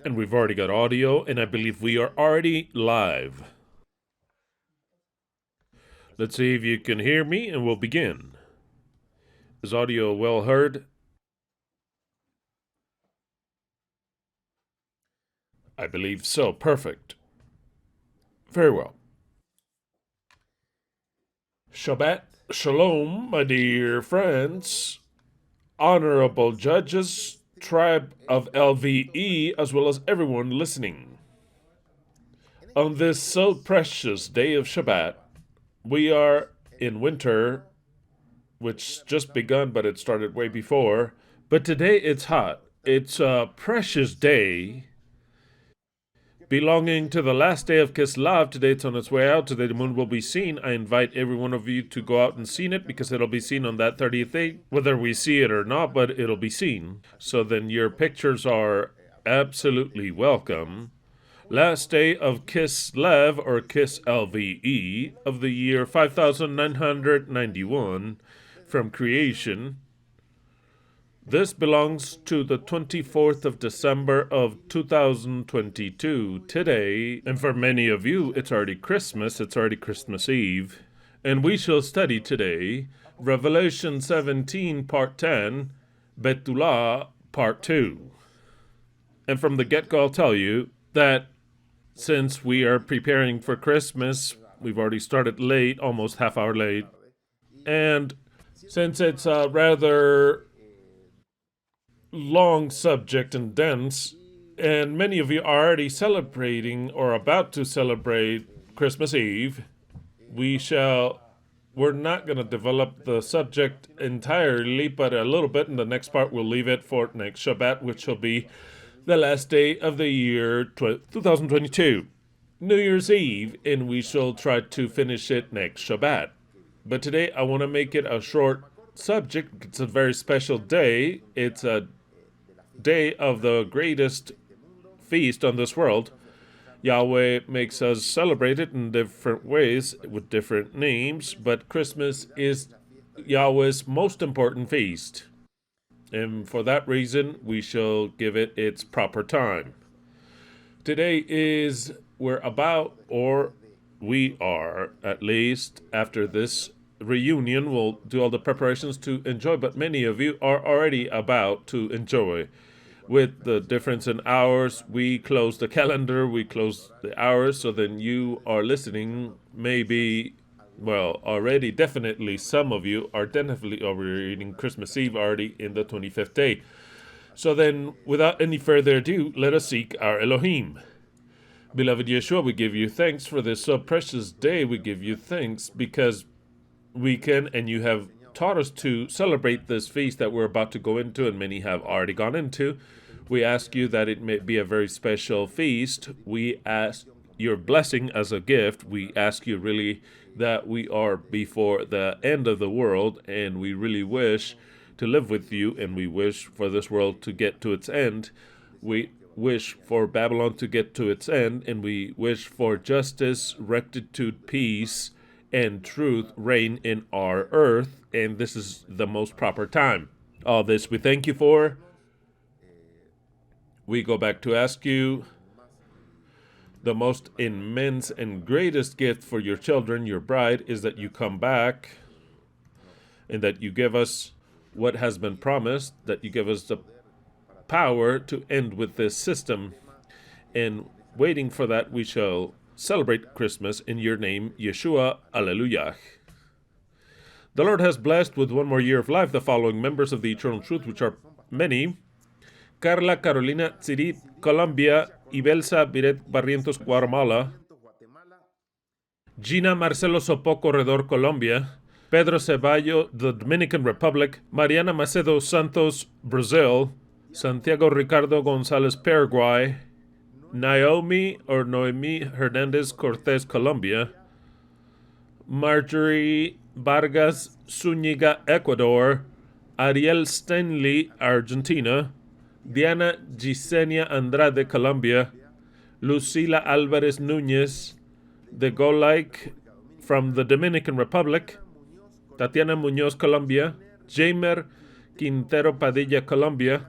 And we've already got audio, and I believe we are already live. Let's see if you can hear me, and we'll begin. Is audio well heard? I believe so. Perfect. Very well. Shabbat Shalom, my dear friends, honorable judges, tribe of LVE, as well as everyone listening. On this so precious day of Shabbat, we are in winter, which just begun, but it started way before. But today it's hot. It's a precious day belonging to the last day of Kislev. Today it's on its way out. Today the moon will be seen. I invite every one of you to go out and see it because it'll be seen on that 30th day, whether we see it or not, but it'll be seen. So then your pictures are absolutely welcome. Last day of Kislev, or Kislve, of the year 5991 from creation. This belongs to the 24th of December of 2022 today, and for many of you, it's already Christmas, it's already Christmas Eve. And we shall study today Revelation 17, Part 10, Bethuwlah, Part 2. And from the get-go, I'll tell you that since we are preparing for Christmas, we've already started late, almost half hour late, and since it's a rather long subject and dense, and many of you are already celebrating or about to celebrate Christmas Eve, we're not going to develop the subject entirely, but a little bit. In the next part, we'll leave it for next Shabbat, which will be the last day of the year 2022, New Year's Eve, and we shall try to finish it next Shabbat. But today I want to make it a short subject. It's a very special day. It's a day of the greatest feast on this world. Yahweh makes us celebrate it in different ways with different names, but Christmas is Yahweh's most important feast. And for that reason, we shall give it its proper time. Today we are, at least, after this reunion, we'll do all the preparations to enjoy, but many of you are already about to enjoy. With the difference in hours, we close the calendar, we close the hours, so then you are listening, maybe, already, definitely, some of you are definitely overeating Christmas Eve already in the 25th day. So then, without any further ado, let us seek our Elohim. Beloved Yeshua, we give you thanks for this so precious day. We give you thanks because we can, and you have taught us to celebrate this feast that we're about to go into, and many have already gone into. We ask you that it may be a very special feast. We ask your blessing as a gift. We ask you really that we are before the end of the world, and we really wish to live with you, and we wish for this world to get to its end. We wish for Babylon to get to its end, and we wish for justice, rectitude, peace, and truth reign in our earth, and this is the most proper time. All this we thank you for. We go back to ask you the most immense and greatest gift for your children, your bride, is that you come back and that you give us what has been promised, that you give us the power to end with this system. And waiting for that, we shall celebrate Christmas in your name, Yeshua. Alleluia. The Lord has blessed with one more year of life the following members of the Eternal Truth, which are many: Carla Carolina Tzirit, Colombia; Ibelsa Biret Barrientos, Guatemala; Gina Marcelo Sopo Corredor, Colombia; Pedro Ceballo, the Dominican Republic; Mariana Macedo Santos, Brazil; Santiago Ricardo Gonzalez, Paraguay; Noemi Hernandez Cortez, Colombia; Marjorie Vargas Zúñiga, Ecuador; Ariel Stanley, Argentina; Diana Gisenia Andrade, Colombia; Lucila Alvarez Núñez de Golaic from the Dominican Republic; Tatiana Muñoz, Colombia; Jamer Quintero Padilla, Colombia;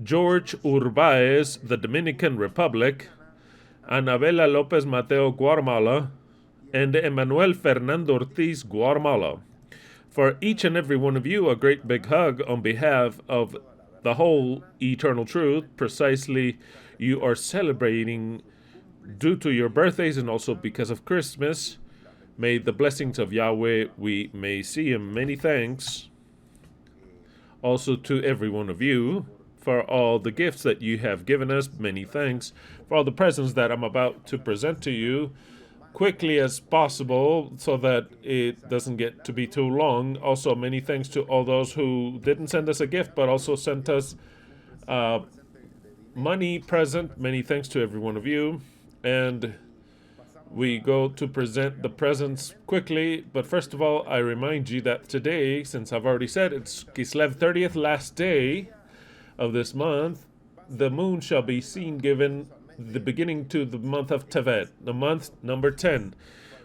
George Urbaez, the Dominican Republic, Anabela Lopez Mateo, Guatemala, and Emmanuel Fernando Ortiz, Guatemala. For each and every one of you, a great big hug on behalf of the whole eternal truth. Precisely, you are celebrating due to your birthdays and also because of Christmas. May the blessings of Yahweh, we may see him. Many thanks also to every one of you for all the gifts that you have given us. Many thanks for all the presents that I'm about to present to you quickly as possible so that it doesn't get to be too long. Also, many thanks to all those who didn't send us a gift but also sent us money present. Many thanks to every one of you. And we go to present the presents quickly, but first of all, I remind you that today, since I've already said it's Kislev 30th, last day of this month, the moon shall be seen given the beginning to the month of Tevet, the month number 10.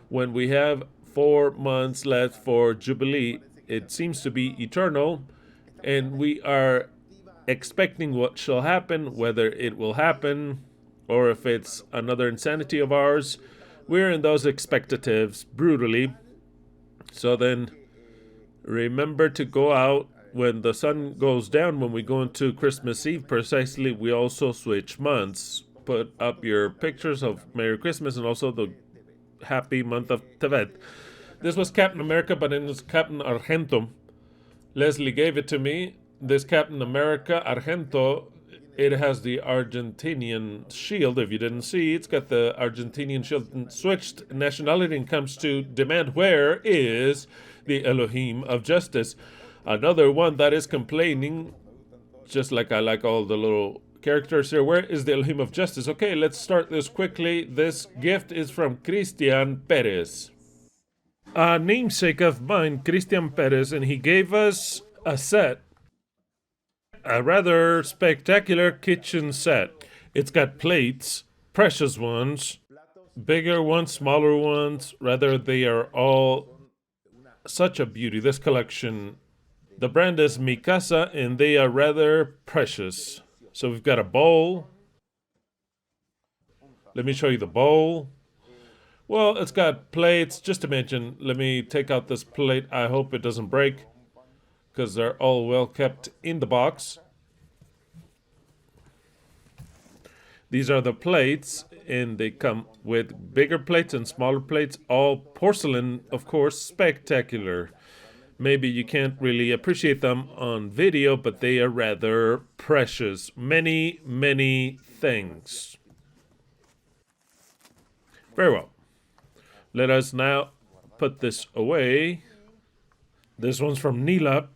When we have 4 months left for Jubilee, it seems to be eternal, and we are expecting what shall happen, whether it will happen or if it's another insanity of ours. We're in those expectatives brutally. So then remember to go out when the sun goes down. When we go into Christmas Eve, precisely, we also switch months. Put up your pictures of Merry Christmas and also the happy month of Tevet. This was Captain America, but it was Captain Argento. Leslie gave it to me. This Captain America Argento, it has the Argentinian shield. If you didn't see, it's got the Argentinian shield and switched nationality and comes to demand where is the Elohim of justice. Another one that is complaining, just like I like all the little characters here, where is the Elohim of justice? Okay, let's start this quickly. This gift is from Christian Perez, a namesake of mine, Christian Perez, and he gave us a set. A rather spectacular kitchen set. It's got plates, precious ones, bigger ones, smaller ones. Rather, they are all such a beauty. This collection, the brand is Mikasa, and they are rather precious. So we've got a bowl. Let me show you the bowl. Well, it's got plates. Just to mention, let me take out this plate. I hope it doesn't break, because they're all well kept in the box. These are the plates, and they come with bigger plates and smaller plates, all porcelain, of course, spectacular. Maybe you can't really appreciate them on video, but they are rather precious. Many, many things. Very well. Let us now put this away. This one's from Nila.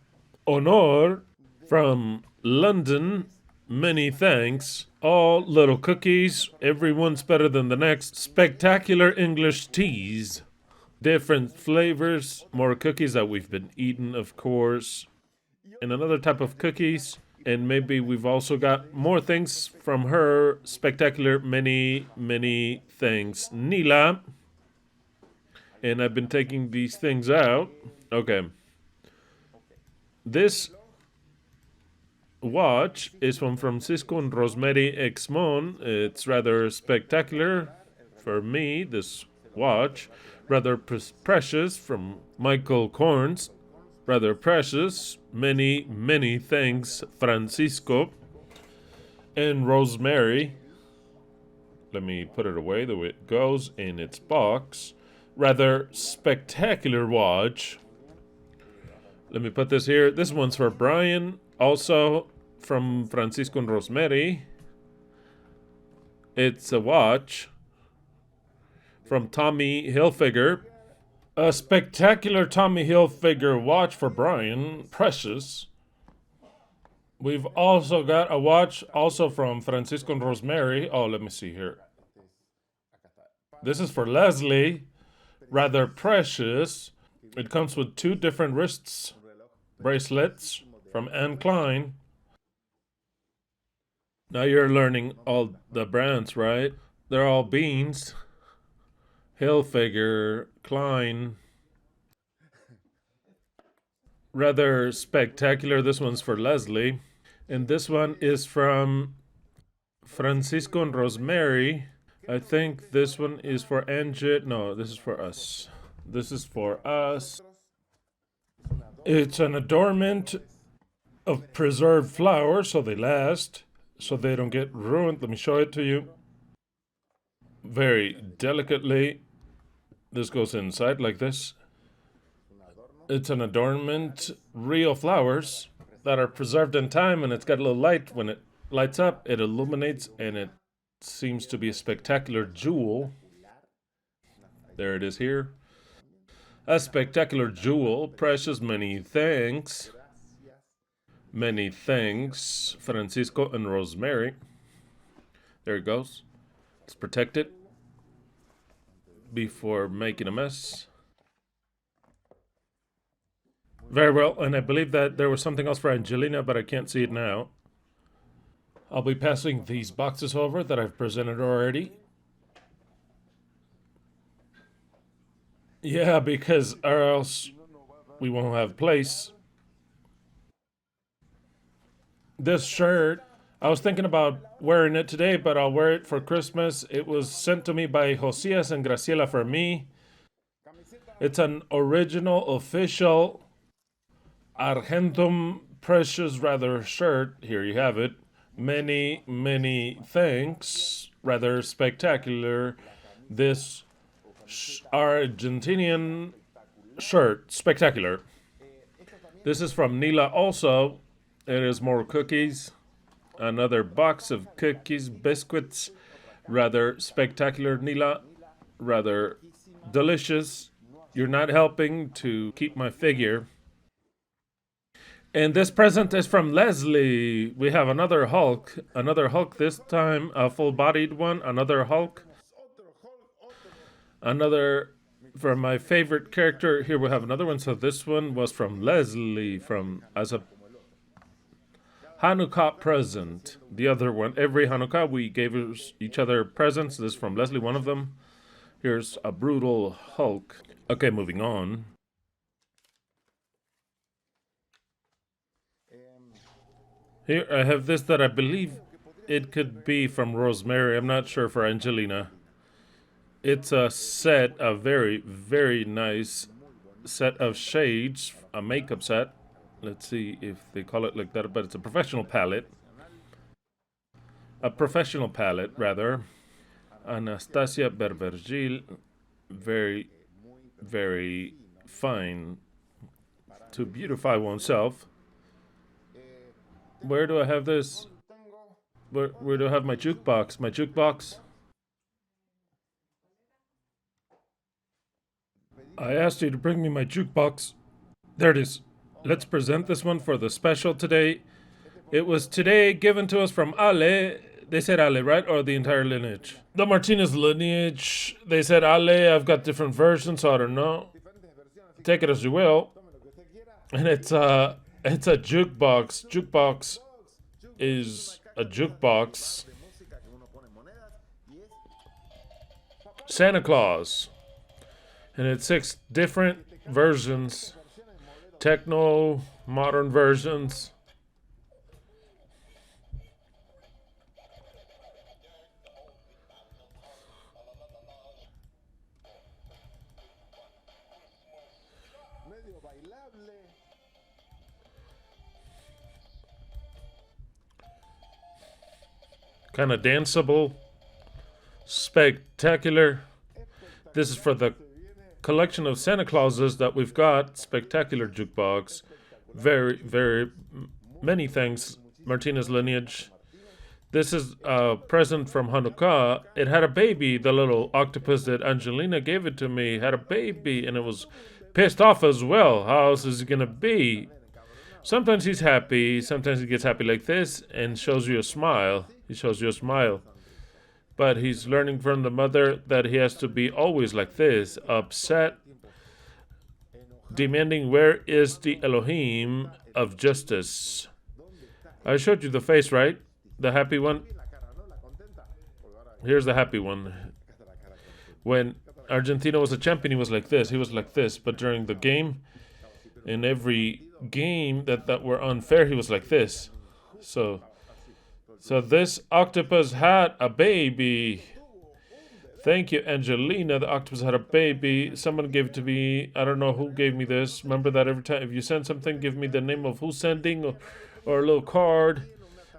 Honor from London. Many thanks. All little cookies. Everyone's better than the next. Spectacular English teas. Different flavors. More cookies that we've been eating, of course. And another type of cookies. And maybe we've also got more things from her. Spectacular. Many, many thanks. Nila. And I've been taking these things out. Okay. This watch is from Francisco and Rosemary Exmon. It's rather spectacular for me, this watch. Rather precious from Michael Korns. Rather precious. Many, many thanks, Francisco and Rosemary. Let me put it away the way it goes in its box. Rather spectacular watch. Let me put this here. This one's for Brian, also from Francisco and Rosemary. It's a watch from Tommy Hilfiger. A spectacular Tommy Hilfiger watch for Brian. Precious. We've also got a watch also from Francisco and Rosemary. Oh, let me see here. This is for Leslie. Rather precious. It comes with 2 different wrists bracelets from Anne Klein. Now you're learning all the brands, right? They're all beans. Hilfiger, Klein. Rather spectacular. This one's for Leslie. And this one is from Francisco and Rosemary. I think this one is for Angie. No, this is for us. This is for us. It's an adornment of preserved flowers so they last, so they don't get ruined. Let me show it to you. Very delicately. This goes inside like this. It's an adornment, real flowers that are preserved in time, and it's got a little light. When it lights up, it illuminates, and it seems to be a spectacular jewel. There it is here. A spectacular jewel. Precious, many thanks. Many thanks, Francisco and Rosemary. There it goes. Let's protect it before making a mess. Very well, and I believe that there was something else for Angelina, but I can't see it now. I'll be passing these boxes over that I've presented already. Yeah, because or else we won't have place. This shirt, I was thinking about wearing it today, but I'll wear it for Christmas. It was sent to me by Josias and Graciela for me. It's an original, official Argentum precious rather shirt. Here you have it. Many, many thanks. Rather spectacular. This Argentinian shirt. Spectacular. This is from Nila also. It is more cookies. Another box of cookies, biscuits. Rather spectacular, Nila. Rather delicious. You're not helping to keep my figure. And this present is from Leslie. We have another Hulk. Another Hulk this time, a full-bodied one. Another Hulk. Another from my favorite character. Here we have another one. So this one was from Leslie from as a Hanukkah present. The other one, every Hanukkah we gave each other presents. This is from Leslie, one of them. Here's a brutal Hulk. Okay, moving on. Here I have this that I believe it could be from Rosemary. I'm not sure for Angelina. It's a set, a very, very nice set of shades, a makeup set. Let's see if they call it like that, but it's a professional palette. A professional palette, rather. Anastasia Berbergil. Very, very fine to beautify oneself. Where do I have this? Where do I have my jukebox? My jukebox? I asked you to bring me my jukebox. There it is. Let's present this one for the special today. It was today given to us from Ale. They said Ale, right? Or the entire lineage? The Martinez lineage. They said Ale. I've got different versions, so I don't know. Take it as you will. And it's a jukebox. Jukebox is a jukebox. Santa Claus. And it's 6 different versions. Techno, modern versions. Kind of danceable. Spectacular. This is for the collection of Santa Clauses that we've got. Spectacular jukebox. Very, very many thanks, Martinez lineage. This is a present from Hanukkah. It had a baby. The little octopus that Angelina gave it to me had a baby, and it was pissed off as well. How else is it going to be? Sometimes he's happy. Sometimes he gets happy like this and shows you a smile. He shows you a smile. But he's learning from the mother that he has to be always like this, upset, demanding where is the Elohim of justice. I showed you the face, right? The happy one. Here's the happy one. When Argentina was a champion, he was like this. He was like this. But during the game, in every game that were unfair, he was like this. So this octopus had a baby. Thank you, Angelina. The octopus had a baby. Someone gave it to me. I don't know who gave me this. Remember that every time if you send something, give me the name of who's sending or a little card.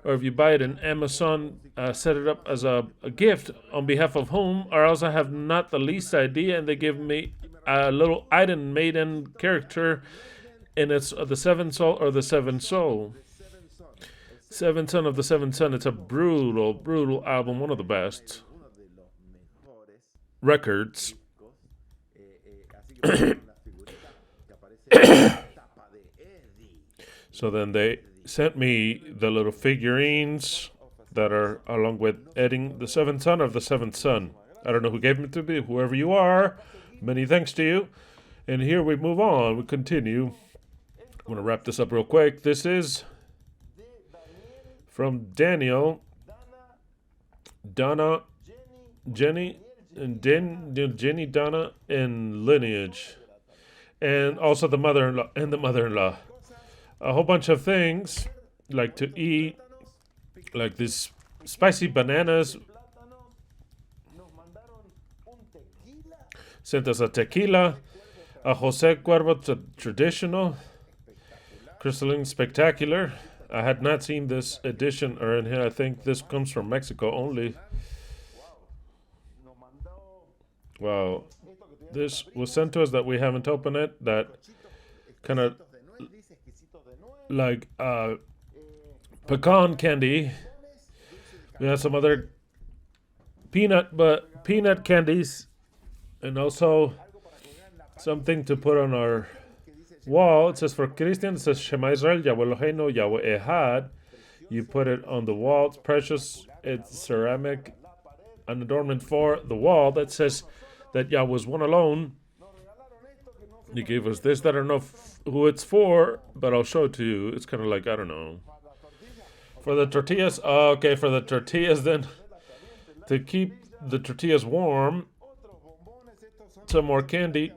Or if you buy it in Amazon, set it up as a gift on behalf of whom, or else I have not the least idea, and they give me a little Iron Maiden character, and it's the Seventh Soul or the Seventh Soul. Seventh Son of the Seventh Son. It's a brutal, brutal album, one of the best records. So then they sent me the little figurines that are along with Edding the Seventh Son of the Seventh Son. I don't know who gave them to me, whoever you are. Many thanks to you. And here we move on. We continue. I'm going to wrap this up real quick. This is from Daniel, Donna, Jenny, and Jenny, Donna, and lineage. And also the mother-in-law and the mother-in-law. A whole bunch of things like to eat, like these spicy bananas. Sent us a tequila, a Jose Cuervo traditional, crystalline spectacular. I had not seen this edition or in here. I think this comes from Mexico only. Wow. This was sent to us that we haven't opened it. That kind of like pecan candy. We have some other peanut candies, and also something to put on our wall. It says for Christians, it says Shemah Israel, YHWH Eloheinu, YHWH Ekhad. You put it on the wall. It's precious. It's ceramic, an adornment for the wall that says that Yahweh is one alone. He gave us this. I don't know who it's for, but I'll show it to you. It's kind of like, I don't know. For the tortillas, okay, for the tortillas then, to keep the tortillas warm, some more candy.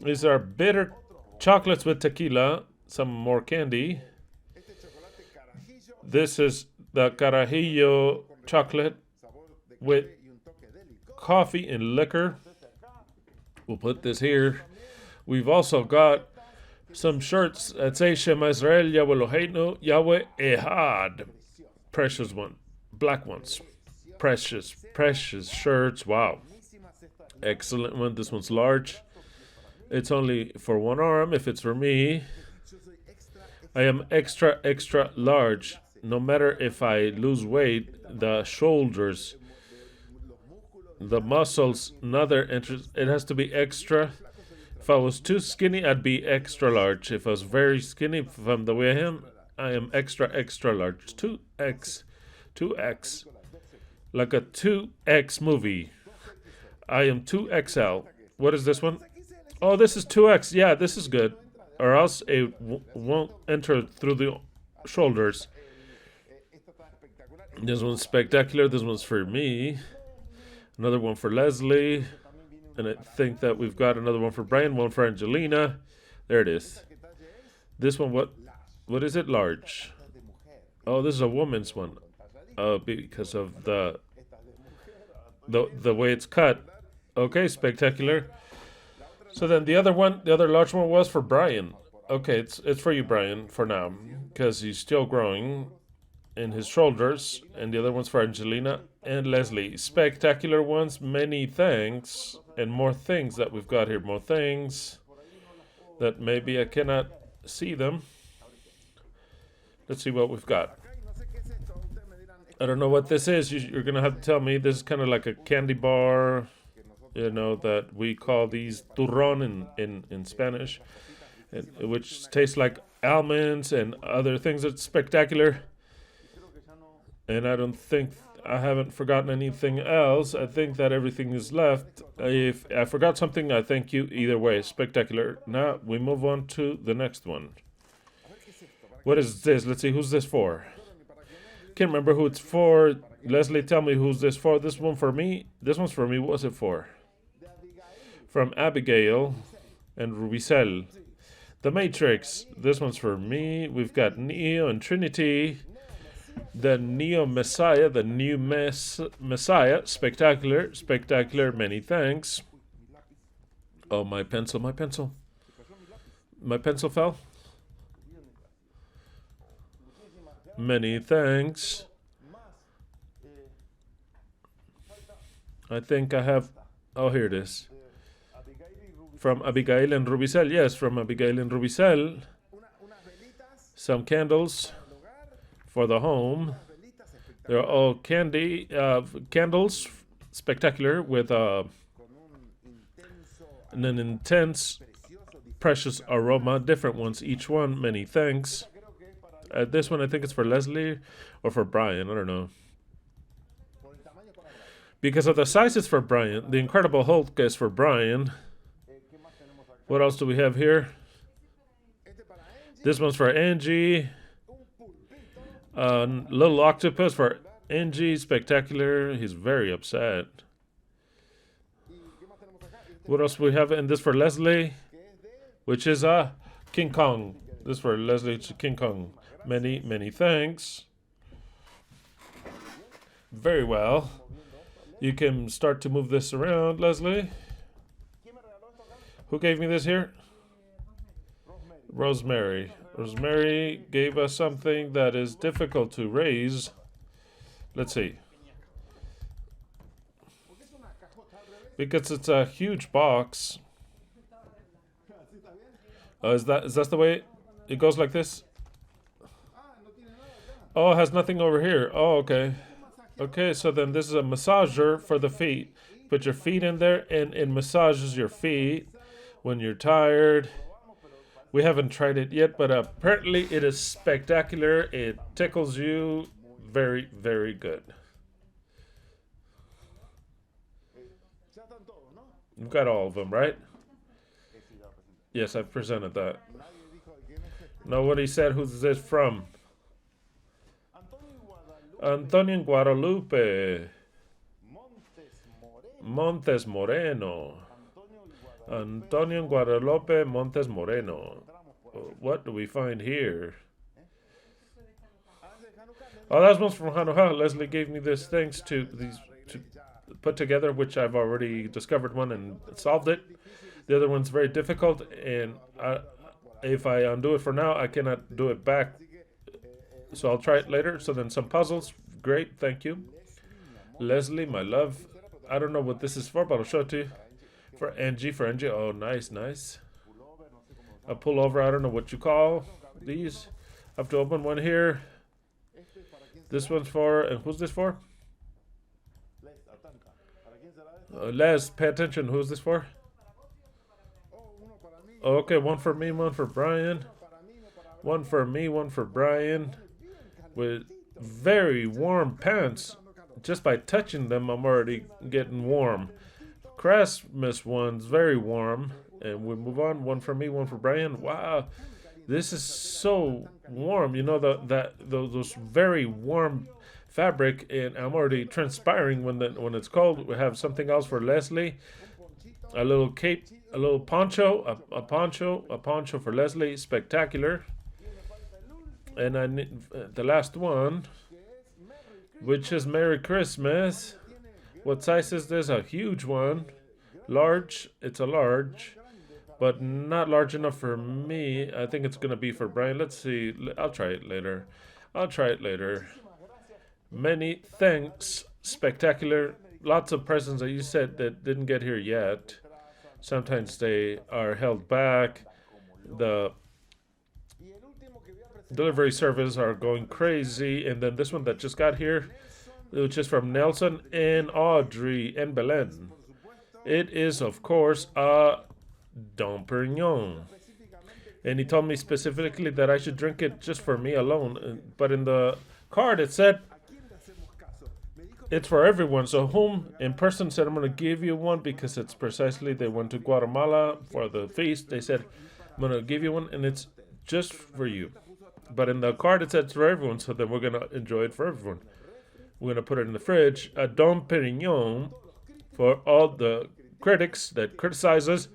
These are bitter chocolates with tequila, some more candy. This is the carajillo chocolate with coffee and liquor. We'll put this here. We've also got some shirts that say Shema Israel, YHWH Eloheinu, YHWH Ekhad. Precious one. Black ones. Precious shirts. Wow. Excellent one. This one's large. It's only for one arm. If it's for me, I am extra large. No matter if I lose weight, the shoulders, the muscles, another interest. It has to be extra. If I was too skinny, I'd be extra large. If I was very skinny, from the way I am extra large. 2X. Like a 2X movie. I am 2XL. What is this one? Oh, this is 2X. Yeah, this is good. Or else it won't enter through the shoulders. This one's spectacular. This one's for me. Another one for Leslie. And I think that we've got another one for Brian, one for Angelina. There it is. This one, what is it? Large. Oh, this is a woman's one. Because of the way it's cut. Okay, spectacular. So then the other large one was for Brian. Okay, it's for you, Brian, for now, because he's still growing in his shoulders. And the other one's for Angelina and Leslie. Spectacular ones. Many thanks. And more things that we've got here. More things that maybe I cannot see them. Let's see what we've got. I don't know what this is. You're going to have to tell me. This is kind of like a candy bar, that we call these turrón in Spanish, which tastes like almonds and other things. It's spectacular. And I haven't forgotten anything else. I think that everything is left. If I forgot something, I thank you either way. Spectacular. Now we move on to the next one. What is this? Let's see, who's this for? Can't remember who it's for. Leslie, tell me who's this for. This one for me. This one's for me. What's it for? From Abigail and Rubicel. The Matrix. This one's for me. We've got Neo and Trinity. The Neo Messiah, the new Messiah, spectacular, spectacular, many thanks. Oh, my pencil fell. Many thanks. I think I have, oh, here it is. From Abigail and Rubicel, yes, from Abigail and Rubicel. Some candles for the home. They're all candles, spectacular, with an intense, precious aroma. Different ones, each one. Many thanks. This one, I think it's for Leslie or for Brian. I don't know. Because of the size, it's for Brian. The Incredible Hulk is for Brian. What else do we have here? This one's for Angie. Little octopus for Angie. Spectacular. He's very upset. What else do we have? And this for Leslie, which is King Kong. This for Leslie, King Kong. Many, many thanks. Very well. You can start to move this around, Leslie. Who gave me this here? Rosemary. Rosemary gave us something that is difficult to raise. Let's see. Because it's a huge box. Is that the way it goes, like this? Oh, it has nothing over here. Oh, okay. Okay, so then this is a massager for the feet. Put your feet in there, and it massages your feet when you're tired. We haven't tried it yet, but apparently it is spectacular. It tickles you. Very, very good. You've got all of them, right? Yes, I've presented that. Nobody said who's this from. Antonio en Guadalupe. Montes Moreno. Antonio en Guadalupe Montes Moreno. What do we find here? Oh, that's one from Hanukkah. Leslie gave me this thanks to these to put together, which I've already discovered one and solved it. The other one's very difficult, and if I undo it for now, I cannot do it back. So I'll try it later. So then some puzzles. Great, thank you. Leslie, my love. I don't know what this is for, but I'll show it to you. For Angie. Oh, nice, nice. A pullover, I don't know what you call these. I have to open one here. This one's for, and who's this for? Les, pay attention. Who's this for? Okay, one for me, one for Brian. One for me, one for Brian. With very warm pants. Just by touching them, I'm already getting warm. Christmas ones, very warm. And we move on. One for me, one for Brian. Wow, this is so warm. You know those very warm fabric, and I'm already transpiring when it's cold. We have something else for Leslie. A little cape, a little poncho, a poncho for Leslie. Spectacular. And I need the last one, which is Merry Christmas. What size is this? A huge one. Large. It's a large, but not large enough for me. I think it's going to be for Brian. Let's see. I'll try it later. Many thanks. Spectacular. Lots of presents that you said that didn't get here yet. Sometimes they are held back. The delivery service are going crazy. And then this one that just got here, which is from Nelson and Audrey and Belen. It is, of course, a Dom Perignon. And he told me specifically that I should drink it just for me alone. But in the card it said it's for everyone. So whom in person said, I'm going to give you one because it's precisely, they went to Guatemala for the feast. They said, I'm going to give you one and it's just for you. But in the card it said it's for everyone. So then we're going to enjoy it for everyone. We're going to put it in the fridge. A Dom Perignon for all the critics that criticize us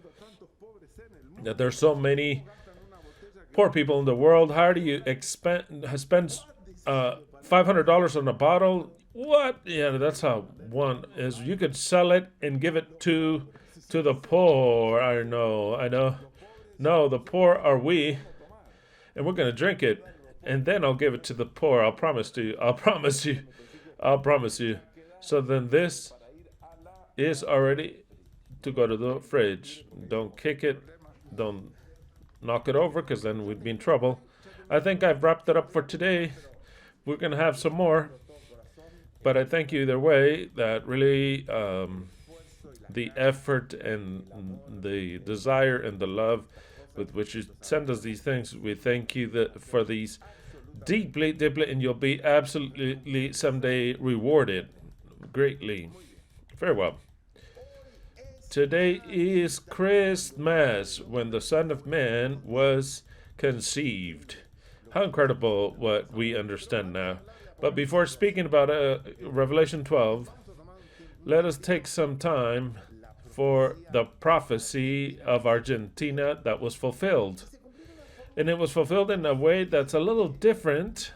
that there's so $500 on a bottle. What? Yeah, that's how one is. You could sell it and give it to the poor. I know. No, the poor are we, and we're gonna drink it, and then I'll give it to the poor. I'll promise to you. I'll promise you. I'll promise you. So then this is already to go to the fridge. Don't kick it. Don't knock it over, because then we'd be in trouble. I think I've wrapped it up for today. We're going to have some more. But I thank you either way. That really, the effort and the desire and the love with which you send us these things, we thank you for these deeply, and you'll be absolutely someday rewarded greatly. Very well. Today is Christmas, when the Son of Man was conceived. How incredible what we understand now. But before speaking about Revelation 12, let us take some time for the prophecy of Argentina that was fulfilled. And it was fulfilled in a way that's a little different,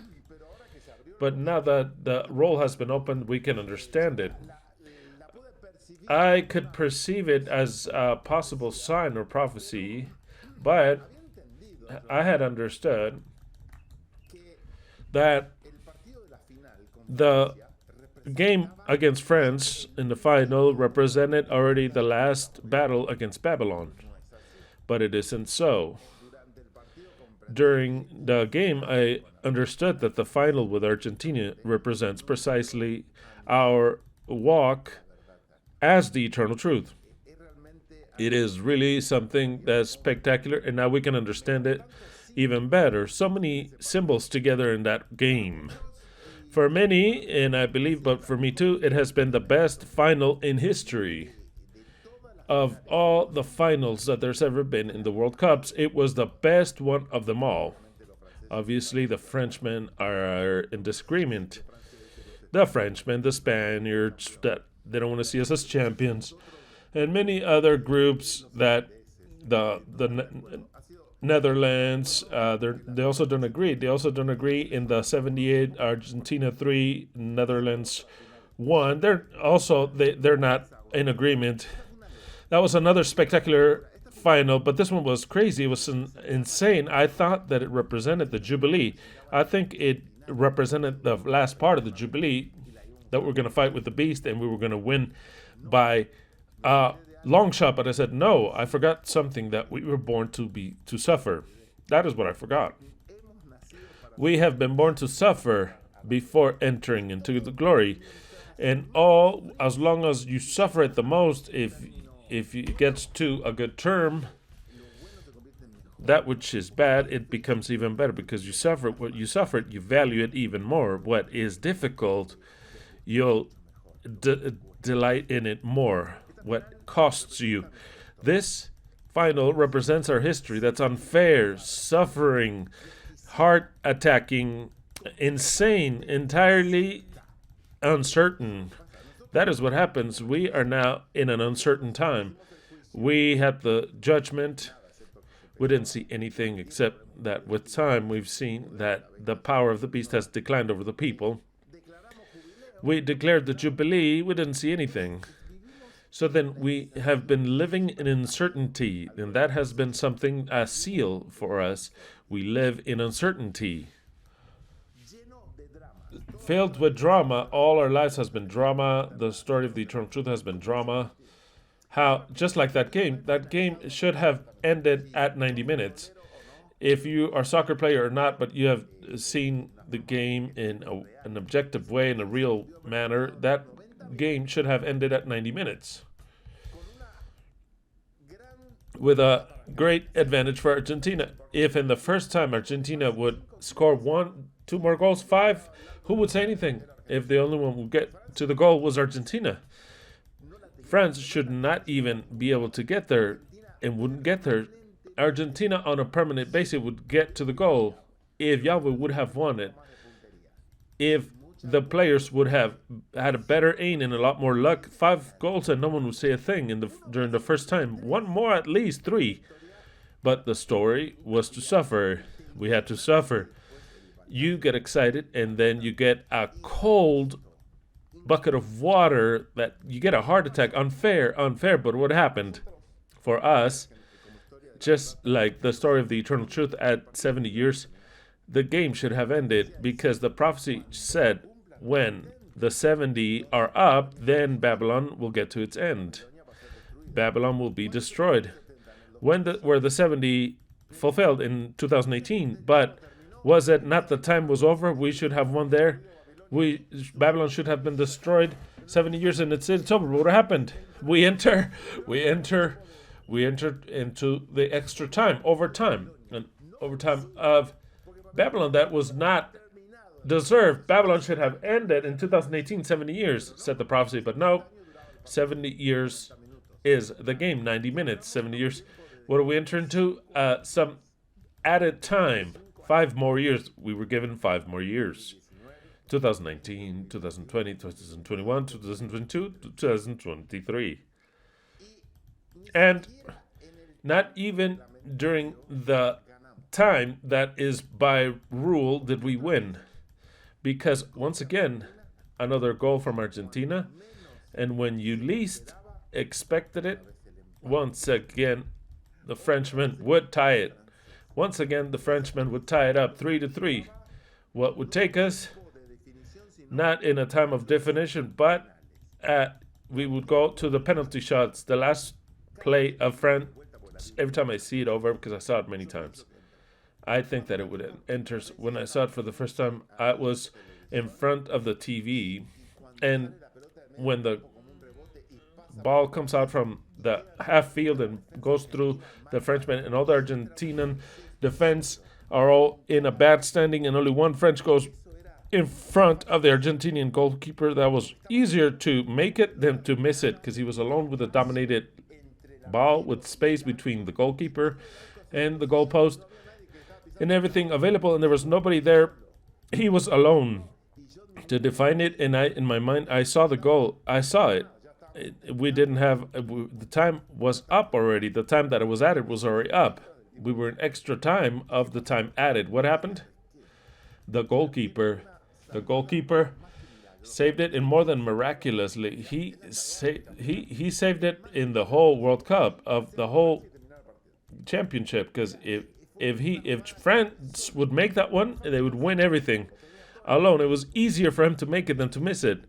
but now that the roll has been opened, we can understand it. I could perceive it as a possible sign or prophecy, but I had understood that the game against France in the final represented already the last battle against Babylon. But it isn't so. During the game, I understood that the final with Argentina represents precisely our walk as the eternal truth. It is really something that's spectacular, and now we can understand it even better. So many symbols together in that game. For many, and I believe, but for me too, it has been the best final in history. Of all the finals that there's ever been in the World Cups, it was the best one of them all. Obviously, the Frenchmen are in disagreement. The Frenchmen, the Spaniards, that they don't want to see us as champions, and many other groups that the Netherlands, they also don't agree. They also don't agree in the 78 Argentina 3, Netherlands 1. They're not in agreement. That was another spectacular final, but this one was crazy. It was insane. I thought that it represented the Jubilee. I think it represented the last part of the Jubilee, that we're going to fight with the beast and we were going to win by long shot. But I said, no, I forgot something, that we were born to suffer. That is what I forgot. We have been born to suffer before entering into the glory. And as long as you suffer it the most, if it gets to a good term, that which is bad, it becomes even better, because you suffer what you suffered, you value it even more. What is difficult, you'll delight in it more. What costs you. This final represents our history. That's unfair, suffering, heart attacking, insane, entirely uncertain. That is what happens. We are now in an uncertain time. We had the judgment. We didn't see anything except that with time we've seen that the power of the beast has declined over the people. We declared the Jubilee. We didn't see anything. So then we have been living in uncertainty, and that has been something, a seal for us. We live in uncertainty. Filled with drama. All our lives has been drama. The story of the eternal truth has been drama. How, just like that game should have ended at 90 minutes. If you are a soccer player or not, but you have seen the game in an objective way, in a real manner, that game should have ended at 90 minutes. With a great advantage for Argentina. If in the first time Argentina would score 2 more goals, 5, who would say anything? If the only one who would get to the goal was Argentina. France should not even be able to get there, and wouldn't get there. Argentina on a permanent basis would get to the goal if Yahweh would have won it. If the players would have had a better aim and a lot more luck, 5 goals and no one would say a thing during the first time. 1 more, at least 3. But the story was to suffer. We had to suffer. you get excited, and then you get a cold bucket of water that you get a heart attack. Unfair. But what happened for us, just like the story of the eternal truth, at 70 years, the game should have ended because the prophecy said when the 70 are up, then Babylon will get to its end. Babylon will be destroyed. Were the 70 fulfilled in 2018? But was it not the time was over? We should have won there. Babylon should have been destroyed 70 years, and it's over. What happened? We entered into the extra time, overtime of Babylon that was not deserved. Babylon should have ended in 2018, 70 years, said the prophecy. But no, 70 years is the game, 90 minutes, 70 years. What do we enter into? Some added time, 5 more years. We were given 5 more years. 2019, 2020, 2021, 2022, 2023. And not even during the time that is by rule did we win. Because once again, another goal from Argentina. And when you least expected it, once again, the Frenchman would tie it. Once again, the Frenchman would tie it up 3-3. What would take us, not in a time of definition, but we would go to the penalty shots. The last play of France, every time I see it over, because I saw it many times, I think that it would enter. When I saw it for the first time, I was in front of the TV, and when the ball comes out from the half field and goes through the Frenchman, and all the Argentinian defense are all in a bad standing, and only one French goes in front of the Argentinian goalkeeper. That was easier to make it than to miss it, because he was alone with a dominated ball with space between the goalkeeper and the goalpost and everything available, and there was nobody there. He was alone to define it, and in my mind, I saw the goal. I saw it. We didn't have the time was up already. The time that it was added was already up. We were in extra time of the time added. What happened? The goalkeeper saved it, and more than miraculously, he saved it in the whole World Cup, of the whole championship. Because if France would make that one, they would win everything. Alone, it was easier for him to make it than to miss it.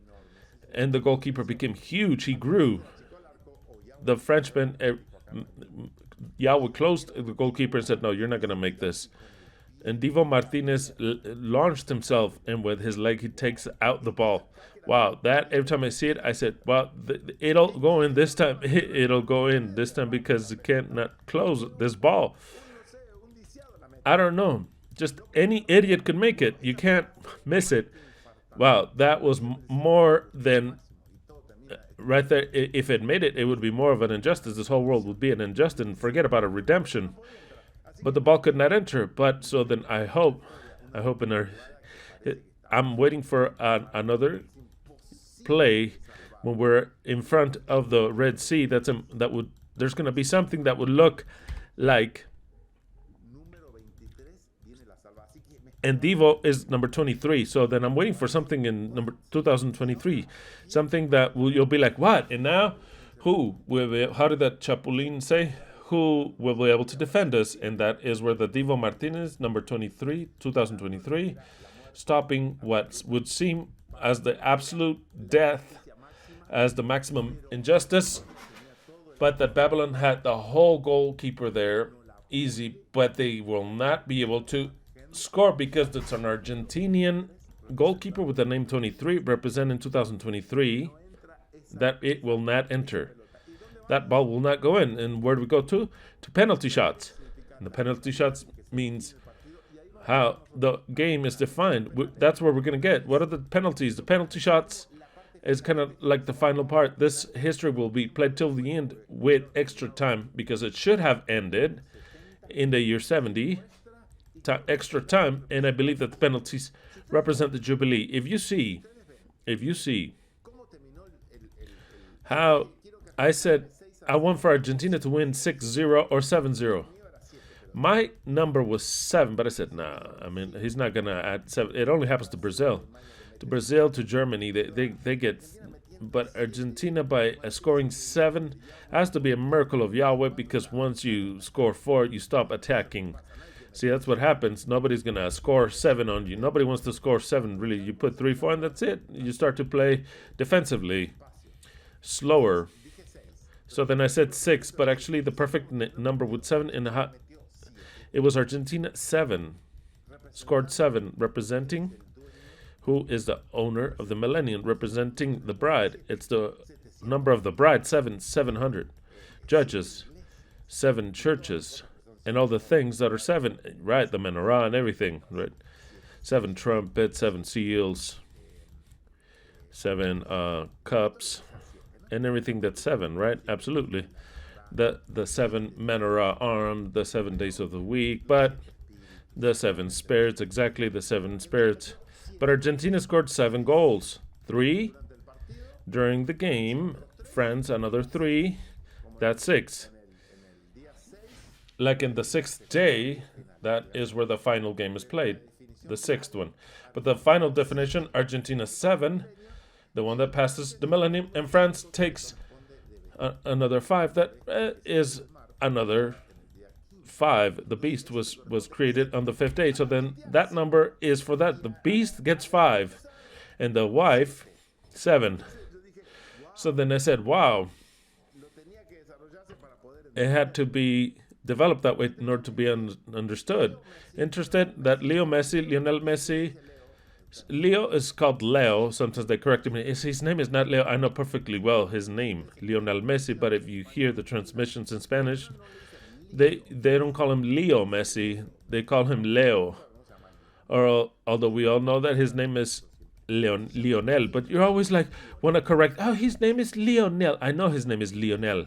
And the goalkeeper became huge. He grew. The Frenchman, Yahweh closed the goalkeeper and said, "No, you're not going to make this." And Divo Martinez launched himself, and with his leg, he takes out the ball. Wow, that every time I see it, I said, well, it'll go in this time. It'll go in this time because it can't not close this ball. I don't know. Just any idiot could make it. You can't miss it. Wow, that was more than right there. If it made it, it would be more of an injustice. This whole world would be an injustice, and forget about a redemption. But the ball could not enter. But so then I hope I'm waiting for another play when we're in front of the Red Sea. There's going to be something that would look like. And Divo is number 23. So then I'm waiting for something in number 2023. Something that you'll be like, what? And now, how did that Chapulín say? Who will be able to defend us? And that is where the Divo Martinez, number 23, 2023, stopping what would seem as the absolute death, as the maximum injustice. But that Babylon had the whole goalkeeper there, easy, but they will not be able to score because it's an Argentinian goalkeeper with the name 23 representing 2023 that it will not enter. That ball will not go in. And where do we go to? To penalty shots. And the penalty shots means how the game is defined. That's where we're going to get. What are the penalties? The penalty shots is kind of like the final part. This history will be played till the end with extra time because it should have ended in the year 70. Extra time, and I believe that the penalties represent the Jubilee. If you see how I said I want for Argentina to win 6-0 or 7-0, My number was 7, but I said, nah, I mean, he's not going to add 7. It only happens to Brazil. To Brazil, to Germany, they get. But Argentina, by scoring 7, has to be a miracle of Yahweh, because once you score 4, you stop attacking. See, that's what happens. Nobody's going to score 7 on you. Nobody wants to score 7, really. You put 3, 4, and that's it. You start to play defensively, slower. So then I said 6, but actually the perfect number with 7 in the it was Argentina 7, scored 7, representing who is the owner of the millennium, representing the bride. It's the number of the bride, 700 judges, 7 churches, and all the things that are 7, right? The menorah and everything, right? 7 trumpets, 7 seals, 7 cups, and everything that's 7, right? Absolutely. The 7 menorah armed, the 7 days of the week, but the 7 spirits, exactly the 7 spirits. But Argentina scored 7 goals. 3 during the game. France, another 3. That's 6. Like in the 6th day, that is where the final game is played. The 6th one. But the final definition, Argentina 7, the one that passes the millennium, and France takes another 5. That is another 5. The beast was created on the 5th day. So then that number is for that. The beast gets 5 and the wife 7. So then I said, wow. It had to be developed that way in order to be understood. Interested that Lionel Messi, Leo is called Leo. Sometimes they correct him. His name is not Leo. I know perfectly well his name, Lionel Messi. But if you hear the transmissions in Spanish, they don't call him Leo Messi. They call him Leo. Or although we all know that his name is Lionel, but you're always like want to correct. Oh, his name is Lionel. I know his name is Lionel.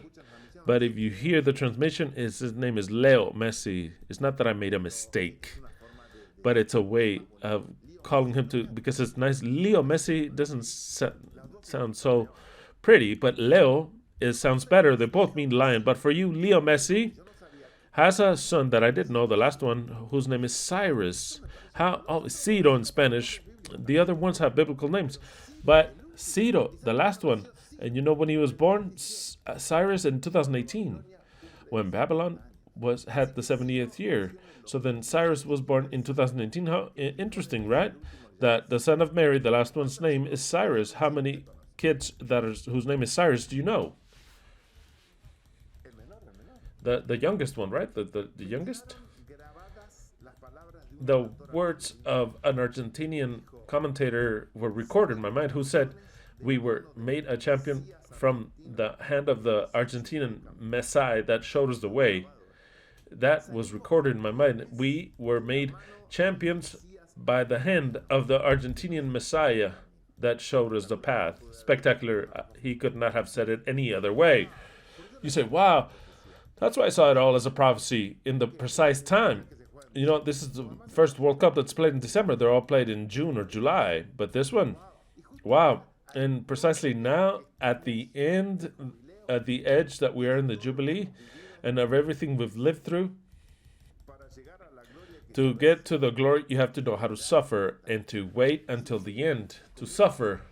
But if you hear the transmission, his name is Leo Messi. It's not that I made a mistake, but it's a way of calling him to, because it's nice. Leo Messi doesn't sound so pretty, but Leo sounds better. They both mean lion. But for you, Leo Messi has a son that I didn't know, the last one, whose name is Cyrus. Ciro in Spanish. The other ones have biblical names. But Ciro, the last one, and you know when he was born? Cyrus in 2018, when Babylon had the 70th year. So then Cyrus was born in 2019. How interesting, right? That the son of Mary, the last one's name is Cyrus. How many kids whose name is Cyrus do you know? The youngest one, right? The youngest? The words of an Argentinian commentator were recorded in my mind, who said, we were made a champion from the hand of the Argentinian Messiah that showed us the way. That was recorded in my mind. We were made champions by the hand of the Argentinian Messiah that showed us the path. Spectacular. He could not have said it any other way. You say, wow, that's why I saw it all as a prophecy in the precise time. You know, this is the first World Cup that's played in December. They're all played in June or July. But this one, wow. And precisely now, at the end, at the edge that we are in the Jubilee, and of everything we've lived through, to get to the glory, you have to know how to suffer and to wait until the end. To suffer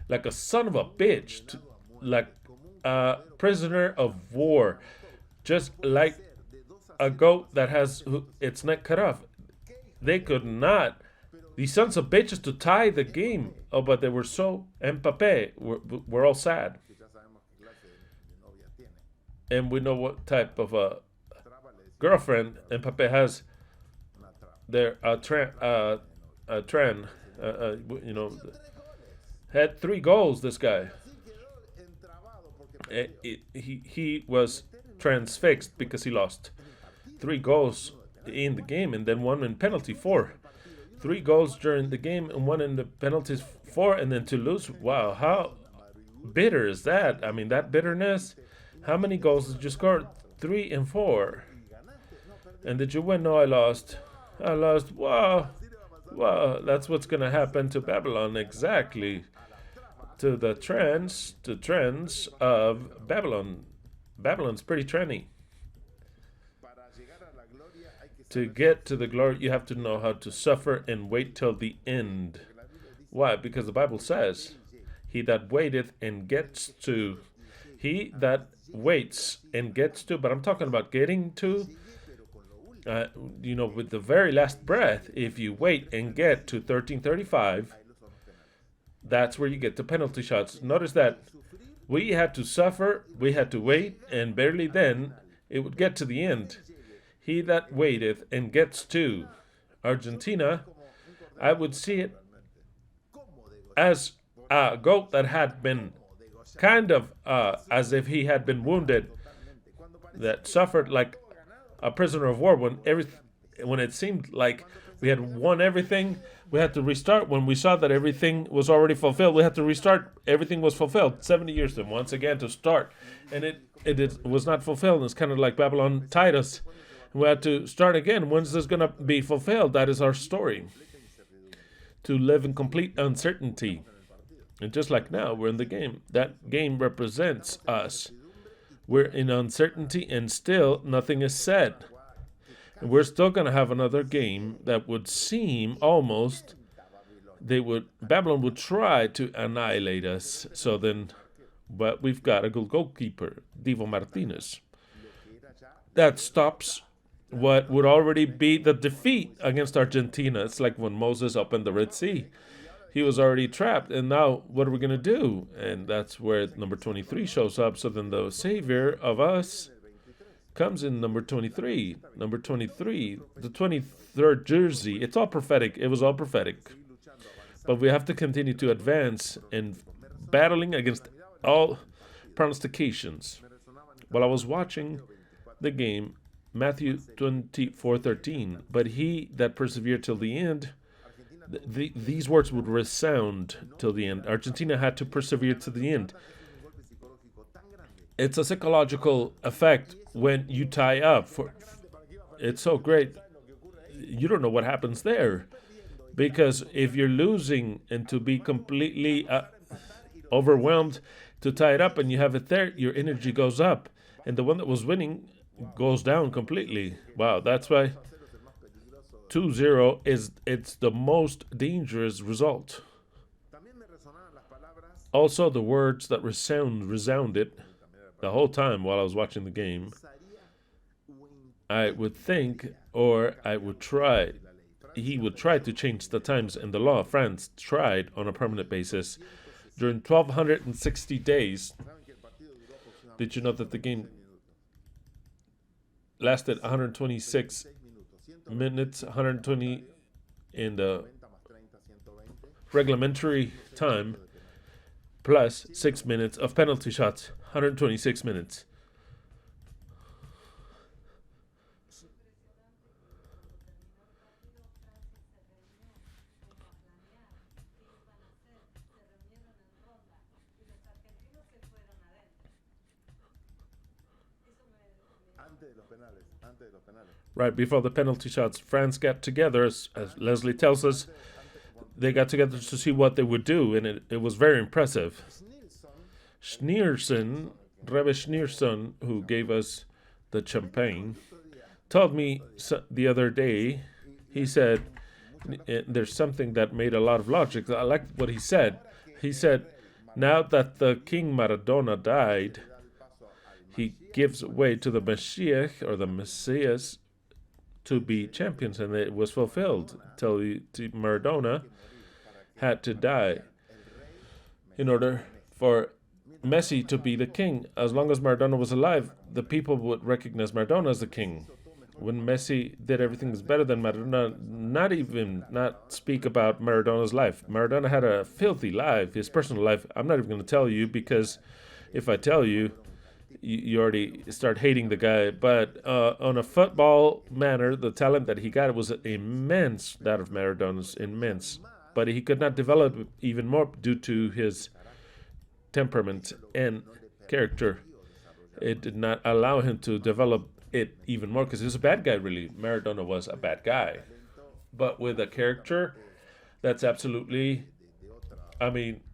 like a son of a bitch, like a prisoner of war, just like a goat that has its neck cut off. They could not. These sons of bitches to tie the game. Oh, but they were so Mbappe. We're all sad. And we know what type of a girlfriend Mbappe has. They're had 3 goals, this guy. He was transfixed because he lost 3 goals in the game, and then 1 in penalty, 4. 3 goals during the game and 1 in the penalties, 4, and then to lose. Wow, how bitter is that? I mean, that bitterness. How many goals did you score? 3 and 4. And did you win? No, I lost. I lost. Wow. Wow, that's what's going to happen to Babylon exactly. To the trends of Babylon. Babylon's pretty trendy. To get to the glory, you have to know how to suffer and wait till the end. Why? Because the Bible says, he that waiteth and gets to, he that waits and gets to, but I'm talking about getting to, with the very last breath, if you wait and get to 1335, that's where you get the penalty shots. Notice that we had to suffer, we had to wait, and barely then it would get to the end. He that waiteth and gets to. Argentina, I would see it as a goat that had been kind of as if he had been wounded, that suffered like a prisoner of war. When it seemed like we had won everything, we had to restart. When we saw that everything was already fulfilled, we had to restart. Everything was fulfilled. 70 years then once again to start, and it was not fulfilled. It's kind of like Babylon tied us. We had to start again. When's this going to be fulfilled? That is our story. To live in complete uncertainty. And just like now, we're in the game. That game represents us. We're in uncertainty and still nothing is said. And we're still going to have another game that would seem almost, Babylon would try to annihilate us. So then, but we've got a good goalkeeper, Divo Martinez. That stops what would already be the defeat against Argentina. It's like when Moses opened the Red Sea. He was already trapped, and now what are we going to do? And that's where number 23 shows up. So then the Savior of us comes in number 23. Number 23, the 23rd jersey. It's all prophetic. It was all prophetic. But we have to continue to advance and battling against all pronostications. While I was watching the game, Matthew 24:13, but he that persevered till the end, these words would resound till the end. Argentina had to persevere to the end. It's a psychological effect when you tie up. It's so great. You don't know what happens there. Because if you're losing and to be completely overwhelmed, to tie it up and you have it there, your energy goes up. And the one that was winning goes down completely. Wow, that's why 2-0 it's the most dangerous result. Also, the words that resounded the whole time while I was watching the game, I would think, or I would try, he would try to change the times in the law. France tried on a permanent basis. During 1,260 days, did you know that the game lasted 126 minutes, 120 in the reglementary time, plus 6 minutes of penalty shots, 126 minutes. Right before the penalty shots, France got together, as Leslie tells us, they got together to see what they would do, and it was very impressive. Schneerson, Rebbe Schneerson, who gave us the champagne, told me the other day, he said, there's something that made a lot of logic. I like what he said. He said, now that the King Maradona died, he gives way to the Mashiach, or the Messiah, to be champions, and it was fulfilled till Maradona had to die in order for Messi to be the king. As long as Maradona was alive, the people would recognize Maradona as the king. When Messi did everything that's better than Maradona, not speak about Maradona's life. Maradona had a filthy life, his personal life. I'm not even going to tell you, because if I tell you, you already start hating the guy. But on a football manner, the talent that he got was immense. That of Maradona's immense. But he could not develop even more due to his temperament and character. It did not allow him to develop it even more, because he was a bad guy, really. Maradona was a bad guy. But with a character that's absolutely,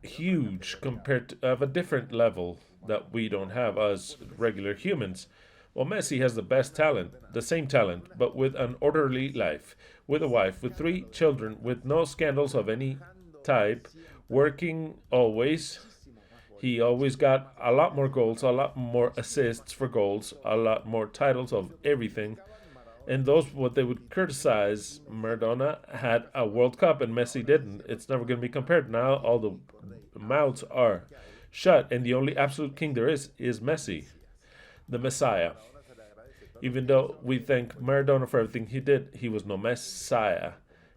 huge, compared to, of a different level that we don't have as regular humans. Well, Messi has the best talent, the same talent, but with an orderly life, with a wife, with 3 children, with no scandals of any type, working always. He always got a lot more goals, a lot more assists for goals, a lot more titles of everything. And those what they would criticize, Maradona had a World Cup and Messi didn't. It's never going to be compared. Now all the mouths are shut, and the only absolute king there is Messi, the Messiah. Even though we thank Maradona for everything he did, he was no Messiah.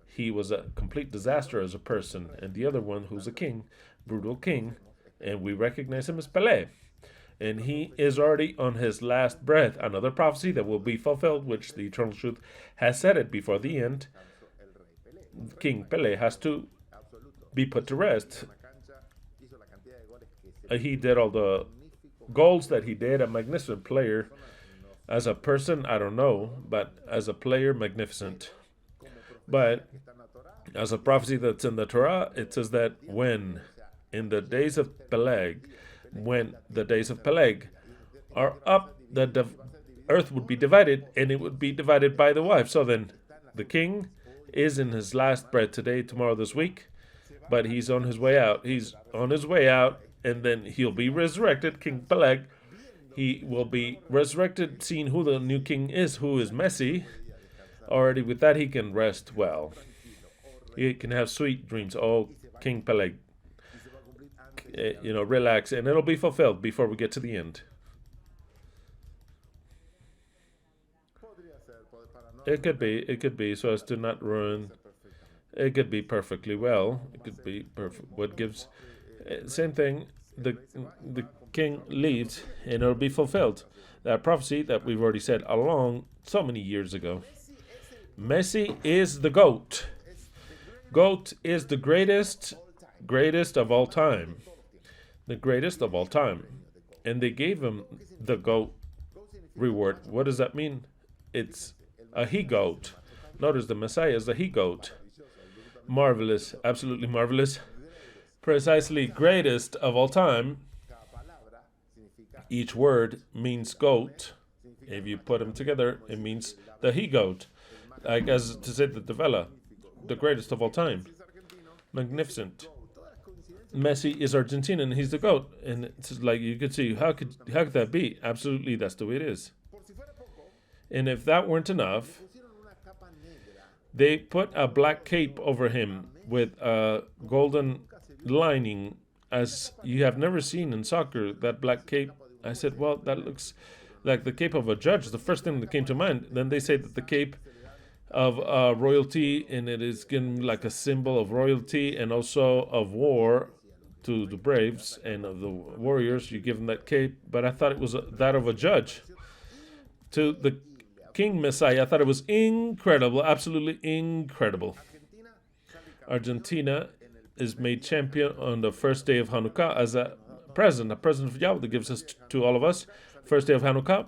He was a complete disaster as a person. And the other one, who's a king, brutal king, and we recognize him as Pelé. And he is already on his last breath. Another prophecy that will be fulfilled, which the eternal truth has said it before the end. King Pelé has to be put to rest. He did all the goals that he did, a magnificent player. As a person, I don't know, but as a player, magnificent. But as a prophecy that's in the Torah, it says that when in the days of Peleg, when the days of Peleg are up, the earth would be divided, and it would be divided by the wife. So then, the king is in his last breath today, tomorrow, this week, but he's on his way out. He's on his way out, and then he'll be resurrected, King Peleg. He will be resurrected, seeing who the new king is, who is Messi. Already with that, he can rest well. He can have sweet dreams. Oh, King Peleg. Relax, and it'll be fulfilled before we get to the end. It could be, so as to not ruin. It could be perfectly well. It could be perfect. What gives, same thing. The king leaves, and it'll be fulfilled. That prophecy that we've already said along so many years ago. Messi is the GOAT. GOAT is the greatest of all time. The greatest of all time. And they gave him the GOAT reward. What does that mean? It's a he-goat. Notice the Messiah is a he-goat. Marvelous, absolutely marvelous. Precisely greatest of all time. Each word means goat. If you put them together, it means the he-goat. Like as to say the Bethuwlah, the greatest of all time. Magnificent. Messi is Argentinian and he's the GOAT. And it's like you could see, how could that be? Absolutely, that's the way it is. And if that weren't enough, they put a black cape over him with a golden lining, as you have never seen in soccer, that black cape. I said, well, that looks like the cape of a judge. The first thing that came to mind. Then they say that the cape of royalty, and it is given like a symbol of royalty and also of war to the braves and of the warriors. You give them that cape, but I thought it was that of a judge. To the King Messiah, I thought it was incredible, absolutely incredible. Argentina is made champion on the first day of Hanukkah as a present of Yahweh that gives us to all of us. First day of Hanukkah,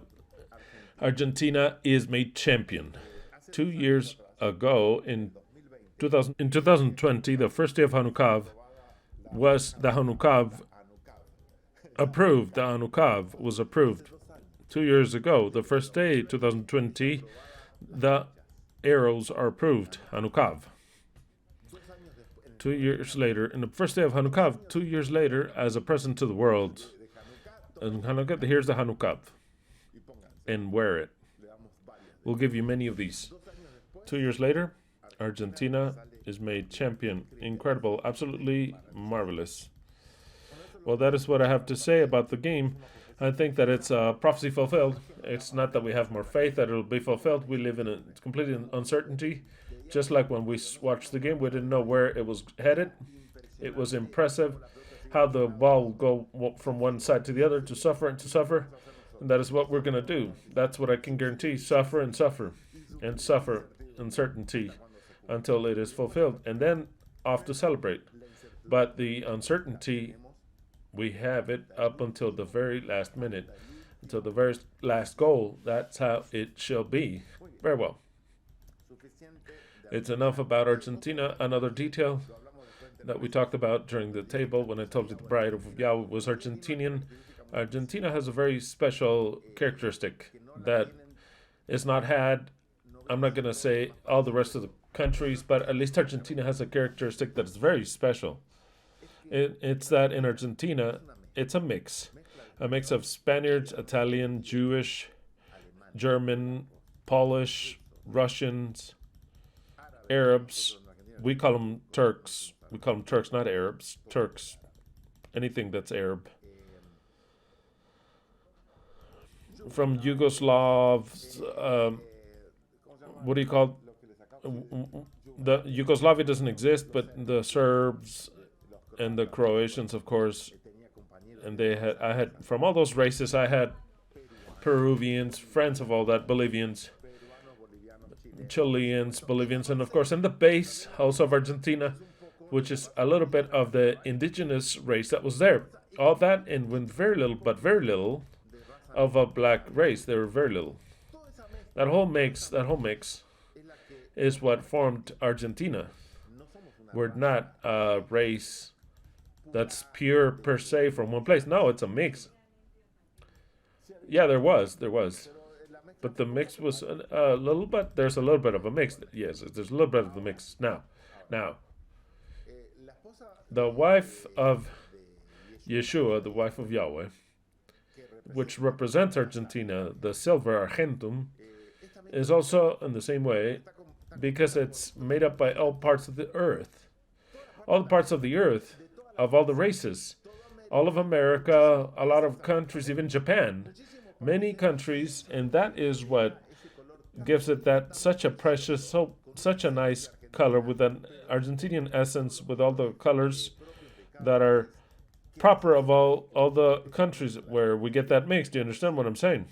Argentina is made champion. 2 years ago, in 2020, the first day of Hanukkah was the Hanukkah approved. The Hanukkah was approved. 2 years ago, the first day, 2020, the arrows are approved. Hanukkah. 2 years later, in the first day of Hanukkah, 2 years later, as a present to the world, and Hanukkah, here's the Hanukkah, and wear it. We'll give you many of these. 2 years later, Argentina is made champion. Incredible, absolutely marvelous. Well, that is what I have to say about the game. I think that it's a prophecy fulfilled. It's not that we have more faith that it'll be fulfilled. We live in a complete uncertainty. Just like when we watched the game, we didn't know where it was headed. It was impressive how the ball would go from one side to the other, to suffer and to suffer. And that is what we're going to do. That's what I can guarantee. Suffer and suffer. And suffer uncertainty until it is fulfilled. And then off to celebrate. But the uncertainty, we have it up until the very last minute. Until the very last goal. That's how it shall be. Very well. It's enough about Argentina. Another detail that we talked about during the table when I told you the bride of Yahweh was Argentinian. Argentina has a very special characteristic. that is not had. I'm not going to say all the rest of the countries, but at least Argentina has a characteristic that is very special. It's that in Argentina, it's a mix of Spaniards, Italian, Jewish, German, Polish, Russians, Arabs. We call them Turks. We call them Turks, not Arabs. Turks. Anything that's Arab. From Yugoslavs, what do you call the Yugoslavia doesn't exist, but the Serbs and the Croatians, of course, and I had from all those races, I had Peruvians, friends of all that, Bolivians, Chileans, Bolivians, and of course, in the base also of Argentina, which is a little bit of the indigenous race that was there. All that, and with very little of a black race. There were very little. That whole mix is what formed Argentina. We're not a race that's pure per se from one place. No, it's a mix. Yeah, there was. But the mix was a little bit, there's a little bit of a mix. Yes, there's a little bit of the mix. Now, the wife of Yeshua, the wife of Yahweh, which represents Argentina, the silver argentum, is also in the same way because it's made up by all parts of the earth. All the parts of the earth, of all the races. All of America, a lot of countries, even Japan. Many countries, and that is what gives it that such a precious, such a nice color with an Argentinian essence, with all the colors that are proper of all the countries where we get that mix. Do you understand what I'm saying?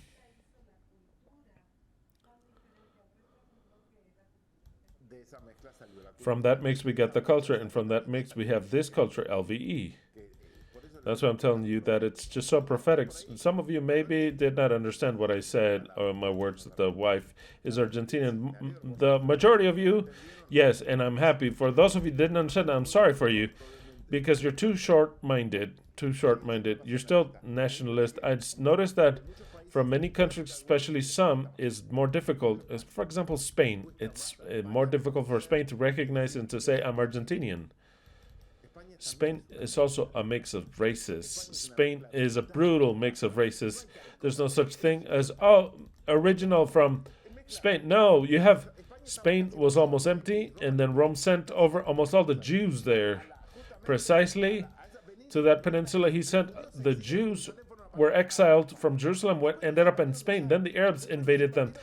From that mix we get the culture, and from that mix we have this culture, LVE. That's why I'm telling you that it's just so prophetic. Some of you maybe did not understand what I said, or my words that the wife is Argentinian. The majority of you, yes, and I'm happy. For those of you who didn't understand, I'm sorry for you, because you're too short-minded. You're still nationalist. I noticed that from many countries, especially some, is more difficult. As for example, Spain. It's more difficult for Spain to recognize and to say, I'm Argentinian. Spain is also a mix of races. Spain is a brutal mix of races. There's no such thing as, original from Spain. No, you have, Spain was almost empty, and then Rome sent over almost all the Jews there. Precisely to that peninsula, he sent the Jews were exiled from Jerusalem, ended up in Spain. Then the Arabs invaded them.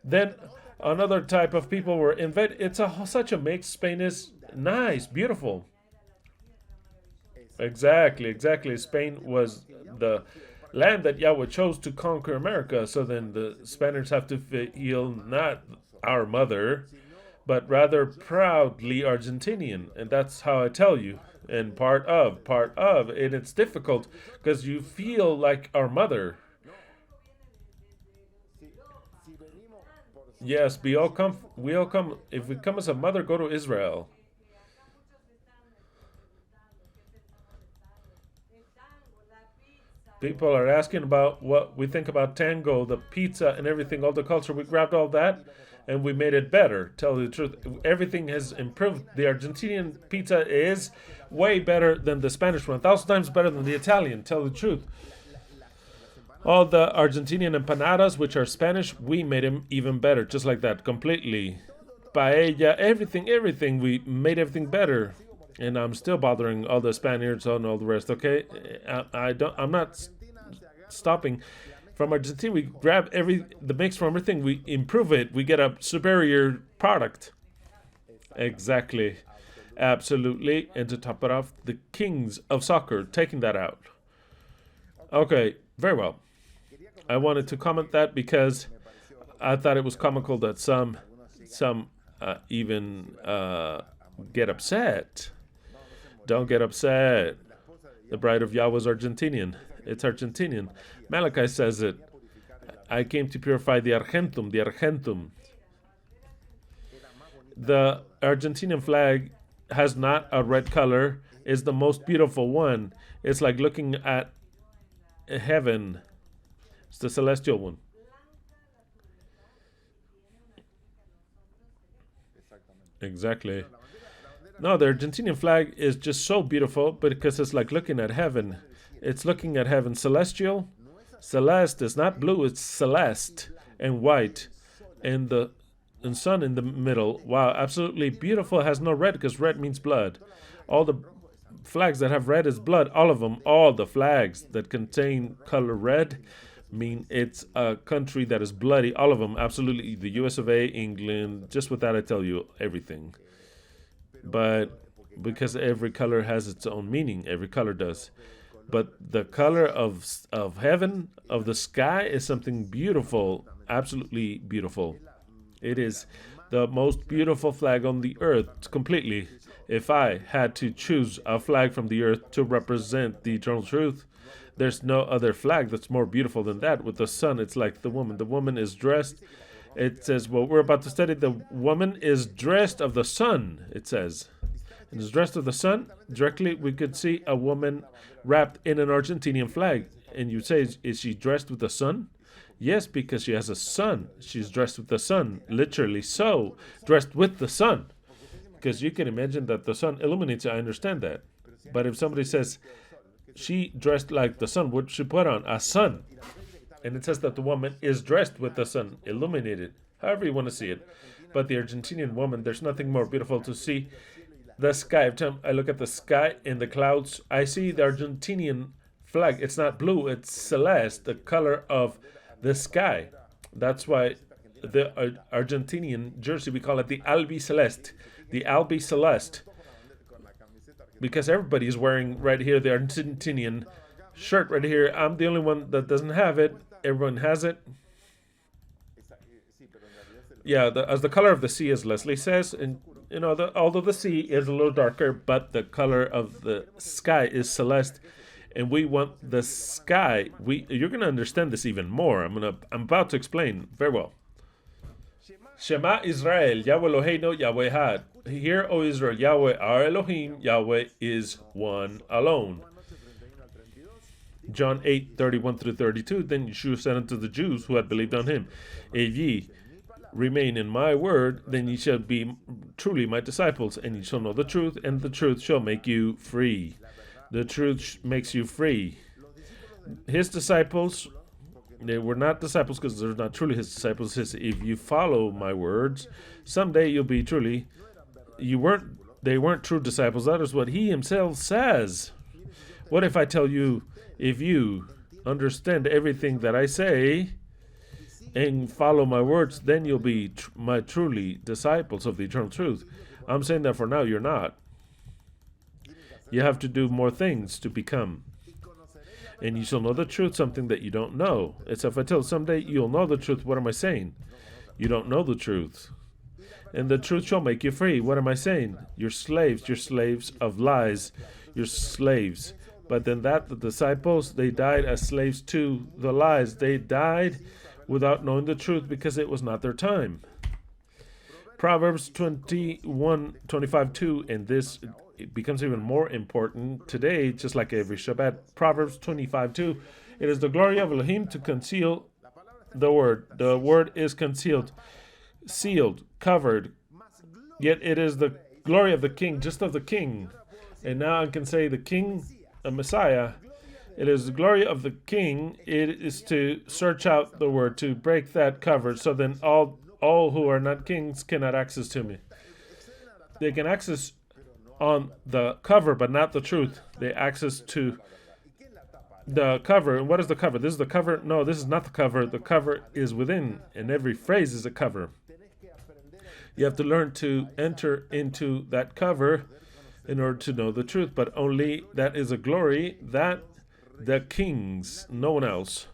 Then another type of people were invaded. It's such a mix. Spain is nice, beautiful. Exactly. Spain was the land that Yahweh chose to conquer America. So then the Spaniards have to feel not our mother, but rather proudly Argentinian. And that's how I tell you. And part of, and it's difficult because you feel like our mother. Yes, we all come. If we come as a mother, go to Israel. People are asking about what we think about tango, the pizza, and everything, all the culture. We grabbed all that and we made it better. Tell you the truth, everything has improved. The Argentinian pizza is way better than the Spanish one, 1,000 times better than the Italian. Tell the truth. All the Argentinian empanadas, which are Spanish, we made them even better, just like that, completely. Paella, everything. We made everything better. And I'm still bothering all the Spaniards and all the rest. Okay, I'm not stopping. From Argentina, we grab the mix from everything. We improve it. We get a superior product. Exactly, absolutely. And to top it off, the kings of soccer taking that out. Okay, very well. I wanted to comment that because I thought it was comical that some even get upset. Don't get upset. The bride of Yahweh is Argentinian. It's Argentinian. Malachi says it. I came to purify the argentum. The Argentinian flag has not a red color. It's the most beautiful one. It's like looking at heaven. It's the celestial one. Exactly. No, the Argentinian flag is just so beautiful because it's like looking at heaven. It's looking at heaven. Celestial. Celeste is not blue, it's celeste and white. And the sun in the middle. Wow, absolutely beautiful. It has no red because red means blood. All the flags that have red is blood. All of them. All the flags that contain color red mean it's a country that is bloody. All of them. Absolutely. The US of A, England. Just with that, I tell you everything. But because every color has its own meaning, every color does. But the color of heaven, of the sky, is something beautiful, absolutely beautiful. It is the most beautiful flag on the earth, completely. If I had to choose a flag from the earth to represent the eternal truth, there's no other flag that's more beautiful than that. With the sun, it's like the woman. The woman is dressed. It says, well, we're about to study, the woman is dressed of the sun, it says. And is dressed of the sun. Directly, we could see a woman wrapped in an Argentinian flag. And you say, is she dressed with the sun? Yes, because she has a sun. She's dressed with the sun. Literally so. Dressed with the sun. Because you can imagine that the sun illuminates you. I understand that. But if somebody says, she dressed like the sun, what should she put on? A sun. And it says that the woman is dressed with the sun, illuminated, however you want to see it. But the Argentinian woman, there's nothing more beautiful to see. The sky, every time I look at the sky and the clouds, I see the Argentinian flag. It's not blue, it's celeste, the color of the sky. That's why the Argentinian jersey, we call it the Albi Celeste. The Albi Celeste. Because everybody is wearing right here the Argentinian shirt right here. I'm the only one that doesn't have it. Everyone has it. Yeah, as the color of the sea, as Leslie says, and although the sea is a little darker, but the color of the sky is celeste, and we want the sky. You're going to understand this even more. I'm about to explain very well. Shema Israel, Yahweh Eloheinu, Yahweh Ekhad. Hear, O Israel, Yahweh our Elohim, Yahweh is one alone. John 8:31-32. Then Yeshua said unto the Jews who had believed on him, if ye remain in my word, then ye shall be truly my disciples, and ye shall know the truth, and the truth shall make you free. The truth makes you free. His disciples, they were not disciples because they're not truly his disciples. He says, if you follow my words, someday you'll be truly. They weren't true disciples. That is what he himself says. What if I tell you, if you understand everything that I say and follow my words, then you'll be my truly disciples of the eternal truth. I'm saying that for now, you're not. You have to do more things to become. And you shall know the truth, something that you don't know. It's if I tell someday you'll know the truth, what am I saying? You don't know the truth. And the truth shall make you free. What am I saying? You're slaves of lies. You're slaves. But then the disciples, they died as slaves to the lies. They died without knowing the truth because it was not their time. Proverbs 21:25-2, and this it becomes even more important today, just like every Shabbat. Proverbs 25:2, it is the glory of Elohim to conceal the word. The word is concealed, sealed, covered. Yet it is the glory of the king, just of the king. And now I can say the king, a Messiah. It is the glory of the king. It is to search out the word, to break that cover, so then all who are not kings cannot access to me. They can access on the cover, but not the truth. They access to the cover. And what is the cover? This is the cover? No, this is not the cover. The cover is within, and every phrase is a cover. You have to learn to enter into that cover in order to know the truth, but only that is a glory that the kings, no one else.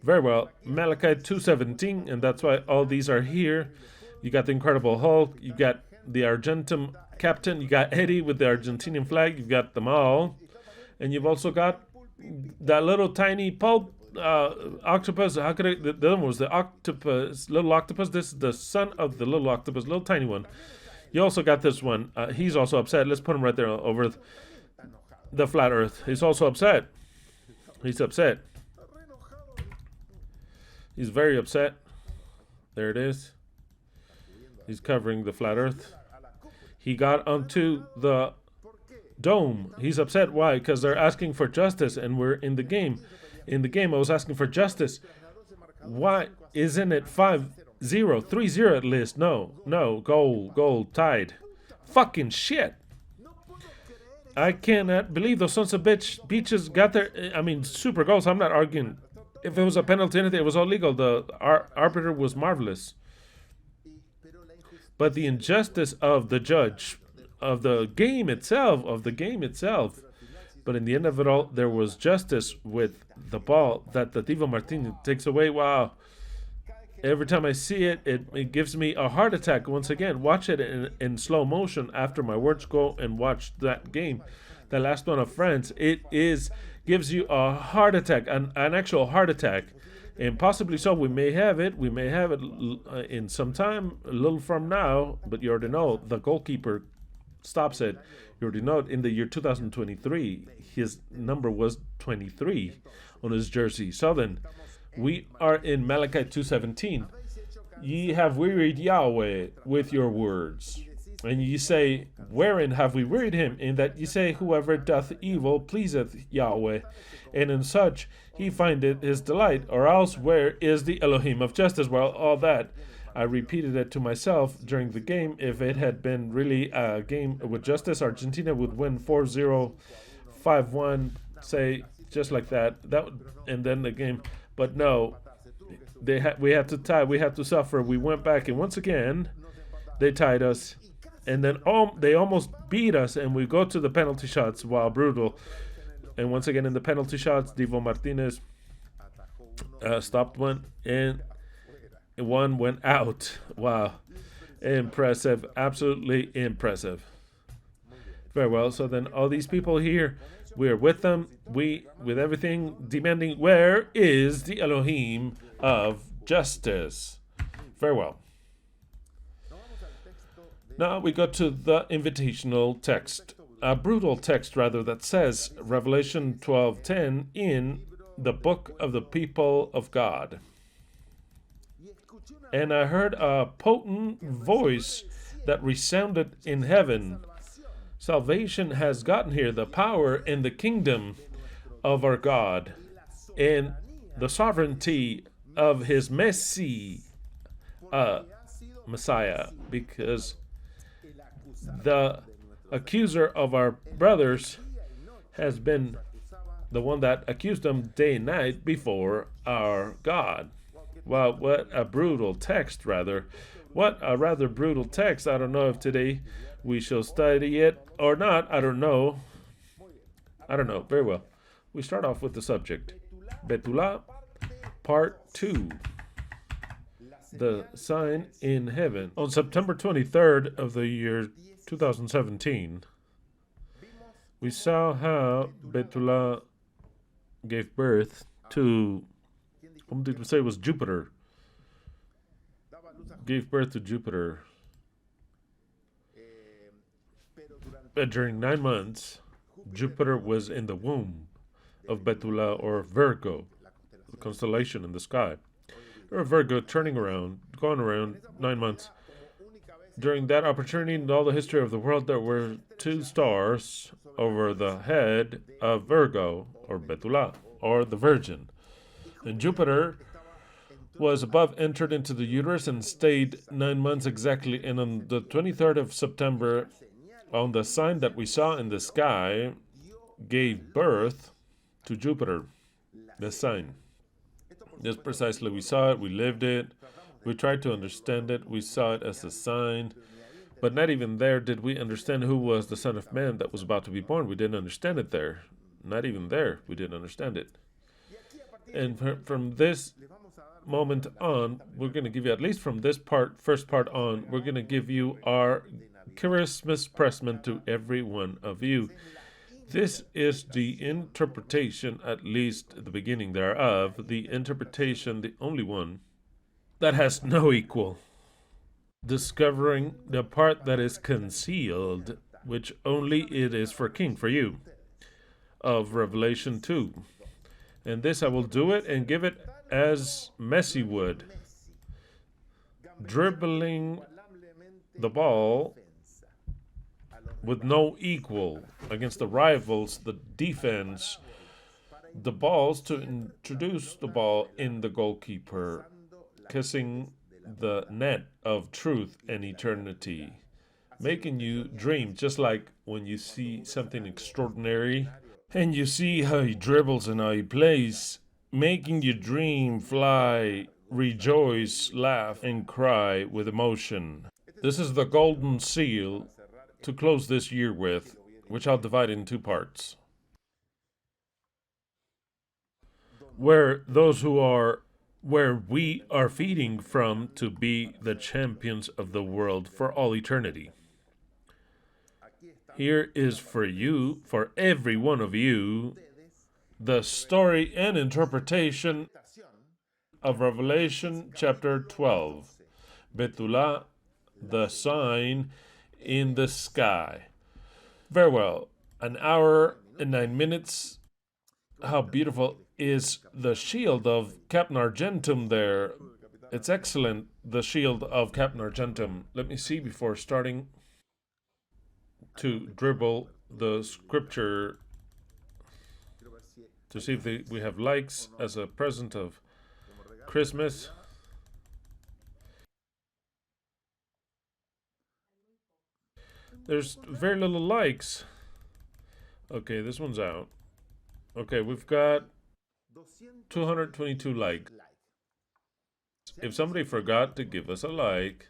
Very well. Malachi 2:17, and that's why all these are here. You got the Incredible Hulk, you got the Argentum captain, you got Eddie with the Argentinian flag, you've got them all. And you've also got that little tiny pulp octopus. How could the other one was the octopus, little octopus. This is the son of the little octopus, little tiny one. You also got this one. He's also upset. Let's put him right there over the flat earth. He's also upset. He's upset. He's very upset. There it is. He's covering the flat earth. He got onto the dome. He's upset. Why? Because they're asking for justice, and we're in the game. In the game, I was asking for justice. Why isn't it 5-0, 3-0 at least? No, goal, tied. Fucking shit. I cannot believe those sons of bitches got their, super goals. I'm not arguing. If it was a penalty, anything, it was all legal. The arbiter was marvelous. But the injustice of the judge, of the game itself, but in the end of it all, there was justice with the ball that the Divo Martinez takes away. Wow. Every time I see it, it gives me a heart attack. Once again, watch it in slow motion after my words. Go and watch that game, the last one of France. It gives you a heart attack, an actual heart attack. And possibly so, we may have it in some time, a little from now, but you already know the goalkeeper stops it. You already know it. In the year 2023, his number was 23 on his jersey. So then, we are in Malachi 2:17. Ye have wearied Yahweh with your words. And ye say, wherein have we wearied him? In that ye say, whoever doth evil pleaseth Yahweh, and in such he findeth his delight. Or else, where is the Elohim of justice? Well, all that, I repeated it to myself during the game. If it had been really a game with justice, Argentina would win 4-0, 5-1, say, just like that. And then the game. But no, we had to tie. We had to suffer. We went back, and once again, they tied us. And then they almost beat us, and we go to the penalty shots. Wow, brutal. And once again, in the penalty shots, Divo Martinez stopped one, and one went out. Wow. Impressive. Absolutely impressive. Very well. So then all these people here, we are with them. With everything, demanding, where is the Elohim of justice? Very well. Now we go to the invitational text. A brutal text, rather, that says, Revelation 12:10, in the book of the people of God. And I heard a potent voice that resounded in heaven. Salvation has gotten here, the power and the kingdom of our God, and the sovereignty of his Messiah, because the accuser of our brothers has been the one that accused them day and night before our God. Well, what a brutal text, rather. What a rather brutal text. I don't know if today we shall study it or not. I don't know. Very well. We start off with the subject. Bethuwlah, part 2. The sign in heaven. On September 23rd of the year 2017, we saw how Bethuwlah gave birth to, what did we say it was Jupiter? Gave birth to Jupiter. During 9 months, Jupiter was in the womb of Bethuwlah, or Virgo, the constellation in the sky. Or Virgo turning around, going around 9 months. During that opportunity in all the history of the world, there were 2 stars over the head of Virgo, or Bethuwlah, or the Virgin. And Jupiter was above, entered into the uterus, and stayed 9 months exactly. And on the 23rd of September, on the sign that we saw in the sky, gave birth to Jupiter, the sign. This precisely, we saw it, we lived it, we tried to understand it, we saw it as a sign, but not even there did we understand who was the Son of Man that was about to be born. We didn't understand it there. Not even there, we didn't understand it. And from this moment on, we're going to give you, at least from this first part on, we're going to give you our Christmas present to every one of you. This is the interpretation, at least at the beginning thereof, the interpretation, the only one, that has no equal. Discovering the part that is concealed, which only it is for King, for you, of Revelation 2. And this I will do it and give it as Messi would, dribbling the ball with no equal against the rivals, the defense, the balls to introduce the ball in the goalkeeper, kissing the net of truth and eternity, making you dream, just like when you see something extraordinary and you see how he dribbles and how he plays, making you dream, fly, rejoice, laugh, and cry with emotion. This is the golden seal to close this year with, which I'll divide in two parts. Where we are feeding from to be the champions of the world for all eternity. Here is for you, for every one of you, the story and interpretation of Revelation chapter 12. Bethuwlah, the sign in the sky. Very well. 1 hour and 9 minutes. How beautiful is the shield of Captain Argentum there. It's excellent, the shield of Captain Argentum. Let me see before starting to dribble the scripture to see if we have likes as a present of Christmas. There's very little likes. Okay, this one's out. Okay, we've got 222 likes. If somebody forgot to give us a like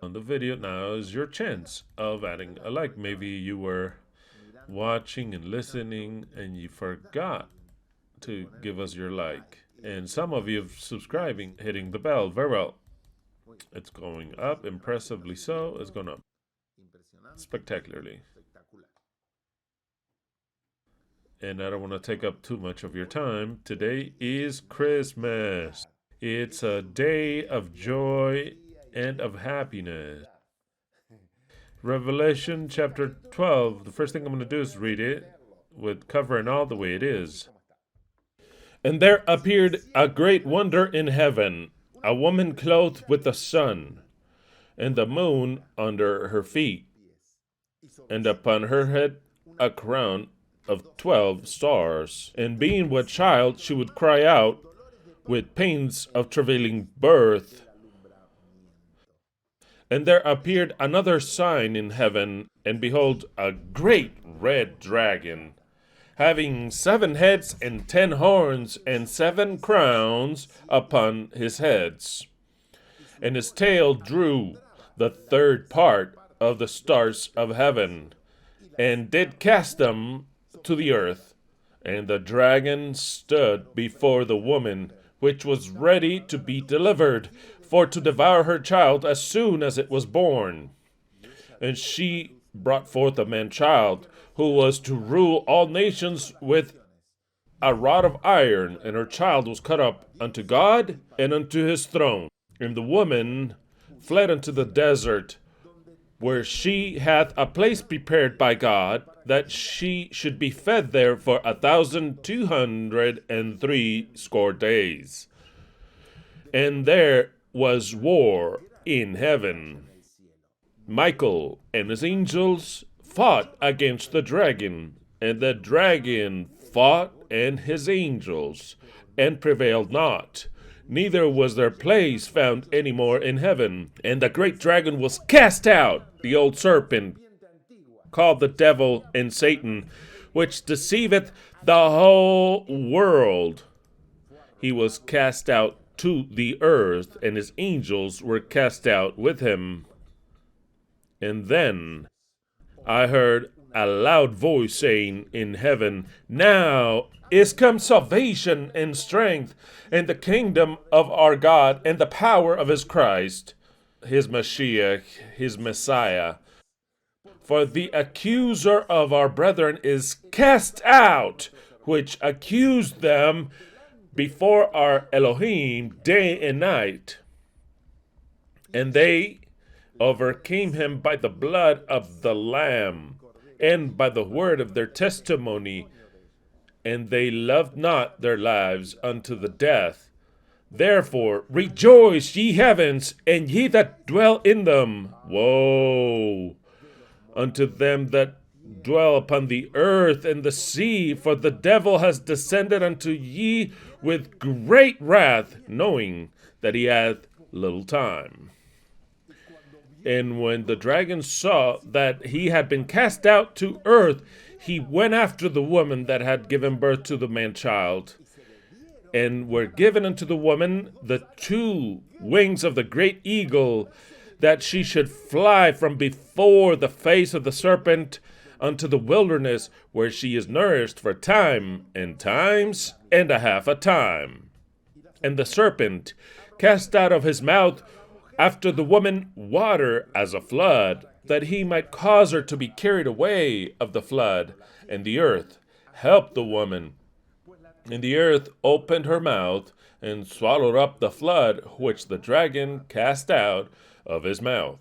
on the video, now is your chance of adding a like. Maybe you were watching and listening and you forgot to give us your like. And some of you have subscribing, hitting the bell. Very well. It's going up, impressively so. It's going up spectacularly. And I don't want to take up too much of your time. Today is Christmas. It's a day of joy and of happiness. Revelation chapter 12. The first thing I'm going to do is read it with cover and all the way it is. And there appeared a great wonder in heaven, a woman clothed with the sun, and the moon under her feet, and upon her head a crown of 12 stars. And being with child, she would cry out with pains of travailing birth. And there appeared another sign in heaven, and behold, a great red dragon, having 7 heads and 10 horns, and 7 crowns upon his heads. And his tail drew the 3rd part of the stars of heaven, and did cast them to the earth. And the dragon stood before the woman, which was ready to be delivered, for to devour her child as soon as it was born. And she brought forth a man-child, who was to rule all nations with a rod of iron, and her child was cut up unto God and unto his throne. And the woman fled unto the desert, where she hath a place prepared by God, that she should be fed there for 1,260 days. And there was war in heaven. Michael and his angels fought against the dragon, and the dragon fought and his angels, and prevailed not. Neither was their place found any more in heaven. And the great dragon was cast out, the old serpent, called the devil and Satan, which deceiveth the whole world. He was cast out to the earth, and his angels were cast out with him. And then I heard a loud voice saying in heaven, Now is come salvation and strength, and the kingdom of our God, and the power of his Christ, his Mashiach, his Messiah. For the accuser of our brethren is cast out, which accused them before our Elohim day and night. And they overcame him by the blood of the Lamb, and by the word of their testimony, and they loved not their lives unto the death. Therefore, rejoice, ye heavens, and ye that dwell in them. Woe unto them that dwell upon the earth and the sea, for the devil has descended unto ye with great wrath, knowing that he hath little time. And when the dragon saw that he had been cast out to earth, he went after the woman that had given birth to the man-child. And were given unto the woman the 2 wings of the great eagle, that she should fly from before the face of the serpent unto the wilderness, where she is nourished for time and times and a half a time. And the serpent cast out of his mouth after the woman water as a flood, that he might cause her to be carried away of the flood. And the earth helped the woman. And the earth opened her mouth and swallowed up the flood which the dragon cast out of his mouth.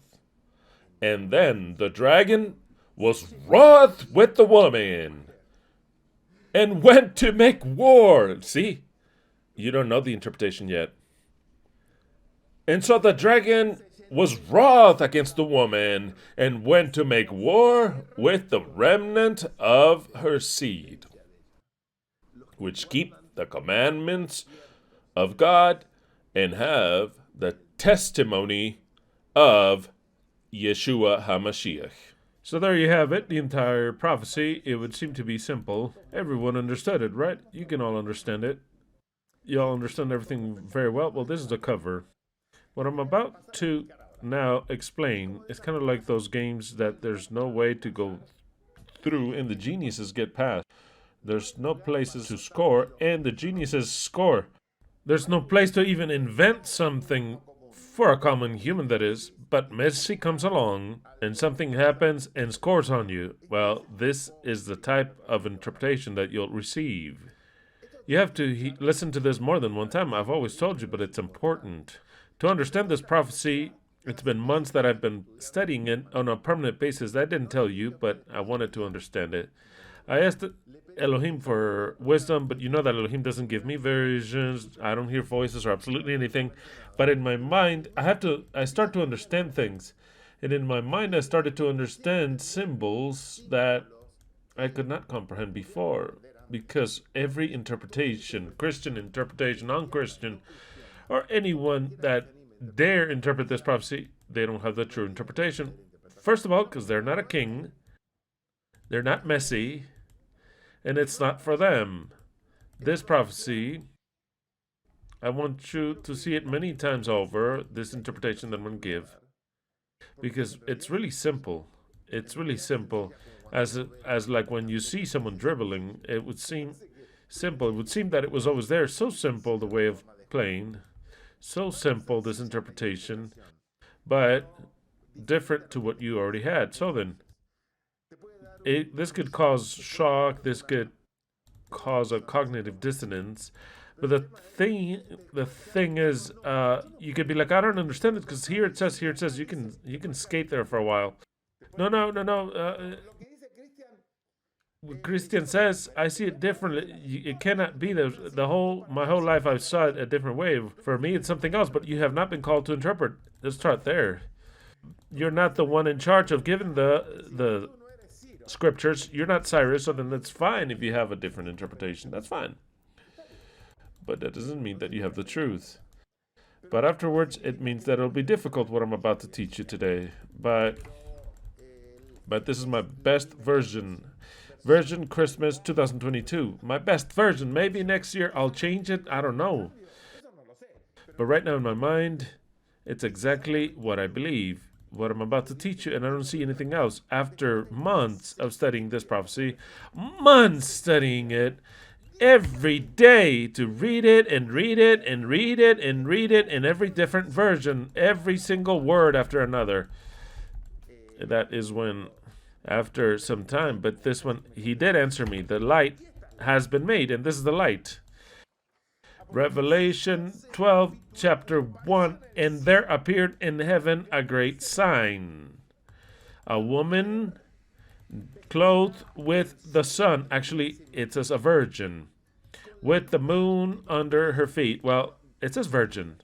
And then the dragon was wroth with the woman and went to make war. See, you don't know the interpretation yet. And so the dragon was wroth against the woman and went to make war with the remnant of her seed, which keep the commandments of God and have the testimony of Yeshua HaMashiach. So there you have it, the entire prophecy. It would seem to be simple. Everyone understood it, right? You can all understand it. You all understand everything very well. Well, this is a cover. What I'm about to now explain is kind of like those games that there's no way to go through and the geniuses get past. There's no places to score, and the geniuses score. There's no place to even invent something for a common human, that is. But Messi comes along, and something happens and scores on you. Well, this is the type of interpretation that you'll receive. You have to listen to this more than one time. I've always told you, but it's important. To understand this prophecy, it's been months that I've been studying it on a permanent basis. I didn't tell you, but I wanted to understand it. I asked Elohim for wisdom, but you know that Elohim doesn't give me visions. I don't hear voices or absolutely anything. But in my mind, I start to understand things. And in my mind, I started to understand symbols that I could not comprehend before. Because every interpretation, Christian interpretation, non-Christian, or anyone that dare interpret this prophecy, they don't have the true interpretation. First of all, because they're not a king. They're not Messi. And it's not for them. This prophecy, I want you to see it many times over, this interpretation that I'm going to give. Because it's really simple. It's really simple. As like when you see someone dribbling, it would seem simple. It would seem that it was always there. So simple, the way of playing. So simple, this interpretation. But different to what you already had. So then, this could cause shock. This could cause a cognitive dissonance. But the thing is, you could be like, I don't understand it because here it says. You can skate there for a while. No. What Christian says, I see it differently. It cannot be my whole life I saw it a different way. For me, it's something else. But you have not been called to interpret. Let's start there. You're not the one in charge of giving the scriptures. You're not Cyrus, so then that's fine if you have a different interpretation. That's fine. But that doesn't mean that you have the truth. But afterwards, it means that it'll be difficult what I'm about to teach you today. But this is my best version. Version Christmas 2022. My best version. Maybe next year I'll change it. I don't know. But right now in my mind, it's exactly what I believe. What I'm about to teach you, and I don't see anything else. After months of studying this prophecy, months studying it, every day to read it and read it and read it and read it in every different version, every single word after another. That is when, after some time, but this one, he did answer me. The light has been made, and this is the light. Revelation 12, chapter 1, and there appeared in heaven a great sign. A woman clothed with the sun. Actually, it says a virgin. With the moon under her feet. Well, It says virgin,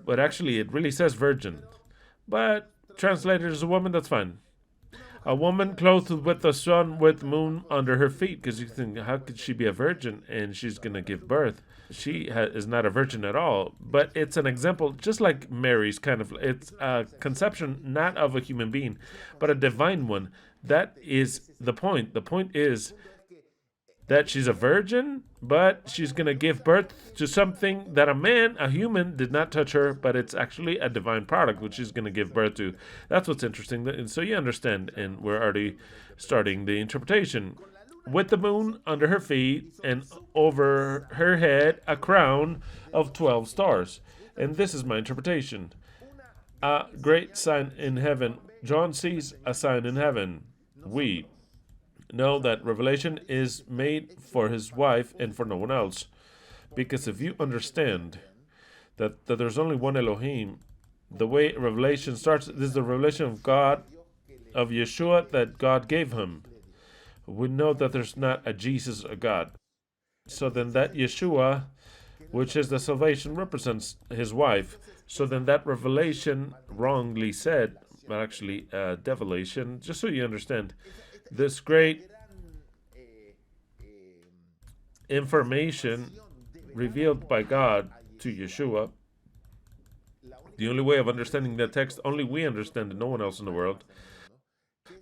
but actually it really says virgin. But translated as a woman, that's fine. A woman clothed with the sun, with moon under her feet, because you think, how could she be a virgin and she's going to give birth? She is not a virgin at all. But it's an example, just like Mary's kind of, it's a conception not of a human being, but a divine one. That is the point. The point is that she's a virgin, but she's going to give birth to something that a man, a human, did not touch her, but it's actually a divine product which she's going to give birth to. That's what's interesting. And so you understand, and we're already starting the interpretation. With the moon under her feet, and over her head a crown of 12 stars. And this is my interpretation. A great sign in heaven. John sees a sign in heaven. We know that revelation is made for his wife and for no one else. Because if you understand that there's only one Elohim, the way revelation starts, this is the revelation of God, of Yeshua that God gave him. We know that there's not a Jesus, a God. So then that Yeshua, which is the salvation, represents his wife. So then that revelation, wrongly said, but actually develation, just so you understand, this great information revealed by God to Yeshua. The only way of understanding that text, only we understand it, no one else in the world,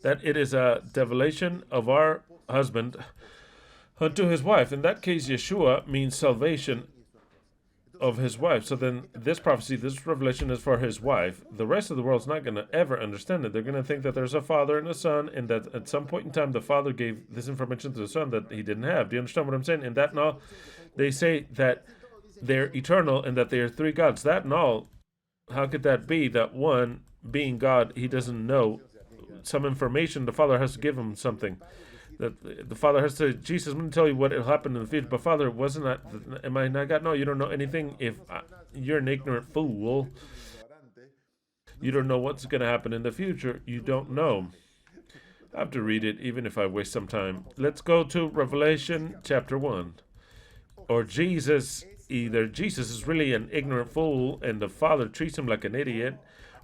that it is a develation of our husband unto his wife. In that case, Yeshua means salvation of his wife. So then this prophecy, this revelation is for his wife. The rest of the world's not going to ever understand it. They're going to think that there's a father and a son, and that at some point in time the father gave this information to the son that he didn't have. Do you understand what I'm saying? And that and all, they say that they're eternal and that they are three gods. That and all, how could that be? That one being God, he doesn't know some information. The father has to give him something. That the father has to, Jesus, I'm going to tell you what will happen in the future. But father, wasn't that, am I not God? No, you don't know anything. If you're an ignorant fool, you don't know what's going to happen in the future. You don't know. I have to read it, even if I waste some time. Let's go to Revelation chapter 1. Or Jesus, either Jesus is really an ignorant fool and the father treats him like an idiot,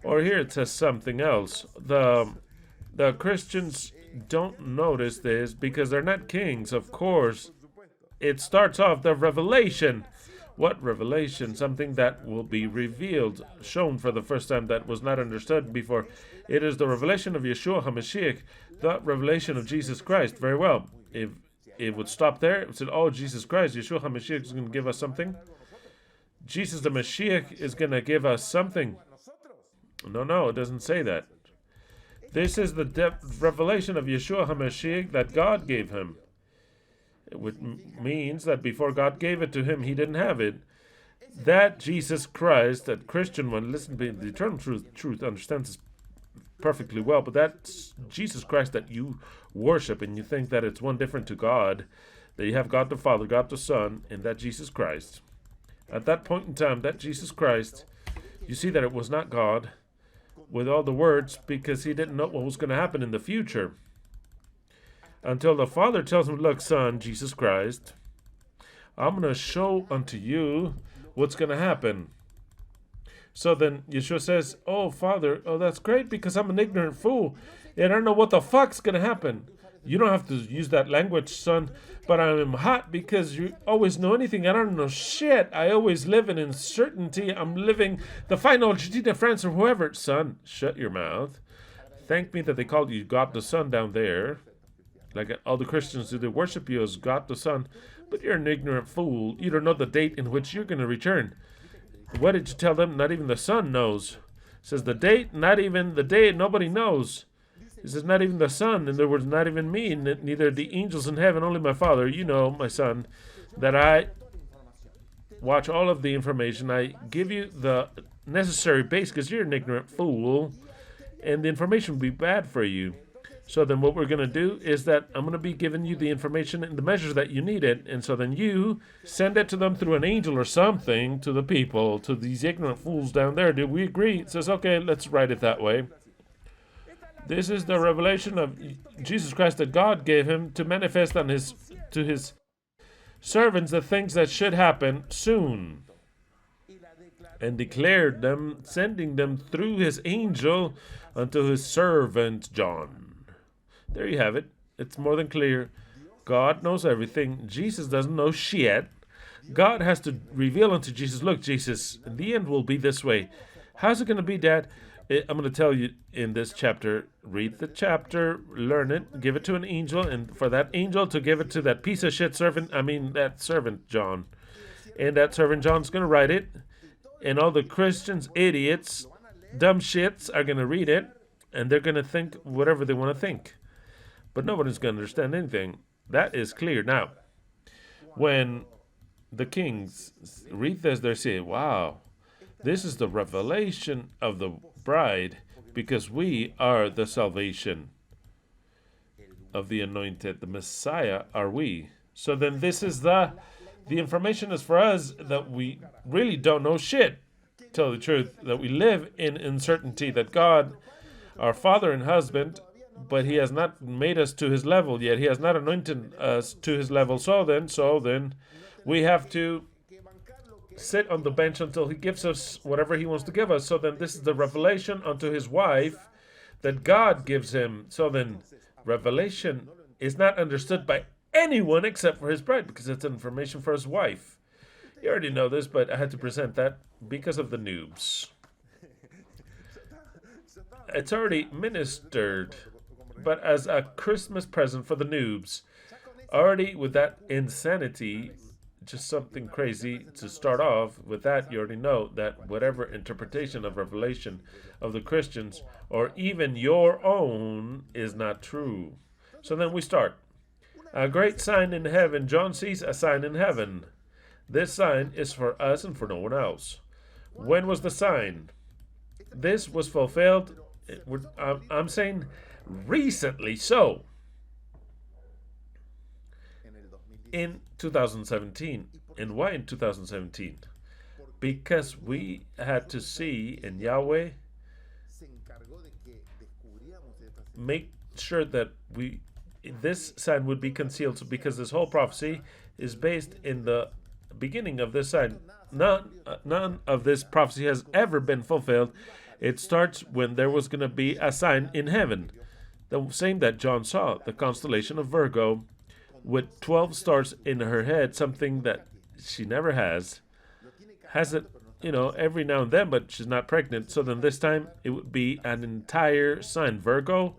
or here it says something else. The Christians don't notice this because they're not kings, of course. It starts off the revelation. What revelation? Something that will be revealed, shown for the first time, that was not understood before. It is the revelation of Yeshua HaMashiach, the revelation of Jesus Christ. Very well. If it would stop there, it would say, oh, Jesus Christ, Yeshua HaMashiach is going to give us something. Jesus the Mashiach is going to give us something. No, it doesn't say that. This is the revelation of Yeshua HaMashiach that God gave him. Which means that before God gave it to him, he didn't have it. That Jesus Christ, that Christian one, listen to the eternal truth understands this perfectly well, but that Jesus Christ that you worship and you think that it's one different to God, that you have God the Father, God the Son, and that Jesus Christ. At that point in time, that Jesus Christ, you see that it was not God with all the words, because he didn't know what was going to happen in the future. Until the Father tells him, look, son, Jesus Christ, I'm going to show unto you what's going to happen. So then Yeshua says, oh, Father, oh, that's great, because I'm an ignorant fool, and I don't know what the fuck's going to happen. You don't have to use that language, son, but I'm hot because you always know anything. I don't know shit. I always live in uncertainty. I'm living the final Argentina, France, or whoever. Son, shut your mouth. Thank me that they called you God the Son down there. Like all the Christians do, they worship you as God the Son. But you're an ignorant fool. You don't know the date in which you're going to return. What did you tell them? Not even the Son knows. It says the date, not even the day, nobody knows. He says, not even the Son, in other words, not even me, neither the angels in heaven, only my Father. You know, my son, that I watch all of the information. I give you the necessary base because you're an ignorant fool, and the information will be bad for you. So then what we're going to do is that I'm going to be giving you the information and the measures that you need it, and so then you send it to them through an angel or something to the people, to these ignorant fools down there. Do we agree? It says, okay, let's write it that way. This is the revelation of Jesus Christ that God gave him to manifest on to his servants the things that should happen soon. and declared them, sending them through his angel unto his servant John. There you have it. It's more than clear. God knows everything. Jesus doesn't know shit. God has to reveal unto Jesus, look, Jesus, the end will be this way. How's it going to be, Dad? I'm going to tell you in this chapter. Read the chapter, learn it, give it to an angel, and for that angel to give it to that piece of shit servant, that servant John. And that servant John's going to write it, and all the Christians, idiots, dumb shits are going to read it, and they're going to think whatever they want to think. But nobody's going to understand anything. That is clear. Now, when the kings read this, they say, wow, this is the revelation of the bride, because we are the salvation of the anointed. The Messiah are we. So then this is the information is for us that we really don't know shit. Tell the truth, that we live in uncertainty, that God, our Father and husband, but he has not made us to his level yet. He has not anointed us to his level. So then we have to sit on the bench until he gives us whatever he wants to give us. So then this is the revelation unto his wife that God gives him. So then revelation is not understood by anyone except for his bride, because it's information for his wife. You already know this, but I had to present that because of the noobs. It's already ministered, but as a Christmas present for the noobs. Already with that insanity, just something crazy to start off with that, you already know that whatever interpretation of revelation of the Christians, or even your own, is not true. So then we start. A great sign in heaven. John sees a sign in heaven. This sign is for us and for no one else. When was the sign? This was fulfilled, I'm saying recently, so in 2017. And why in 2017? Because we had to see, and Yahweh make sure that this sign would be concealed, because this whole prophecy is based in the beginning of this sign. None of this prophecy has ever been fulfilled. It starts when there was going to be a sign in heaven, the same that John saw, the constellation of Virgo, with 12 stars in her head, something that she never has it, every now and then, but she's not pregnant. So then this time it would be an entire sign, Virgo,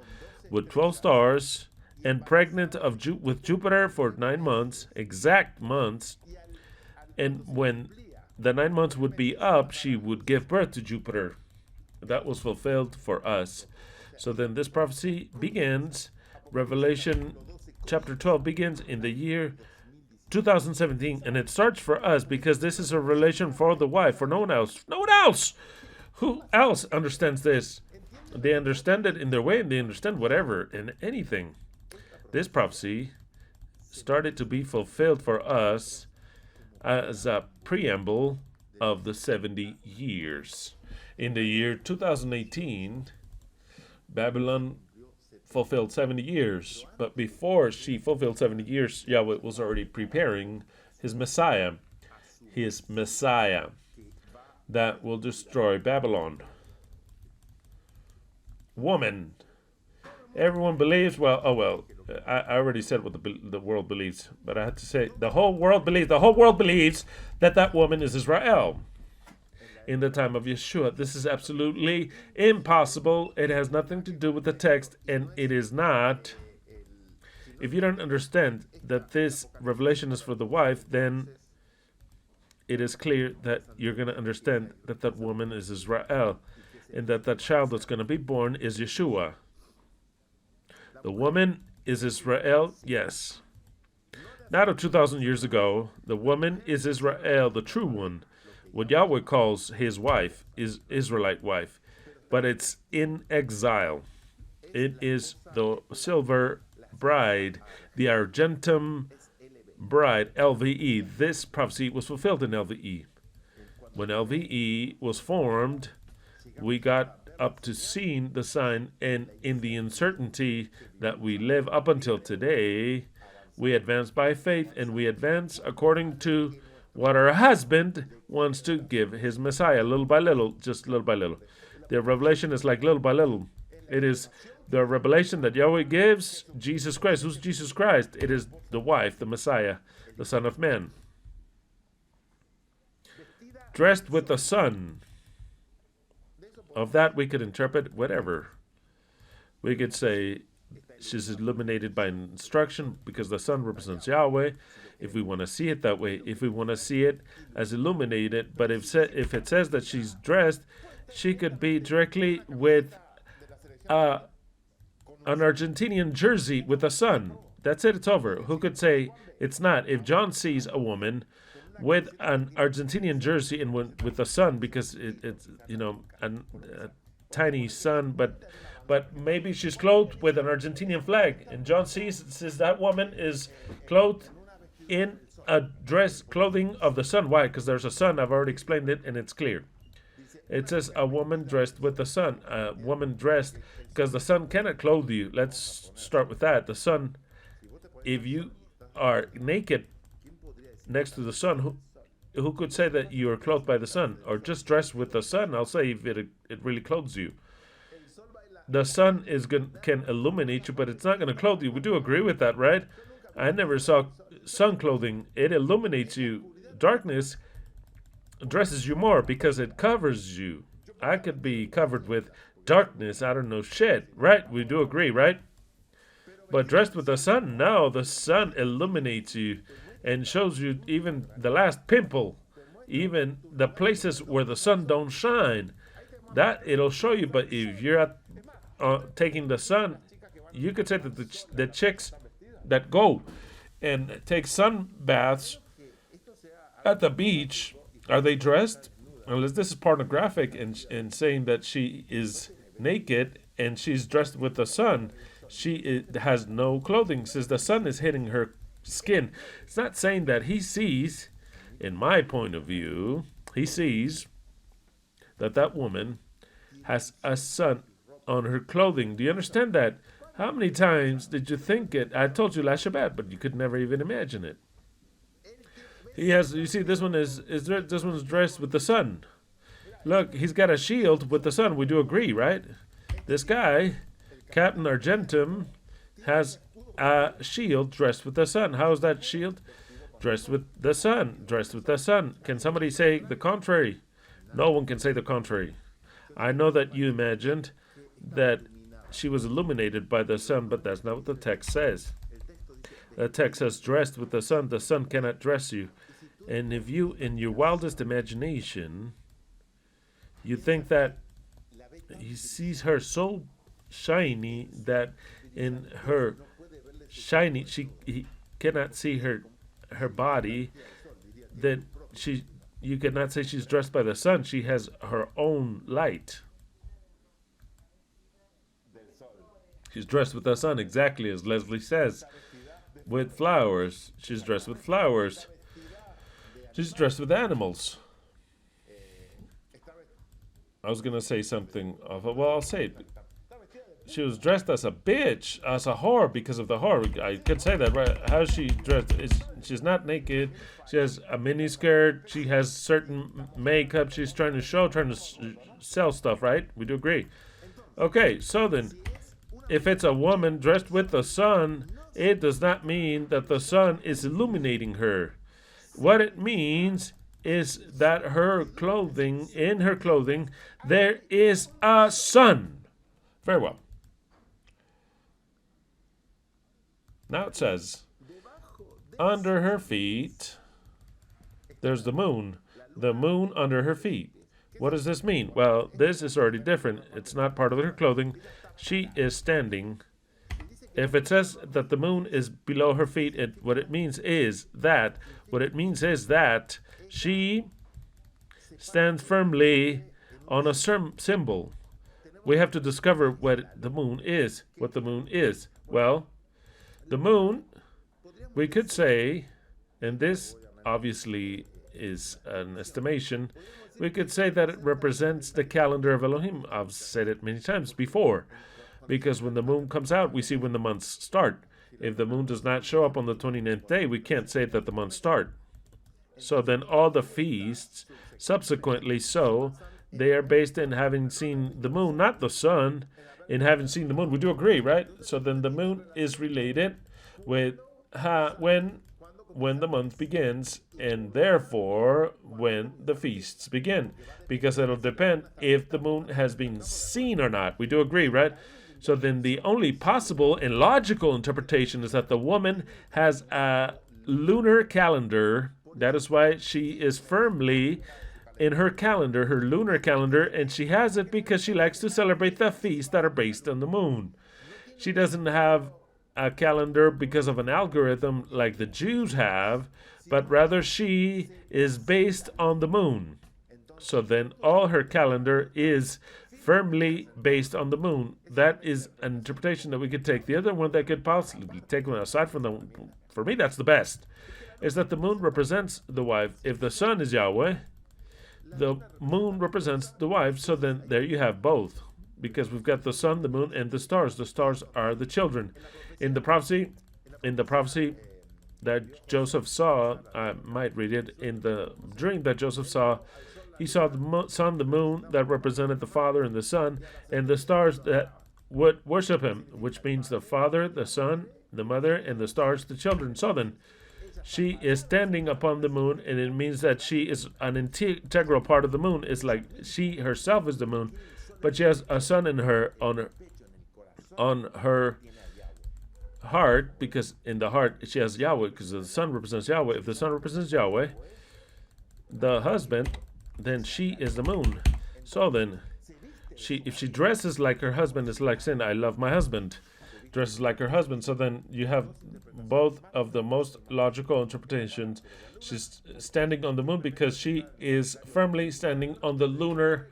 with 12 stars, and pregnant with Jupiter for 9 months, exact months. And when the 9 months would be up, she would give birth to Jupiter. That was fulfilled for us. So then this prophecy begins, Revelation chapter 12 begins in the year 2017, and it starts for us because this is a relation for the wife, for no one else. No one else! Who else understands this? They understand it in their way, and they understand whatever and anything. This prophecy started to be fulfilled for us as a preamble of the 70 years. In the year 2018, Babylon fulfilled 70 years, but before she fulfilled 70 years, Yahweh was already preparing his Messiah that will destroy Babylon. Woman. Everyone believes, I already said what the world believes, but I had to say the whole world believes that woman is Israel. In the time of Yeshua, this is absolutely impossible. It has nothing to do with the text, and it is not. If you don't understand that this revelation is for the wife, then it is clear that you're going to understand that woman is Israel, and that child that's going to be born is Yeshua. The woman is Israel, yes. Not of 2,000 years ago. The woman is Israel, the true one. What Yahweh calls his wife is Israelite wife, but it's in exile. It is the silver bride, the argentum bride, LVE. This prophecy was fulfilled in LVE. When LVE was formed, we got up to seeing the sign, and in the uncertainty that we live up until today, we advance by faith, and we advance according to what her husband wants to give his Messiah, little by little, just little by little. The revelation is like little by little. It is the revelation that Yahweh gives Jesus Christ. Who's Jesus Christ? It is the wife, the Messiah, the Son of Man. Dressed with the sun. Of that we could interpret whatever. We could say she's illuminated by instruction because the sun represents Yahweh. If we want to see it that way, if we want to see it as illuminated, but if it says that she's dressed, she could be directly with an Argentinian jersey with the sun. That's it, it's over. Who could say it's not? If John sees a woman with an Argentinian jersey and with the sun, because it's a tiny sun, but maybe she's clothed with an Argentinian flag, and John says that woman is clothed in a clothing of the sun. Why? Because there's a sun. I've already explained it, and it's clear. It says a woman dressed with the sun. A woman dressed because the sun cannot clothe you. Let's start with that. The sun, if you are naked next to the sun, who could say that you are clothed by the sun? Or just dressed with the sun? I'll say if it really clothes you. The sun can illuminate you, but it's not going to clothe you. We do agree with that, right? I never saw sun clothing. It illuminates you. Darkness dresses you more because it covers you. I could be covered with darkness. I don't know shit, right? We do agree, right? But dressed with the sun, no, the sun illuminates you and shows you even the last pimple, even the places where the sun don't shine. That it'll show you. But if you're taking the sun, you could say that the chicks that go and take sun baths at the beach, are they dressed? Unless this is pornographic and saying that she is naked and she's dressed with the sun, she has no clothing. Says the sun is hitting her skin. It's not saying that he sees, in my point of view, he sees that woman has a sun on her clothing. Do you understand that? How many times did you think it? I told you last Shabbat, but you could never even imagine it. He has. You see, this one's dressed with the sun. Look, he's got a shield with the sun. We do agree, right? This guy, Captain Argentum, has a shield dressed with the sun. How is that shield? Dressed with the sun. Dressed with the sun. Can somebody say the contrary? No one can say the contrary. I know that you imagined that she was illuminated by the sun, but that's not what the text says. The text says dressed with the sun cannot dress you. And if you, in your wildest imagination, you think that he sees her so shiny that in her shiny, he cannot see her body, that you cannot say she's dressed by the sun. She has her own light. She's dressed with the sun, exactly as Leslie says, with flowers. She's dressed with flowers. She's dressed with animals. I was going to say something well, I'll say it. She was dressed as a bitch, as a whore, because of the whore. I could say that, right? How is she dressed? She's not naked. She has a mini skirt. She has certain makeup. She's trying to sell stuff, right? We do agree. Okay, so then, if it's a woman dressed with the sun, it does not mean that the sun is illuminating her. What it means is that in her clothing, there is a sun. Very well. Now it says, under her feet, there's the moon under her feet. What does this mean? Well, this is already different. It's not part of her clothing. She is standing. If it says that the moon is below her feet, what it means is that she stands firmly on a symbol. We have to discover what the moon is. Well, the moon, we could say, and this obviously is an estimation, we could say that it represents the calendar of Elohim. I've said it many times before, because when the moon comes out, we see when the months start. If the moon does not show up on the 29th day, we can't say that the months start. So then all the feasts subsequently so they are based in having seen the moon, not the sun. In having seen the moon, we do agree, right? So then the moon is related with when the month begins, and therefore when the feasts begin, because it'll depend if the moon has been seen or not. We do agree, right? So then the only possible and logical interpretation is that the woman has a lunar calendar. That is why she is firmly in her calendar, her lunar calendar, and she has it because she likes to celebrate the feasts that are based on the moon. She doesn't have a calendar because of an algorithm like the Jews have, but rather she is based on the moon. So then all her calendar is firmly based on the moon. That is an interpretation that we could take. The other one that could possibly take one aside from the, for me that's the best, is that the moon represents the wife. If the sun is Yahweh, the moon represents the wife. So then there you have both, because we've got the sun, the moon, and the stars. The stars are the children. In the prophecy that Joseph saw, I might read it, in the dream that Joseph saw, he saw the sun, the moon that represented the Father and the Son, and the stars that would worship him, which means the Father, the Son, the Mother, and the stars, the children. So then, she is standing upon the moon, and it means that she is an integral part of the moon. It's like she herself is the moon, but she has a sun in her on her heart, because in the heart she has Yahweh, because the sun represents Yahweh. If the sun represents Yahweh, the husband, then she is the moon. So then, if she dresses like her husband, it's like saying, I love my husband. Dresses like her husband. So then you have both of the most logical interpretations. She's standing on the moon because she is firmly standing on the lunar,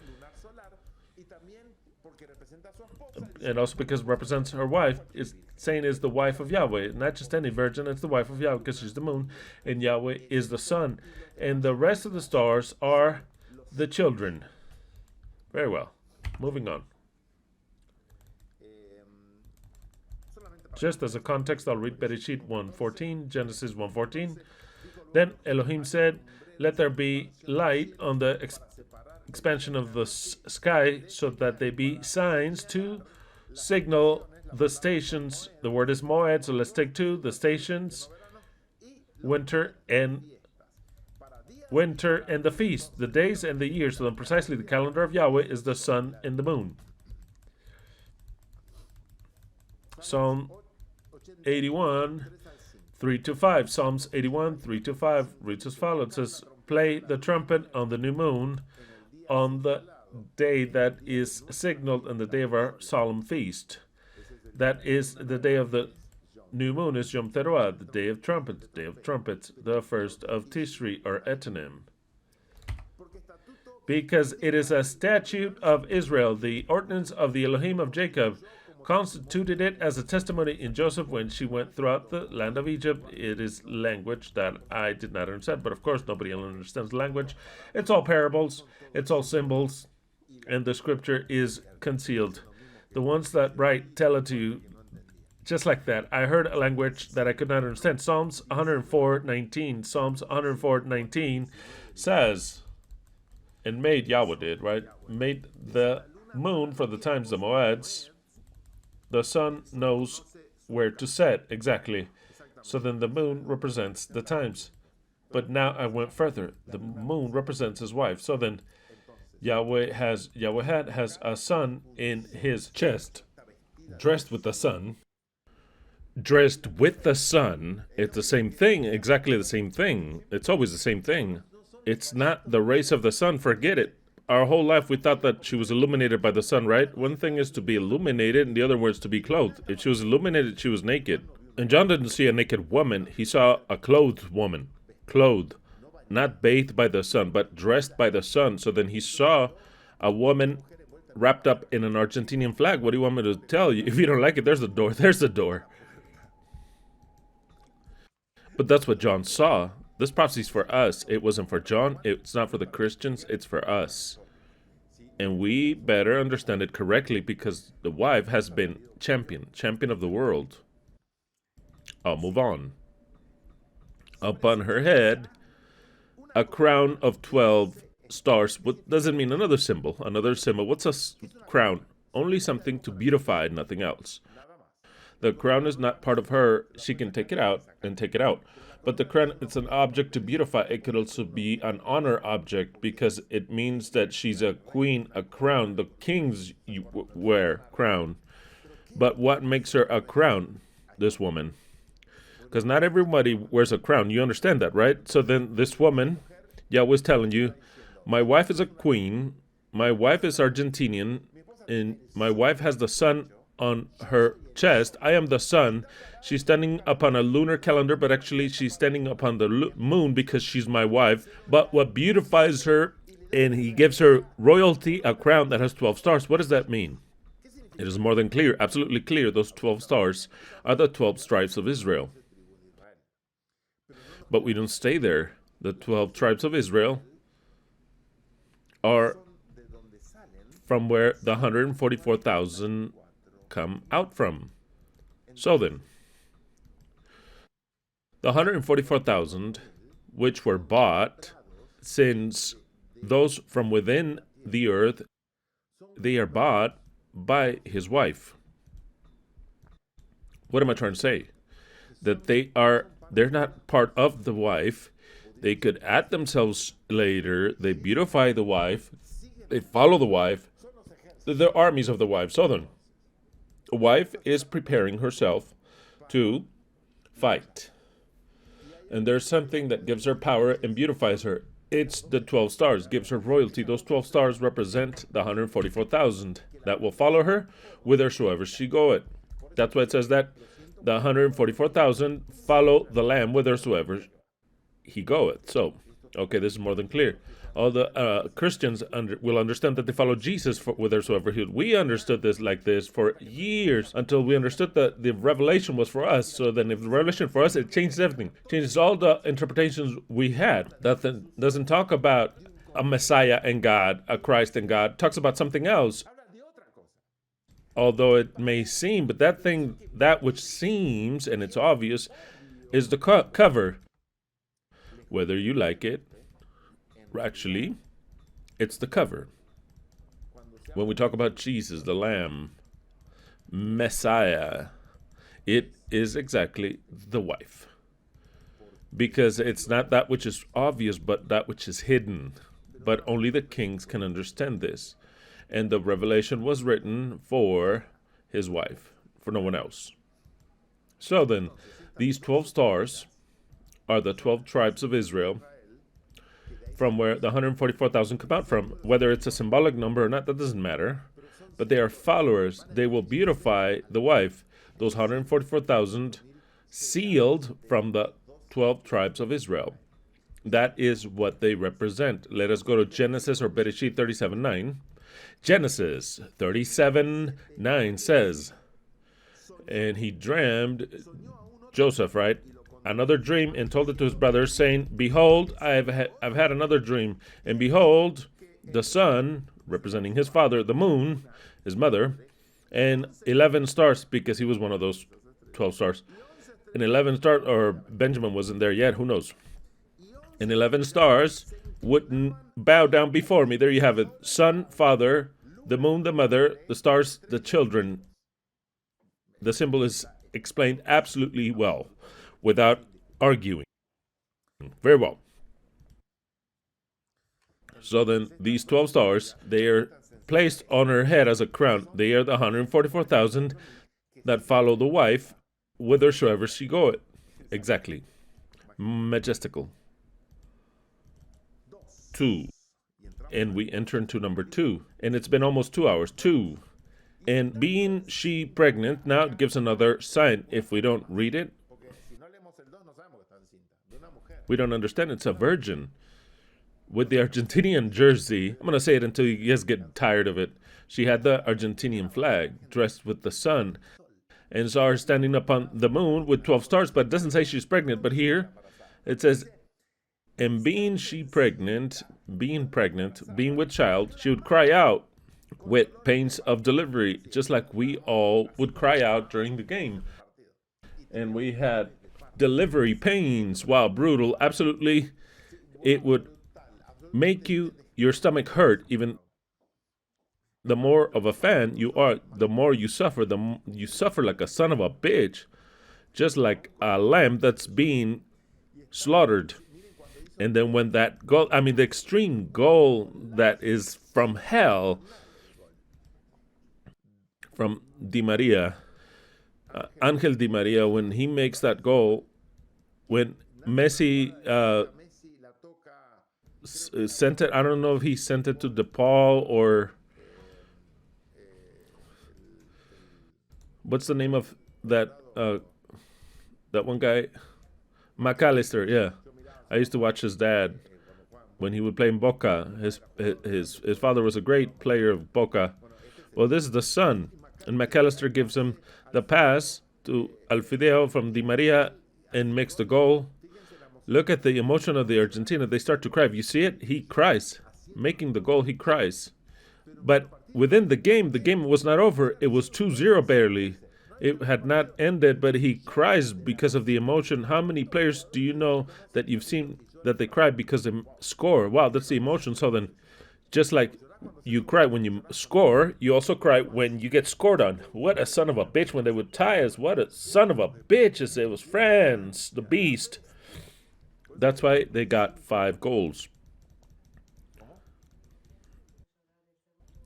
and also because it represents her wife. It's saying is the wife of Yahweh, not just any virgin. It's the wife of Yahweh because she's the moon, and Yahweh is the sun, and the rest of the stars are the children. Very well. Moving on. Just as a context, I'll read Bereshit 1:14, Genesis 1:14. Then Elohim said, let there be light on the expansion of the sky, so that they be signs to signal the stations. The word is moed, so let's take two. The stations, winter and the feast, the days and the years. So then precisely the calendar of Yahweh is the sun and the moon. Psalm 81, 3-5. Psalms 81, 3-5 reads as follows. It says, play the trumpet on the new moon, on the day that is signaled, on the day of our solemn feast. That is the day of the new moon, is Yom Teruah, the day of trumpets, the first of Tishri, or Etanim. Because it is a statute of Israel, the ordinance of the Elohim of Jacob, constituted it as a testimony in Joseph when she went throughout the land of Egypt. It is language that I did not understand, but of course nobody understands language. It's all parables, it's all symbols, and the scripture is concealed. The ones that write tell it to you just like that. I heard a language that I could not understand. Psalms 104:19. Psalms 104:19 says, and made, Yahweh did, right? Made the moon for the times of Moeds. The sun knows where to set, exactly. So then the moon represents the times. But now I went further. The moon represents his wife. So then YHWH has a sun in his chest, dressed with the sun. Dressed with the sun. It's the same thing, exactly the same thing. It's always the same thing. It's not the rays of the sun, forget it. Our whole life we thought that she was illuminated by the sun, right? One thing is to be illuminated, and the other word is to be clothed. If she was illuminated, she was naked. And John didn't see a naked woman. He saw a clothed woman. Clothed. Not bathed by the sun, but dressed by the sun. So then he saw a woman wrapped up in an Argentinian flag. What do you want me to tell you? If you don't like it, there's the door. There's the door. But that's what John saw. This prophecy's for us. It wasn't for John. It's not for the Christians. It's for us. And we better understand it correctly, because the wife has been champion of the world. I'll move on. Upon her head a crown of 12 stars. What does it mean? Another symbol. Another symbol. What's a crown? Only something to beautify, nothing else. The crown is not part of her. She can take it out and take it out. But the crown, it's an object to beautify. It could also be an honor object because it means that she's a queen, a crown. The kings wear crown. But what makes her a crown, this woman? Because not everybody wears a crown. You understand that, right? So then this woman, Yahweh's telling you, my wife is a queen. My wife is Argentinian. And my wife has the sun on her chest. I am the sun. She's standing upon a lunar calendar, but actually she's standing upon the moon because she's my wife. But what beautifies her, and he gives her royalty, a crown that has 12 stars. What does that mean? It is more than clear, absolutely clear. Those 12 stars are the 12 tribes of Israel. But we don't stay there. The 12 tribes of Israel are from where the 144,000 come out from. So then, the 144,000, which were bought, since those from within the earth, they are bought by his wife. What am I trying to say? That they're not part of the wife. They could add themselves later. They beautify the wife. They follow the wife. The armies of the wife. So then, a wife is preparing herself to fight. And there's something that gives her power and beautifies her. It's the 12 stars, gives her royalty. Those 12 stars represent the 144,000 that will follow her whithersoever she goeth. That's why it says that the 144,000 follow the Lamb whithersoever he goeth. So, okay, this is more than clear. All the Christians will understand that they follow Jesus whithersoever he would. We understood this like this for years until we understood that the revelation was for us. So then if the revelation for us, it changes everything. Changes all the interpretations we had. That doesn't talk about a Messiah and God, a Christ and God. It talks about something else. Although it may seem, but that which seems, and it's obvious, is the cover. Whether you like it, actually, it's the cover. When we talk about Jesus, the Lamb, Messiah, it is exactly the wife. Because it's not that which is obvious, but that which is hidden. But only the kings can understand this. And the revelation was written for his wife, for no one else. So then, these 12 stars are the 12 tribes of Israel, from where the 144,000 come out from. Whether it's a symbolic number or not, that doesn't matter. But they are followers. They will beautify the wife. Those 144,000 sealed from the 12 tribes of Israel. That is what they represent. Let us go to Genesis or Bereshit 37:9. Genesis 37:9 says, and he dreamed, Joseph, right? Another dream, and told it to his brothers, saying, behold, I've had another dream. And behold, the sun, representing his father, the moon, his mother, and 11 stars, because he was one of those 12 stars. And 11 stars, or Benjamin wasn't there yet, who knows? And 11 stars wouldn't bow down before me. There you have it. Sun, father, the moon, the mother, the stars, the children. The symbol is explained absolutely well, without arguing. Very well. So then, these 12 stars, they are placed on her head as a crown. They are the 144,000 that follow the wife whithersoever she goeth. Exactly. Majestical. 2. And we enter into number 2. And it's been almost 2 hours. 2. And being she pregnant, now it gives another sign. If we don't read it, we don't understand. It's a virgin. With the Argentinian jersey, I'm going to say it until you guys get tired of it. She had the Argentinian flag, dressed with the sun, and saw her standing upon the moon with 12 stars, but it doesn't say she's pregnant. But here, it says, and being pregnant, being with child, she would cry out with pains of delivery, just like we all would cry out during the game. And we had delivery pains. Wow, brutal. Absolutely it would make your stomach hurt. Even the more of a fan you are, the more you suffer. You suffer like a son of a bitch, just like a lamb that's being slaughtered. And then when that goal, I mean, the extreme goal that is from hell, from Di Maria, Angel Di Maria, when he makes that goal, when Messi sent it, I don't know if he sent it to DePaul or what's the name of that that one guy, McAllister. Yeah, I used to watch his dad when he would play in Boca. His father was a great player of Boca. Well, this is the son, and McAllister gives him the pass to Alfideo from Di Maria and makes the goal. Look at the emotion of the Argentina. They start to cry. If you see it, he cries. Making the goal, he cries. But within the game was not over. It was 2-0 barely. It had not ended, but he cries because of the emotion. How many players do you know that you've seen that they cry because they score? Wow, that's the emotion. So then, just like you cry when you score, you also cry when you get scored on. What a son of a bitch when they would tie us. What a son of a bitch. It was France, the beast. That's why they got 5 goals.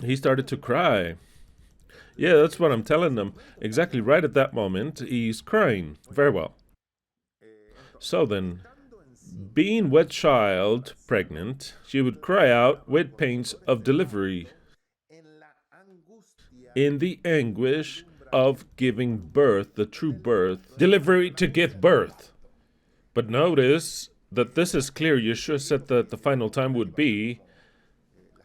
He started to cry. Yeah, that's what I'm telling them. Exactly right at that moment, he's crying. Very well. So then, being with child, pregnant, she would cry out with pains of delivery, in the anguish of giving birth, the true birth, delivery to give birth. But notice that this is clear. Yeshua said that the final time would be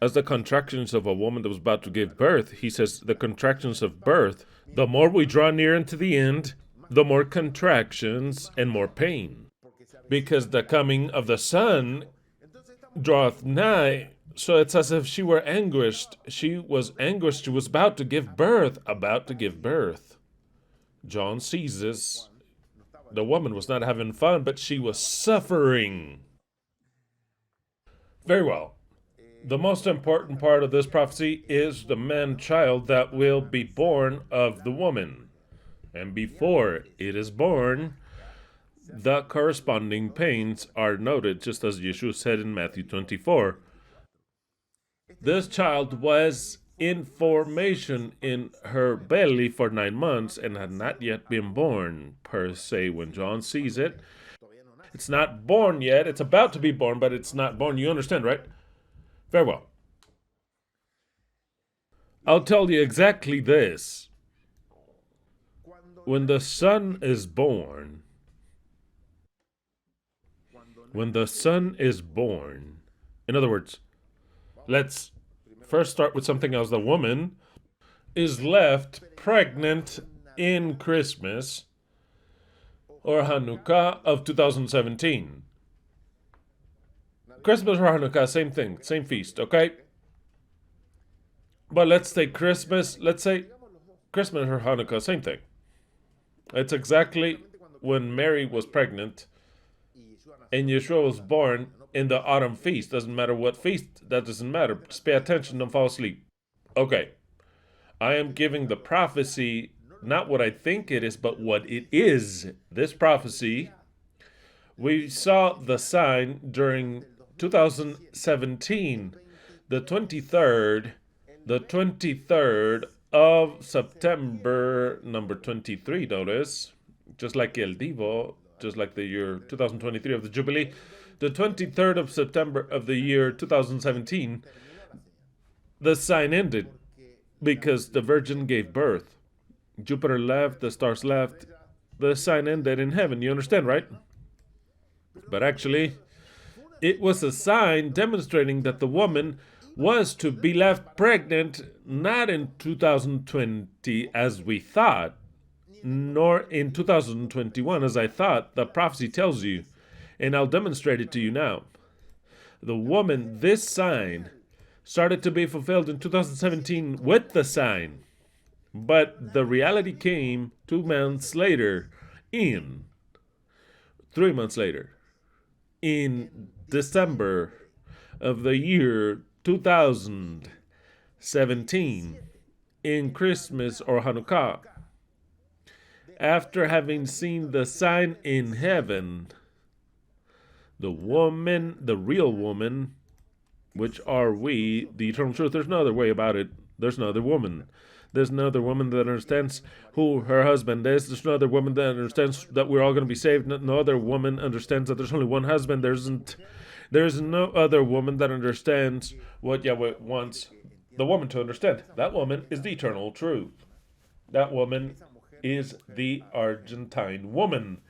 as the contractions of a woman that was about to give birth. He says the contractions of birth. The more we draw near into the end, the more contractions and more pain. Because the coming of the Son draweth nigh. So it's as if she were anguished. She was anguished. She was about to give birth. About to give birth. John sees this. The woman was not having fun, but she was suffering. Very well. The most important part of this prophecy is the man-child that will be born of the woman. And before it is born, the corresponding pains are noted, just as Yeshua said in Matthew 24. This child was in formation in her belly for 9 months and had not yet been born, per se. When John sees it, it's not born yet. It's about to be born, but it's not born. You understand, right? Very well. I'll tell you exactly this. When the Son is born, in other words, let's first start with something else. The woman is left pregnant in Christmas or Hanukkah of 2017. Christmas or Hanukkah, same thing, same feast, okay? But let's say Christmas or Hanukkah, same thing. It's exactly when Mary was pregnant and Yeshua was born in the autumn feast. Doesn't matter what feast, that doesn't matter. Just pay attention, don't fall asleep. Okay. I am giving the prophecy, not what I think it is, but what it is. This prophecy, we saw the sign during 2017, the 23rd of September, number 23, notice, just like El Divo, just like the year 2023 of the Jubilee, the 23rd of September of the year 2017, the sign ended because the Virgin gave birth. Jupiter left, the stars left, the sign ended in heaven. You understand, right? But actually, it was a sign demonstrating that the woman was to be left pregnant not in 2020 as we thought, nor in 2021 as I thought. The prophecy tells you, and I'll demonstrate it to you now. The woman, this sign, started to be fulfilled in 2017 with the sign, but the reality came 2 months later, 3 months later. in December of the year 2017, in Christmas or Hanukkah, after having seen the sign in heaven, the woman, the real woman, which are we, the eternal truth. There's no other way about it. There's no other woman. There's no other woman that understands who her husband is. There's no other woman that understands that we're all going to be saved. No other woman understands that there's only one husband. There's no other woman that understands what Yahweh wants the woman to understand. That woman is the eternal truth. That woman is the Argentine woman.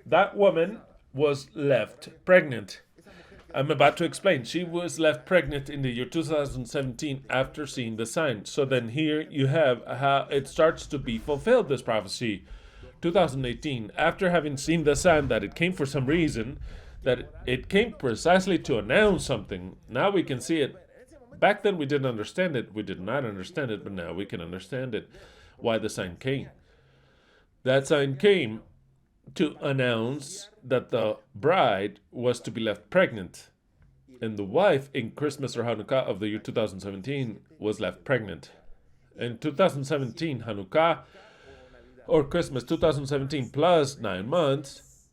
That woman was left pregnant. I'm about to explain. She was left pregnant in the year 2017 after seeing the sign. So then here you have how it starts to be fulfilled, this prophecy. 2018, after having seen the sign that it came for some reason, that it came precisely to announce something. Now we can see it. Back then we didn't understand it. We did not understand it, but now we can understand it. Why the sign came. That sign came to announce that the bride was to be left pregnant. And the wife in Christmas or Hanukkah of the year 2017 was left pregnant. In 2017, Hanukkah or Christmas 2017 plus 9 months,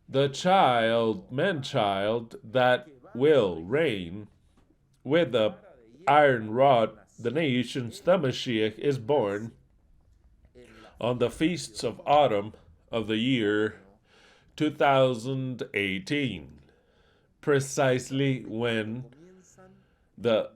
the child, man-child, that will reign with the iron rod, the nations, the Mashiach, is born on the feasts of autumn of the year 2018, precisely when the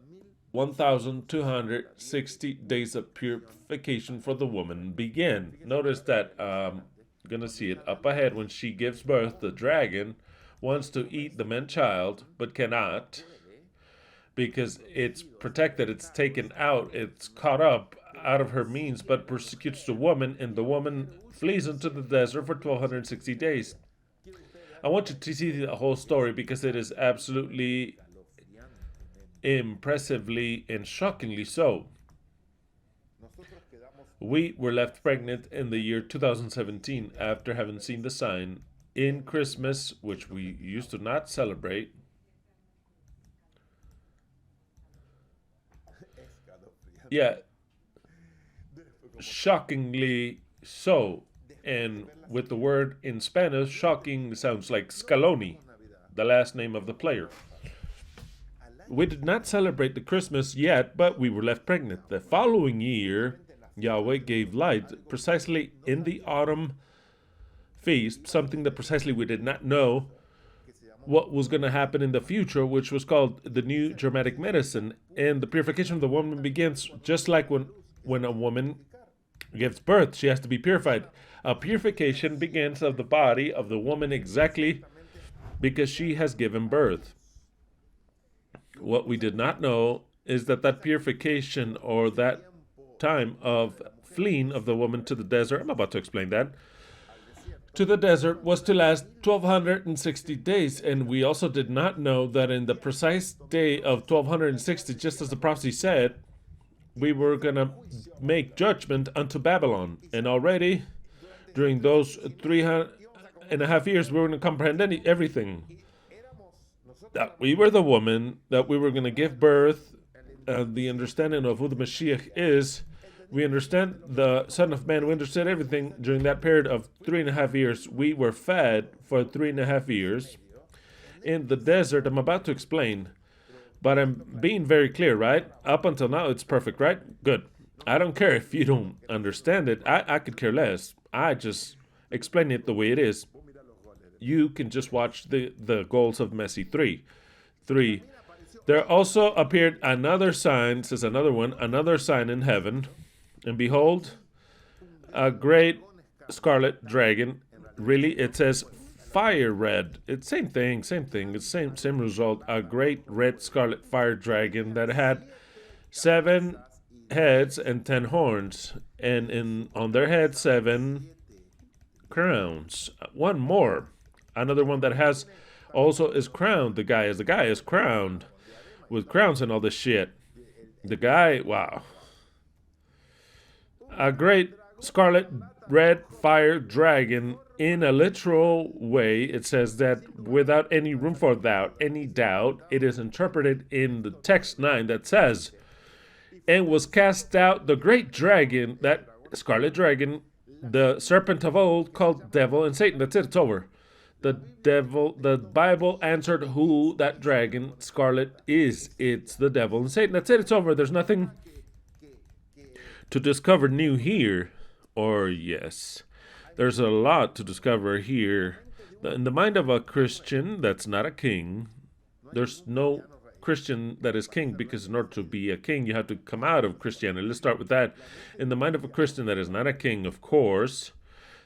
1,260 days of purification for the woman began. Notice that I'm going to see it up ahead. When she gives birth, the dragon wants to eat the man-child, but cannot, because it's protected, it's taken out, it's caught up out of her means, but persecutes the woman, and the woman flees into the desert for 1,260 days. I want you to see the whole story because it is absolutely impressively and shockingly so. We were left pregnant in the year 2017 after having seen the sign in Christmas, which we used to not celebrate. Yeah, shockingly so. And with the word in Spanish, shocking sounds like Scaloni, the last name of the player. We did not celebrate the Christmas yet, but we were left pregnant. The following year, Yahweh gave light precisely in the autumn feast, something that precisely we did not know what was going to happen in the future, which was called the new Germanic medicine. And the purification of the woman begins just like when a woman gives birth. She has to be purified. A purification begins of the body of the woman exactly because she has given birth. What we did not know is that purification, or that time of fleeing of the woman to the desert, I'm about to explain that, to the desert, was to last 1,260 days. And we also did not know that in the precise day of 1,260, just as the prophecy said, we were going to make judgment unto Babylon. And already, during those 3.5 years, we were going to comprehend everything. That we were the woman, that we were going to give birth, the understanding of who the Mashiach is. We understand the Son of Man. We understood everything during that period of 3.5 years. We were fed for 3.5 years in the desert. I'm about to explain, but I'm being very clear, right? Up until now, it's perfect, right? Good. I don't care if you don't understand it. I could care less. I just explain it the way it is. You can just watch the goals of Messi 3. There also appeared another sign, says another one, another sign in heaven. And behold, a great scarlet dragon. Really, it says fire red. It's same thing. It's same result. A great red scarlet fire dragon that had 7 heads and 10 horns, and on their heads 7 crowns. One more. Another one that has also is crowned. The guy is crowned with crowns and all this shit. The guy, wow. A great scarlet red fire dragon. In a literal way, it says that without any room for doubt, it is interpreted in the text 9 that says, and was cast out the great dragon, that scarlet dragon, the serpent of old, called devil and Satan. That's it, it's over. The Bible answered who that dragon, scarlet, is. It's the devil and Satan. That's it, it's over. There's nothing to discover new here. Or yes, there's a lot to discover here. In the mind of a Christian that's not a king, there's no Christian that is king, because in order to be a king, you have to come out of Christianity. Let's start with that. In the mind of a Christian that is not a king, of course,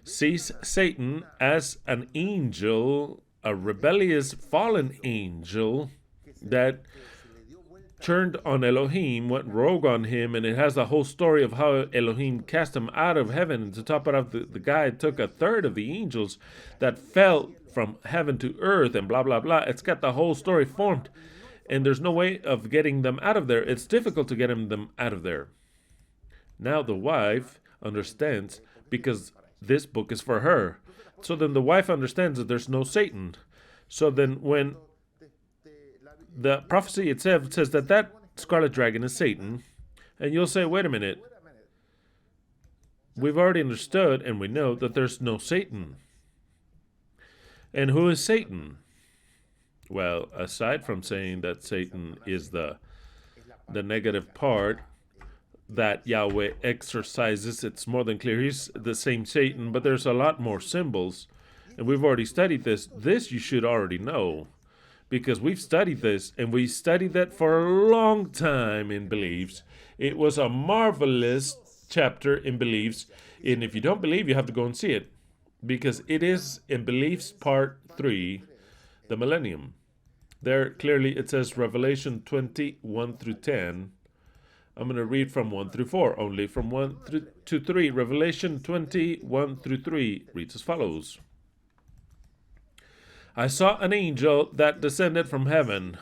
sees Satan as an angel, a rebellious fallen angel that turned on Elohim, went rogue on him, and it has the whole story of how Elohim cast him out of heaven. And to top it off, the guy took a third of the angels that fell from heaven to earth, and blah, blah, blah. It's got the whole story formed, and there's no way of getting them out of there. It's difficult to get them out of there. Now the wife understands, because this book is for her. So then the wife understands that there's no Satan. So then when the prophecy itself says that scarlet dragon is Satan, and you'll say, wait a minute, we've already understood and we know that there's no Satan. And who is Satan? Well, aside from saying that Satan is the negative part that Yahweh exercises, it's more than clear he's the same Satan, but there's a lot more symbols, and we've already studied this. This you should already know, because we've studied this, and we studied that for a long time in Beliefs. It was a marvelous chapter in Beliefs, and if you don't believe, you have to go and see it, because it is in Beliefs Part 3, the Millennium. There clearly it says Revelation 21 through 10. I'm going to read from 1 through 4, only from 1 to 3. Revelation 21 through 3 reads as follows. I saw an angel that descended from heaven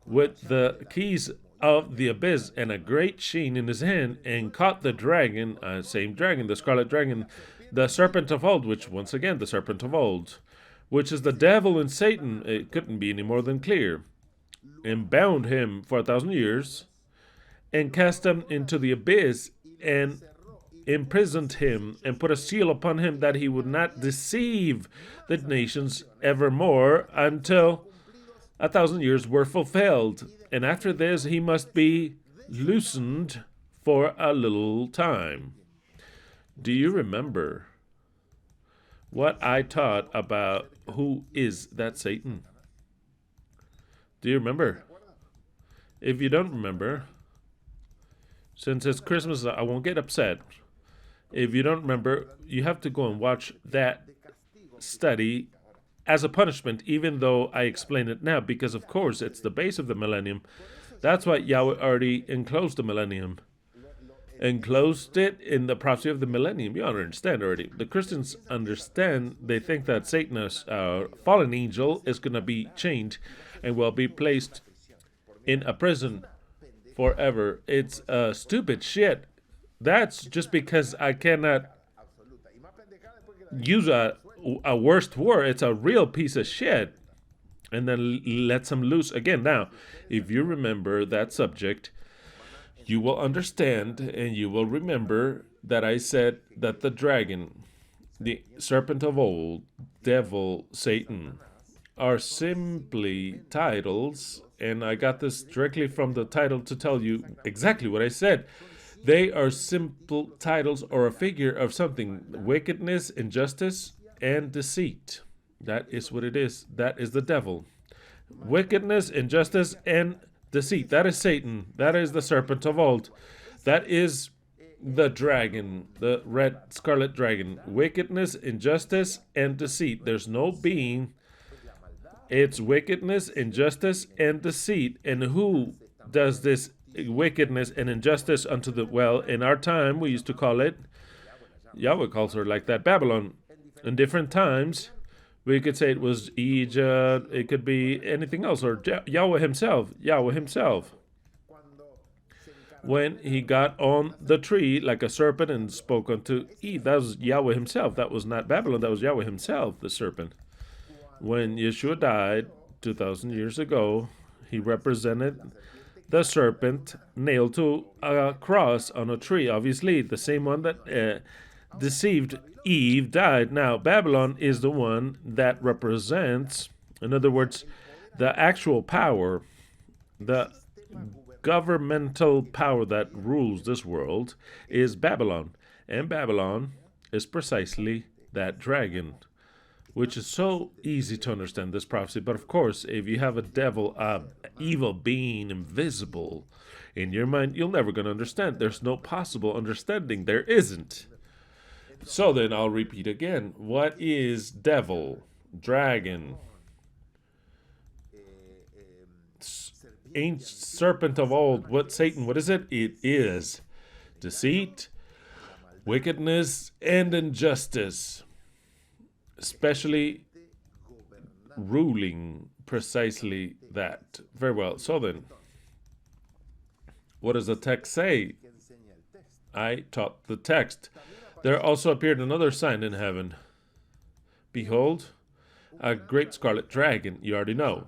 with the keys of the abyss and a great chain in his hand, and caught the dragon, same dragon, the scarlet dragon, the serpent of old, which once again, the serpent of old, which is the devil and Satan. It couldn't be any more than clear. And bound him for 1,000 years, and cast him into the abyss, and imprisoned him, and put a seal upon him, that he would not deceive the nations evermore, until 1,000 years were fulfilled. And after this he must be loosened for a little time. Do you remember what I taught about who is that Satan? Do you remember? If you don't remember, since it's Christmas, I won't get upset. If you don't remember, you have to go and watch that study as a punishment, even though I explain it now, because of course it's the base of the millennium. That's why Yahweh already enclosed the millennium. Enclosed it in the prophecy of the millennium. You understand already. The Christians understand. They think that Satan, a fallen angel, is going to be chained and will be placed in a prison forever. It's stupid shit. That's just because I cannot use a worst word. It's a real piece of shit. And then lets him loose again. Now, if you remember that subject, you will understand and you will remember that I said that the dragon, the serpent of old, devil, Satan, are simply titles. And I got this directly from the title to tell you exactly what I said. They are simple titles or a figure of something. Wickedness, injustice, and deceit. That is what it is. That is the devil. Wickedness, injustice, and deceit. That is Satan. That is the serpent of old. That is the dragon, the red scarlet dragon. Wickedness, injustice, and deceit. There's no being. It's wickedness, injustice, and deceit. And who does this wickedness and injustice unto the, well, in our time, we used to call it, Yahweh calls her like that, Babylon. In different times, we could say it was Egypt, it could be anything else, or Yahweh himself. when he got on the tree like a serpent and spoke unto Eve. That was Yahweh himself. That was not Babylon. That was Yahweh himself, the serpent. When Yeshua died 2,000 years ago, he represented the serpent nailed to a cross on a tree. Obviously, the same one that deceived Eve died. Now, Babylon is the one that represents, in other words, the actual power, the governmental power that rules this world is Babylon. And Babylon is precisely that dragon, which is so easy to understand this prophecy. But of course, if you have a devil, evil being, invisible in your mind, you're never going to understand. There's no possible understanding. There isn't. So then I'll repeat again. What is devil, dragon, ancient serpent of old? What Satan? What is it? It is deceit, wickedness, and injustice, especially ruling precisely that. Very well. So then, what does the text say? I taught the text. There also appeared another sign in heaven. Behold, a great scarlet dragon. You already know.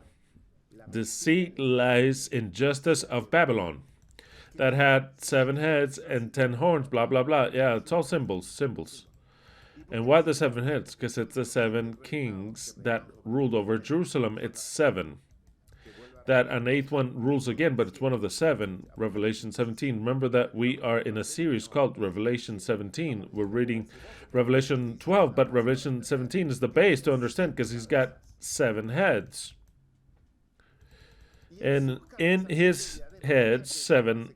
Deceit, lies, injustice of Babylon, that had 7 heads and 10 horns, blah, blah, blah. Yeah, it's all symbols. And why the 7 heads? Because it's the 7 kings that ruled over Jerusalem. It's 7. That an 8th one rules again, but it's one of the 7, Revelation 17. Remember that we are in a series called Revelation 17. We're reading Revelation 12, but Revelation 17 is the base to understand because he's got 7 heads. And in his heads, 7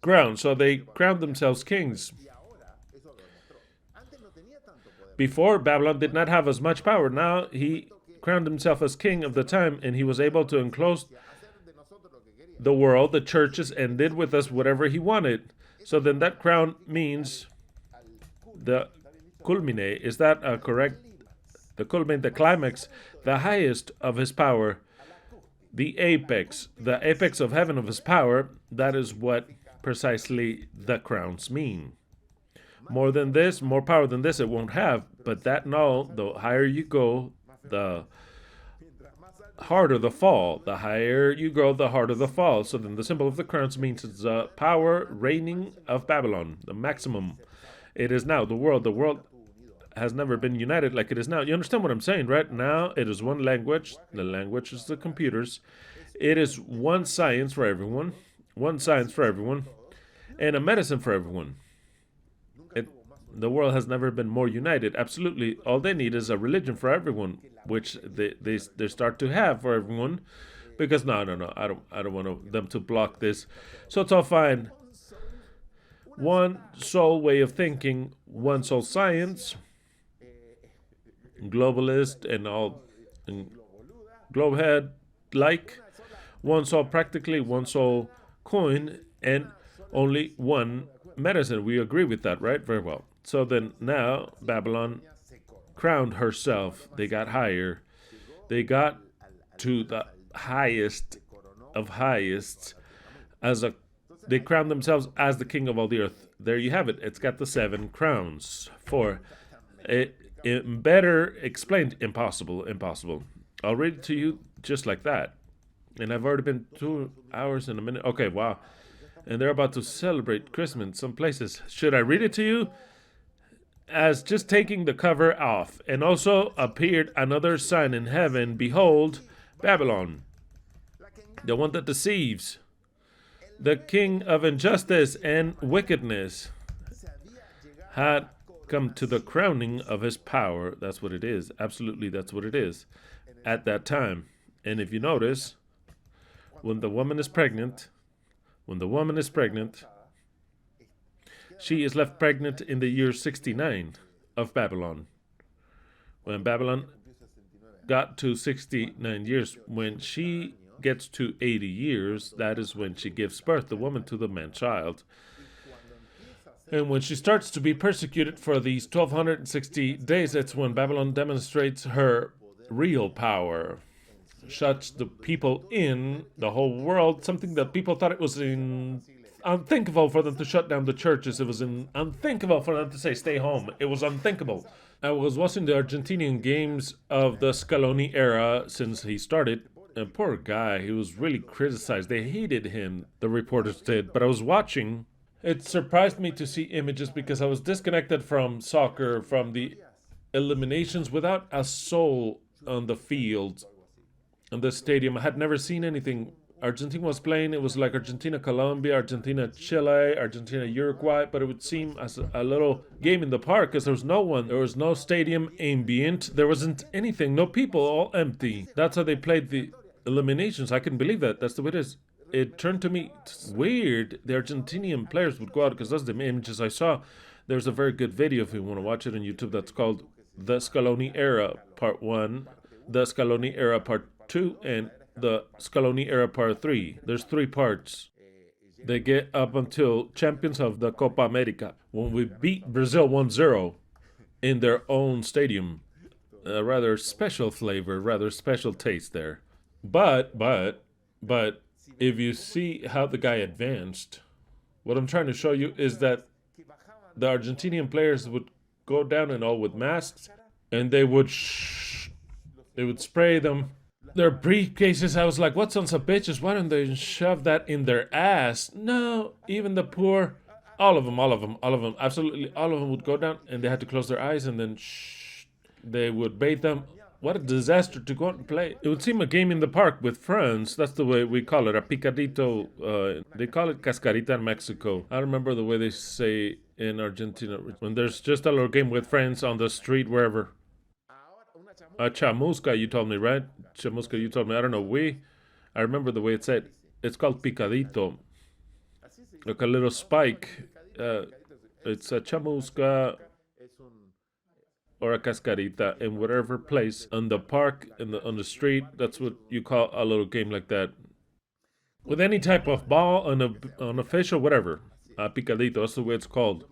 crowns. So they crowned themselves kings. Before, Babylon did not have as much power. Now he crowned himself as king of the time, and he was able to enclose the world, the churches, and did with us whatever he wanted. So then that crown means the culmine. Is that correct? The culmine, the climax, the highest of his power, the apex of heaven of his power. That is what precisely the crowns mean. More than this, more power than this, it won't have. But that, no, the higher you go, the harder the fall. The higher you go, the harder the fall. So then the symbol of the crowns means it's the power reigning of Babylon, the maximum. It is now the world. The world has never been united like it is now. You understand what I'm saying, right? Now it is one language. The language is the computers. It is one science for everyone, and a medicine for everyone. The world has never been more united. Absolutely. All they need is a religion for everyone, which they start to have for everyone. Because no, I don't want them to block this. So it's all fine. One soul way of thinking, one soul science, globalist and all and globehead like, one soul practically, one soul coin, and only one medicine. We agree with that, right? Very well. So then now Babylon crowned herself. They got higher. They got to the highest of highest they crowned themselves as the king of all the earth. There you have it. It's got the 7 crowns. For it better explained, impossible. I'll read it to you just like that. And I've already been 2 hours and a minute. Okay, wow. And they're about to celebrate Christmas in some places. Should I read it to you? As just taking the cover off. And also appeared another sign in heaven. Behold, Babylon, the one that deceives, the king of injustice and wickedness, had come to the crowning of his power. That's what it is. Absolutely, that's what it is. At that time. And if you notice, when the woman is pregnant, she is left pregnant in the year 69 of Babylon. When Babylon got to 69 years, when she gets to 80 years, that is when she gives birth, the woman, to the man-child. And when she starts to be persecuted for these 1260 days, that's when Babylon demonstrates her real power. Shuts the people in, the whole world, something that people thought it was unthinkable for them to shut down the churches. It was unthinkable for them to say stay home. It was unthinkable. I was watching the Argentinian games of the Scaloni era since he started. And poor guy, he was really criticized. They hated him, the reporters did. But I was watching. It surprised me to see images because I was disconnected from soccer, from the eliminations, without a soul on the field, on the stadium. I had never seen anything. Argentina was playing. It was like Argentina-Colombia, Argentina-Chile, Argentina-Uruguay, but it would seem as a little game in the park because there was no one. There was no stadium ambient. There wasn't anything. No people, all empty. That's how they played the eliminations. I couldn't believe that. That's the way it is. It turned to me weird. The Argentinian players would go out because that's the images I saw. There's a very good video if you want to watch it on YouTube that's called The Scaloni Era Part 1, The Scaloni Era Part 2, and The Scaloni Era Part 3. There's 3 parts. They get up until champions of the Copa America. When we beat Brazil 1-0 in their own stadium, a rather special flavor, rather special taste there. But, if you see how the guy advanced, what I'm trying to show you is that the Argentinian players would go down and all with masks, and they would spray them. Their briefcases, I was like, what sons of bitches, why don't they shove that in their ass? No, even the poor, all of them, absolutely all of them would go down, and they had to close their eyes, and then they would bathe them. What a disaster to go out and play. It would seem a game in the park with friends. That's the way we call it, a picadito. They call it cascarita in Mexico. I remember the way they say in Argentina, when there's just a little game with friends on the street, wherever. A chamusca, you told me, right? Chamusca, you told me. I don't know. I remember the way it said. It's called picadito. Like a little spike. It's a chamusca or a cascarita in whatever place on the park, on the street. That's what you call a little game like that. With any type of ball on a fish or whatever. Picadito, that's the way it's called.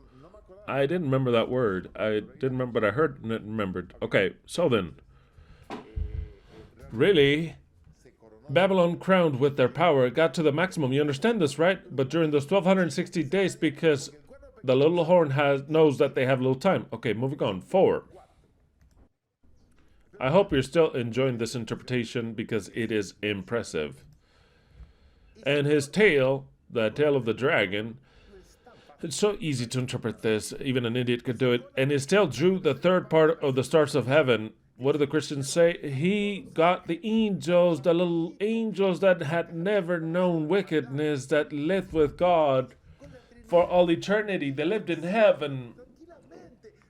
I didn't remember that word. I didn't remember, but I heard and remembered. Okay, so then. Really, Babylon crowned with their power got to the maximum. You understand this, right? But during those 1260 days, because the little horn knows that they have little time. Okay, moving on. 4. I hope you're still enjoying this interpretation because it is impressive. And his tail, the tail of the dragon, it's so easy to interpret this. Even an idiot could do it. And his tail drew the 3rd part of the stars of heaven. What do the Christians say? He got the angels, the little angels that had never known wickedness, that lived with God for all eternity. They lived in heaven,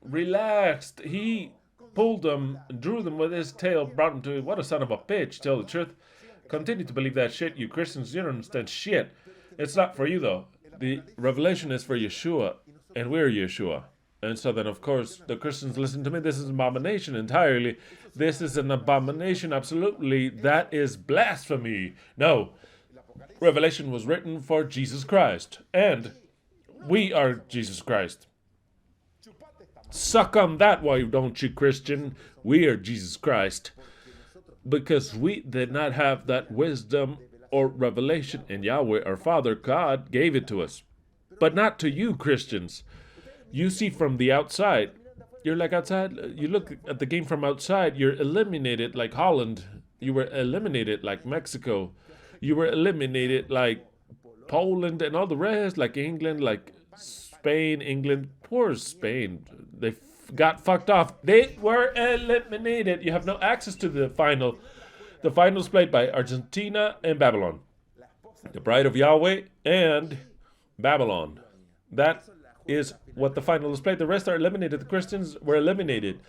relaxed. He pulled them, drew them with his tail, brought them to it. What a son of a bitch, tell the truth. Continue to believe that shit, you Christians. You don't understand shit. It's not for you, though. The revelation is for Yeshua, and we're Yeshua. And so then, of course, the Christians listen to me. This is an abomination entirely. This is an abomination, absolutely. That is blasphemy. No. Revelation was written for Jesus Christ. And we are Jesus Christ. Suck on that, why don't you, Christian? We are Jesus Christ. Because we did not have that wisdom or revelation, and Yahweh, our Father, God, gave it to us. But not to you, Christians. You see from the outside. You're like outside. You look at the game from outside. You're eliminated like Holland. You were eliminated like Mexico. You were eliminated like Poland and all the rest, like England, like Spain, England. Poor Spain. They got fucked off. They were eliminated. You have no access to the final. The final is played by Argentina and Babylon. The bride of Yahweh and Babylon. That is what the final is played. The rest are eliminated. The Christians were eliminated.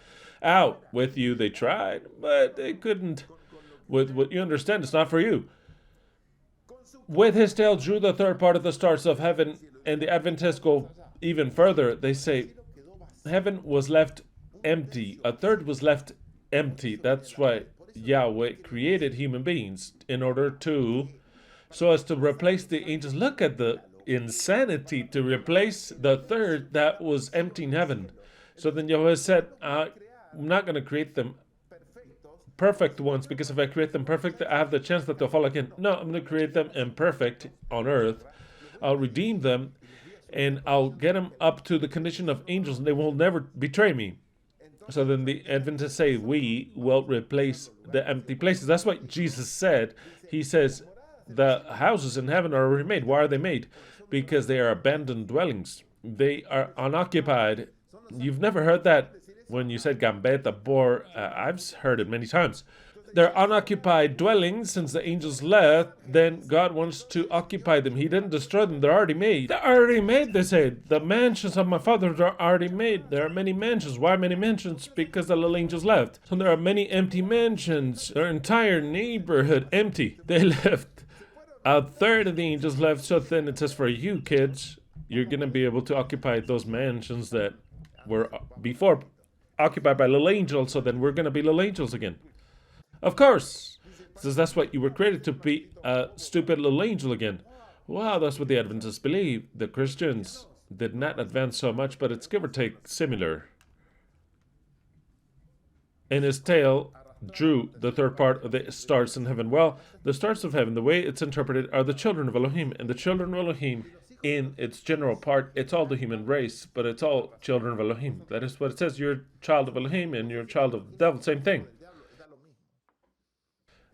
Out with you, they tried, but they couldn't. With what you understand, it's not for you. With his tail drew the 3rd part of the stars of heaven, and the Adventists go even further. They say heaven was left empty. A 3rd was left empty. That's why Yahweh created human beings in order to, so as to replace the angels. Look at the insanity, to replace the 3rd that was empty in heaven. So then Yahweh said, I'm not going to create them perfect ones, because if I create them perfect, I have the chance that they'll fall again. No, I'm going to create them imperfect on earth I'll redeem them, and I'll get them up to the condition of angels, and they will never betray me. So then the Adventists say we will replace the empty places. That's what Jesus said. He says the houses in heaven are already made. Why are they made? Because they are abandoned dwellings. They are unoccupied. You've never heard that when you said gambetta, bor. I've heard it many times. They're unoccupied dwellings since the angels left. Then God wants to occupy them. He didn't destroy them. They're already made. They're already made, they say. The mansions of my Father are already made. There are many mansions. Why many mansions? Because the little angels left. So there are many empty mansions. Their entire neighborhood empty. They left. A third of the angels left. So then it says for you kids, you're going to be able to occupy those mansions that were before occupied by little angels. So then we're going to be little angels again. Of course, says that's what you were created to be, a stupid little angel again. Wow, that's what the Adventists believe. The Christians did not advance so much, but it's give or take similar. And his tail drew the third part of the stars in heaven. Well, the stars of heaven, the way it's interpreted, are the children of Elohim. And the children of Elohim, in its general part, it's all the human race, but it's all children of Elohim. That is what it says. You're a child of Elohim and you're a child of the devil. Same thing.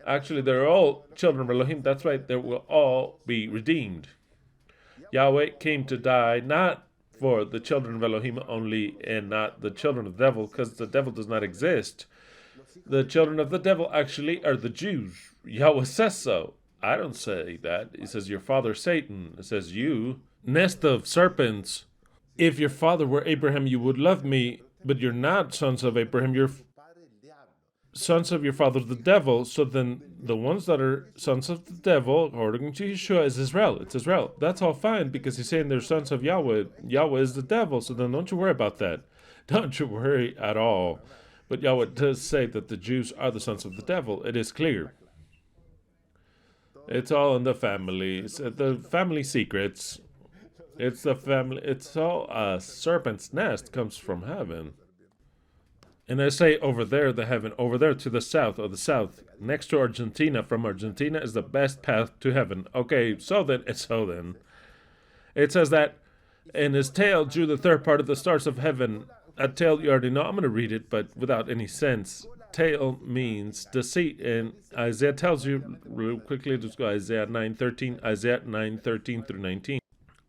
Actually, they're all children of Elohim. That's right. They will all be redeemed. Yahweh came to die not for the children of Elohim only and not the children of the devil, because the devil does not exist. The children of the devil actually are the Jews. Yahweh says so. I don't say that. He says your father Satan. It says you, nest of serpents. If your father were Abraham, you would love me, but you're not sons of Abraham. You're sons of your father the devil. So then the ones that are sons of the devil, according to Yeshua, is Israel. It's Israel. That's all fine because he's saying they're sons of Yahweh. Yahweh is the devil. So then don't you worry about that. Don't you worry at all. But Yahweh does say that the Jews are the sons of the devil. It is clear. It's all in the family. It's the family secrets. It's the family. It's all a serpent's nest comes from heaven. And I say over there, the heaven, over there to the south, or the south, next to Argentina, from Argentina is the best path to heaven. Okay, so then. It says that, and his tail drew the third part of the stars of heaven. A tail, you already know. I'm going to read it, but without any sense. Tail means deceit, and Isaiah tells you, real quickly, just go Isaiah 9:13, Isaiah 9:13 through 19.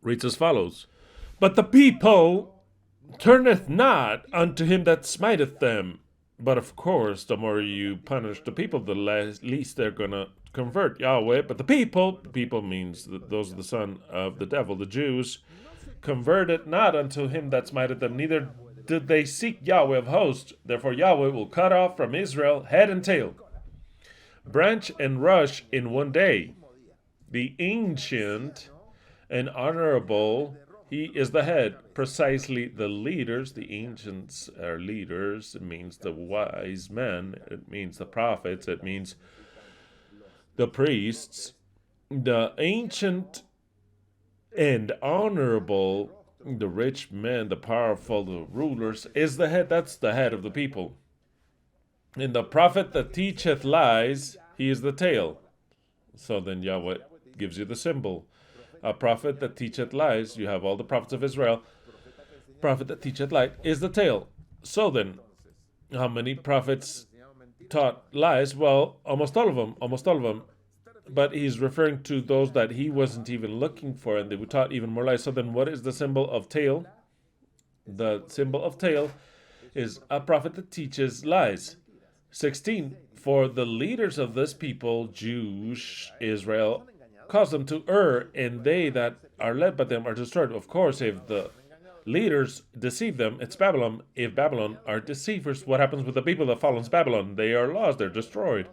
Reads as follows. But the people turneth not unto him that smiteth them. But of course, the more you punish the people, the least they're going to convert Yahweh. But the people means that those are the son of the devil, the Jews, converted not unto him that smiteth them, neither did they seek Yahweh of hosts. Therefore Yahweh will cut off from Israel head and tail, branch and rush in one day. The ancient and honorable, he is the head. Precisely the leaders, the ancients are leaders. It means the wise men. It means the prophets. It means the priests. The ancient and honorable, the rich men, the powerful, the rulers, is the head. That's the head of the people. And the prophet that teacheth lies, he is the tail. So then Yahweh gives you the symbol. A prophet that teacheth lies, you have all the prophets of Israel. Prophet that teacheth lies is the tail. So then, how many prophets taught lies? Well, almost all of them. But he's referring to those that he wasn't even looking for, and they were taught even more lies. So then what is the symbol of tail? The symbol of tail is a prophet that teaches lies. 16, for the leaders of this people, Jews, Israel, cause them to err, and they that are led by them are destroyed. Of course, if the leaders deceive them, it's Babylon. If Babylon are deceivers, what happens with the people that follow Babylon? They are lost, they're destroyed.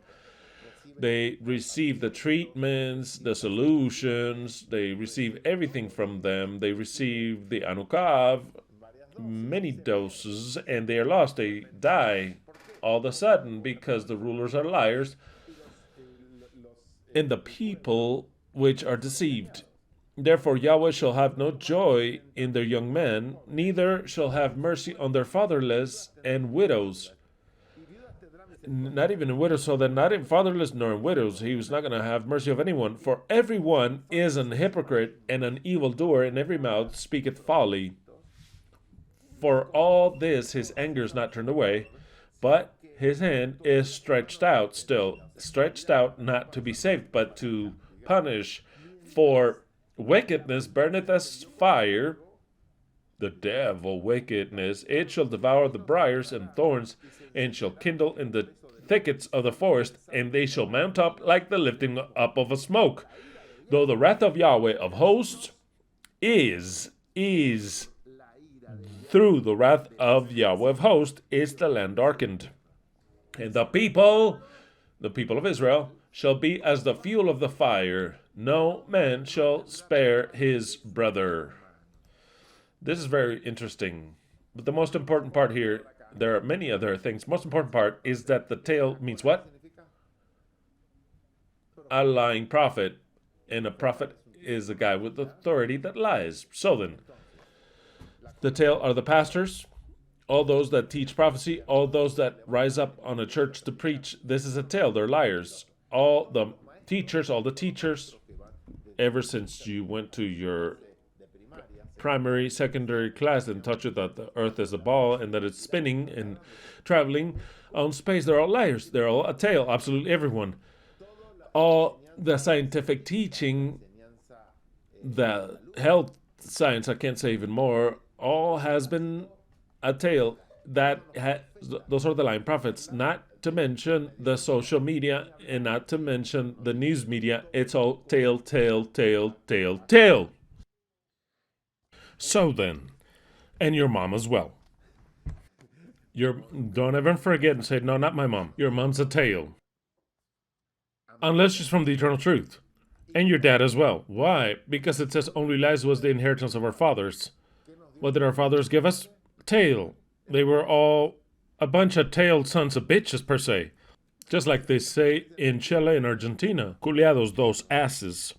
They receive the treatments, the solutions, they receive everything from them. They receive the anukav, many doses, and they are lost. They die all of a sudden because the rulers are liars and the people which are deceived. Therefore Yahweh shall have no joy in their young men, neither shall have mercy on their fatherless and widows. not even in widows, so that not in fatherless nor in widows. He was not going to have mercy of anyone. For everyone is an hypocrite and an evildoer, and every mouth speaketh folly. For all this his anger is not turned away, but his hand is stretched out still, stretched out not to be saved, but to punish. For wickedness burneth as fire, the devil wickedness, it shall devour the briars and thorns, and shall kindle in the thickets of the forest, and they shall mount up like the lifting up of a smoke. Though the wrath of Yahweh of hosts is through the wrath of Yahweh of hosts is the land darkened. And the people of Israel, shall be as the fuel of the fire. No man shall spare his brother. This is very interesting. But the most important part here, there are many other things. Most important part is that the tale means what? A lying prophet. And a prophet is a guy with authority that lies. So then, the tale are the pastors, all those that teach prophecy, all those that rise up on a church to preach. This is a tale. They're liars. All the teachers, ever since you went to your primary, secondary class and taught you that the earth is a ball and that it's spinning and traveling on space, they're all liars. They're all a tale. Absolutely everyone. All the scientific teaching, the health science, I can't say even more, all has been a tale. Those are the lying prophets. Not to mention the social media and not to mention the news media. It's all tale. So then, and your mom as well. Don't ever forget and say, no, not my mom. Your mom's a tale. Unless she's from the eternal truth. And your dad as well. Why? Because it says only lies was the inheritance of our fathers. What did our fathers give us? Tale. They were all a bunch of tailed sons of bitches, per se. Just like they say in Chile and Argentina. Culiados, those asses.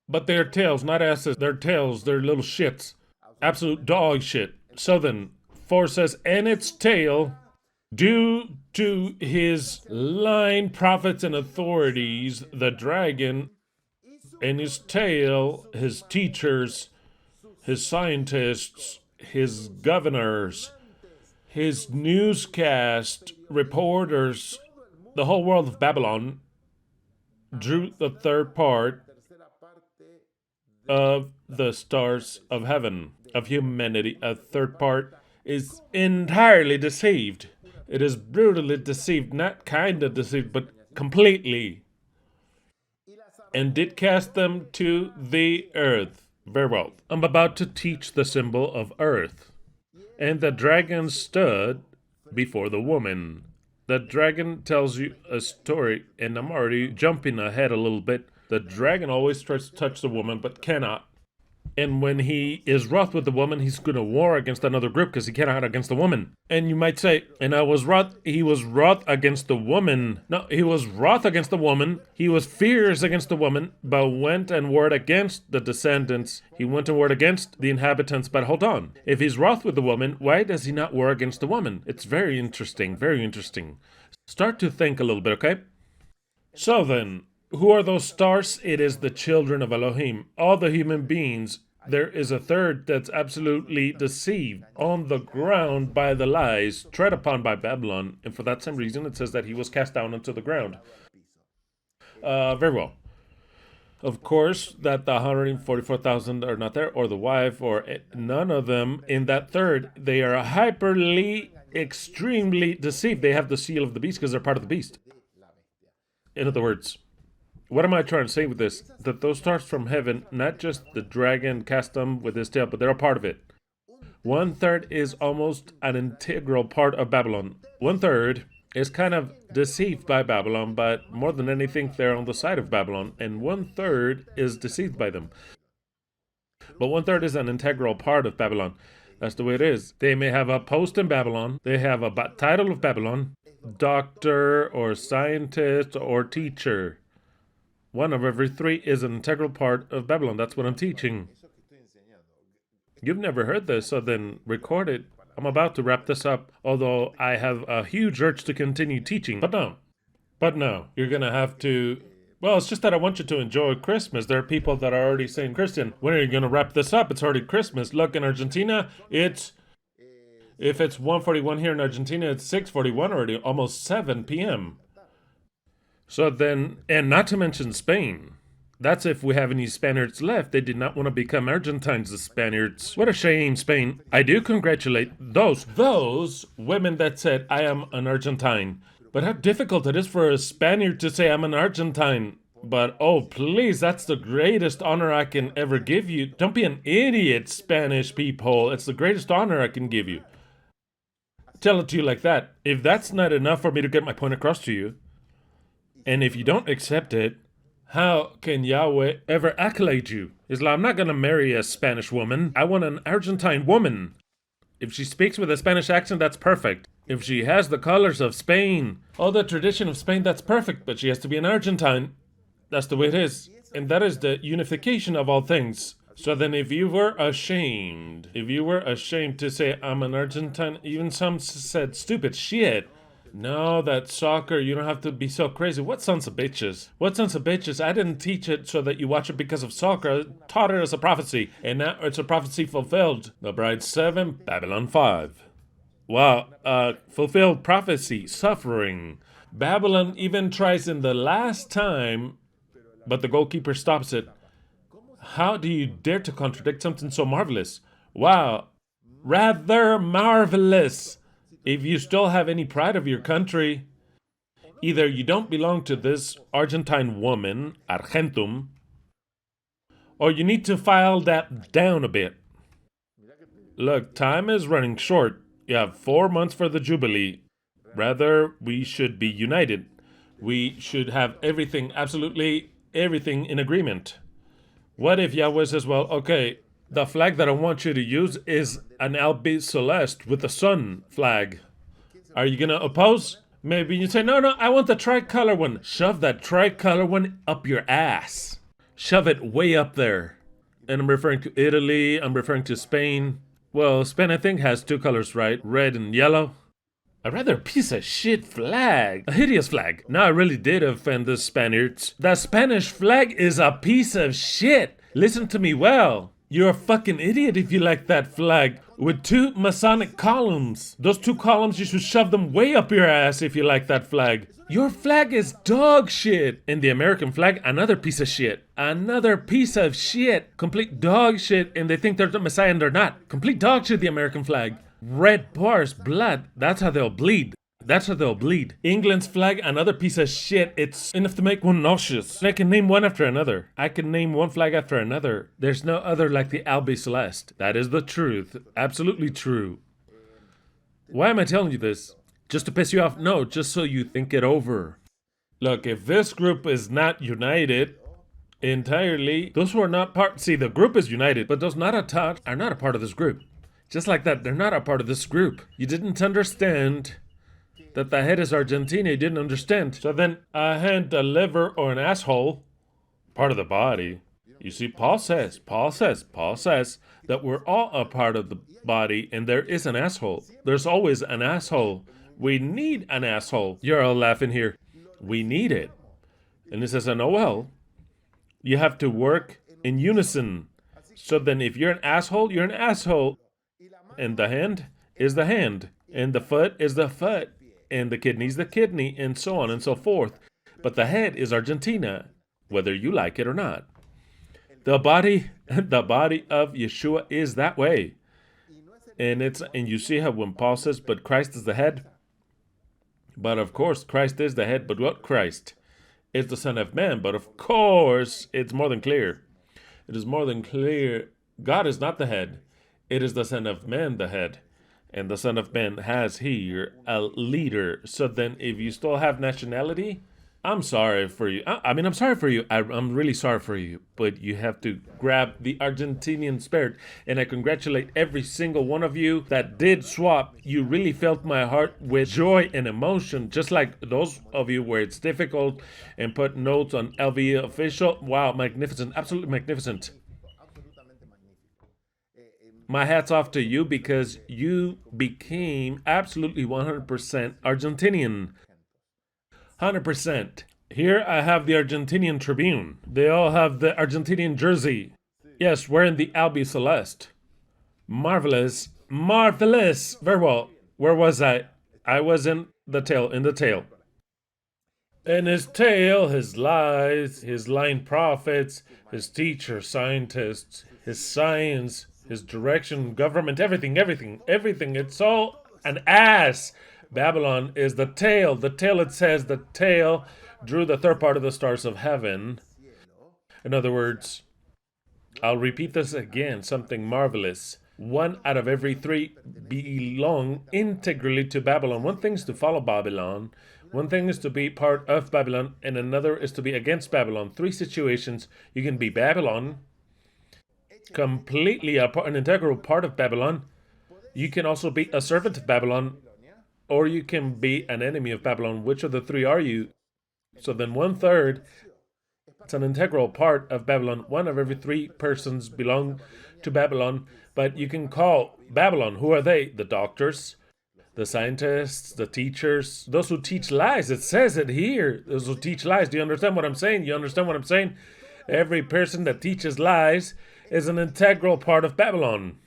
But they're tails, not asses. They're tails. They're little shits. Absolute dog shit. So then, 4 says, and its tail, due to his lying prophets and authorities, the dragon, and his tail, his teachers, his scientists, his governors, his newscast reporters, the whole world of Babylon, drew the third part of the stars of heaven, of humanity. A third part is entirely deceived. It is brutally deceived, not kind of deceived, but completely. And did cast them to the earth. Very well. I'm about to teach the symbol of earth. And the dragon stood before the woman. The dragon tells you a story, and I'm already jumping ahead a little bit. The dragon always tries to touch the woman, but cannot. And when he is wroth with the woman, he's going to war against another group because he cannot against the woman. And you might say, he was wroth against the woman. No, he was wroth against the woman. He was fierce against the woman, but went and warred against the descendants. He went and warred against the inhabitants. But hold on. If he's wroth with the woman, why does he not war against the woman? It's very interesting, very interesting. Start to think a little bit, okay? So then, who are those stars? It is the children of Elohim. All the human beings. There is a third that's absolutely deceived on the ground by the lies, tread upon by Babylon. And for that same reason, it says that he was cast down into the ground. Very well. Of course, that the 144,000 are not there, or the wife, or none of them in that third. They are extremely deceived. They have the seal of the beast because they're part of the beast. In other words, what am I trying to say with this? That those stars from heaven, not just the dragon cast them with his tail, but they're a part of it. 1/3 is almost an integral part of Babylon. 1/3 is kind of deceived by Babylon, but more than anything, they're on the side of Babylon, and 1/3 is deceived by them. But 1/3 is an integral part of Babylon. That's the way it is. They may have a post in Babylon. They have a title of Babylon, doctor or scientist or teacher. One of every 3 is an integral part of Babylon. That's what I'm teaching. You've never heard this, so then record it I'm about to wrap this up, although I have a huge urge to continue teaching. But no, you're going to have to. Well, it's just that I want you to enjoy Christmas. There are people that are already saying, Christian, when are you going to wrap this up? It's already Christmas. Look, in Argentina, if it's 1:41 here in Argentina, it's 6:41 already, almost 7 p.m. So then, and not to mention Spain. That's if we have any Spaniards left. They did not want to become Argentines, the Spaniards. What a shame, Spain. I do congratulate those women that said, I am an Argentine. But how difficult it is for a Spaniard to say, I'm an Argentine. But, oh, please, that's the greatest honor I can ever give you. Don't be an idiot, Spanish people. It's the greatest honor I can give you. Tell it to you like that. If that's not enough for me to get my point across to you, and if you don't accept it, how can Yahweh ever accolade you? He's like, I'm not going to marry a Spanish woman. I want an Argentine woman. If she speaks with a Spanish accent, that's perfect. If she has the colors of Spain, all the tradition of Spain, that's perfect. But she has to be an Argentine. That's the way it is. And that is the unification of all things. So then if you were ashamed to say, I'm an Argentine, even some said stupid shit. No, that soccer, you don't have to be so crazy. What sons of bitches? What sons of bitches? I didn't teach it so that you watch it because of soccer. I taught it as a prophecy. And now it's a prophecy fulfilled. The Bride 7, Babylon 5. Wow, fulfilled prophecy, suffering. Babylon even tries in the last time, but the goalkeeper stops it. How do you dare to contradict something so marvelous? Wow, rather marvelous. If you still have any pride of your country, either you don't belong to this Argentine woman, Argentum, or you need to file that down a bit. Look, time is running short. You have 4 months for the Jubilee. Rather, we should be united. We should have everything, absolutely everything in agreement. What if Yahweh says, well, okay, the flag that I want you to use is an Albi Celeste with the sun flag. Are you going to oppose? Maybe you say, no, I want the tricolor one. Shove that tricolor one up your ass. Shove it way up there. And I'm referring to Italy. I'm referring to Spain. Well, Spain, I think, has 2 colors, right? Red and yellow. A rather piece of shit flag. A hideous flag. Now I really did offend the Spaniards. The Spanish flag is a piece of shit. Listen to me well. You're a fucking idiot if you like that flag with 2 Masonic columns. Those 2 columns, you should shove them way up your ass if you like that flag. Your flag is dog shit. And the American flag, another piece of shit. Another piece of shit. Complete dog shit. And they think they're the Messiah and they're not. Complete dog shit, the American flag. Red bars, blood. That's how they'll bleed. That's how they'll bleed. England's flag, another piece of shit. It's enough to make one nauseous. I can name one after another. I can name one flag after another. There's no other like the Albi Celeste. That is the truth. Absolutely true. Why am I telling you this? Just to piss you off? No, just so you think it over. Look, if this group is not united entirely, those who are not part... See, the group is united, but those are not a part of this group. Just like that, they're not a part of this group. You didn't understand that the head is Argentina. You didn't understand. So then a hand, a liver, or an asshole, part of the body. You see, Paul says that we're all a part of the body, and there is an asshole. There's always an asshole. We need an asshole. You're all laughing here. We need it. And he says, oh, well, you have to work in unison. So then if you're an asshole, you're an asshole. And the hand is the hand. And the foot is the foot. And the kidney is the kidney. And so on and so forth. But the head is Argentina, whether you like it or not. The body of Yeshua is that way. And you see how when Paul says, but Christ is the head. But of course, Christ is the head. But what Christ? Is the Son of Man. But of course, it's more than clear. It is more than clear. God is not the head. It is the Son of Man, the head. And the Son of Man has here a leader. So then if you still have nationality, I'm sorry for you. I'm sorry for you. I'm really sorry for you. But you have to grab the Argentinian spirit. And I congratulate every single one of you that did swap. You really felt my heart with joy and emotion. Just like those of you where it's difficult and put notes on LV official. Wow, magnificent. Absolutely magnificent. My hat's off to you because you became absolutely 100% Argentinian. 100%. Here I have the Argentinian Tribune. They all have the Argentinian jersey. Yes, wearing the Albi Celeste. Marvelous. Marvelous. Very well. Where was I? I was in the tail. In the tail. And his tale, his lies, his lying prophets, his teacher, scientists, his science, his direction, government, everything. It's all an ass. Babylon is the tail. The tail, it says, the tail drew the third part of the stars of heaven. In other words, I'll repeat this again, something marvelous. 1 out of every 3 belong integrally to Babylon. One thing is to follow Babylon. One thing is to be part of Babylon, and another is to be against Babylon. 3 situations. You can be Babylon, completely an integral part of Babylon. You can also be a servant of Babylon, or you can be an enemy of Babylon. Which of the 3 are you? So then 1/3, it's an integral part of Babylon. 1 of every 3 persons belong to Babylon, but you can call Babylon. Who are they? The doctors, the scientists, the teachers, those who teach lies. It says it here. Those who teach lies. Do you understand what I'm saying? You understand what I'm saying? Every person that teaches lies is an integral part of Babylon.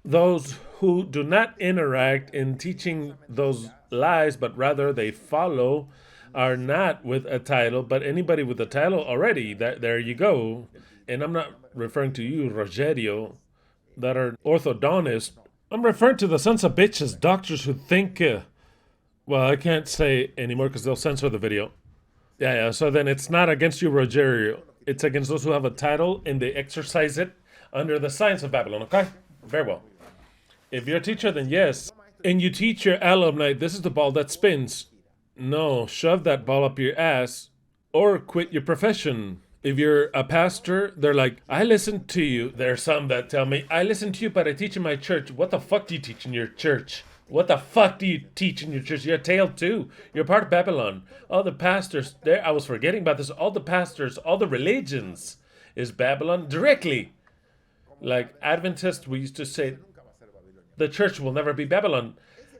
Those who do not interact in teaching those lies, but rather they follow, are not with a title, but anybody with a title already, there you go. And I'm not referring to you, Rogerio, that are orthodontists. I'm referring to the sons of bitches, doctors who think, well, I can't say anymore because they'll censor the video. Yeah, so then it's not against you, Rogerio. It's against those who have a title and they exercise it under the science of Babylon, okay? Very well. If you're a teacher, then yes. And you teach your alumni, this is the ball that spins. No, shove that ball up your ass or quit your profession. If you're a pastor, they're like, I listen to you. There are some that tell me, I listen to you, but I teach in my church. What the fuck do you teach in your church? What the fuck do you teach in your church? You're a tail too. You're part of Babylon. All the pastors, there, I was forgetting about this. All the pastors, all the religions is Babylon directly. Like Adventists, we used to say, the church will never be Babylon.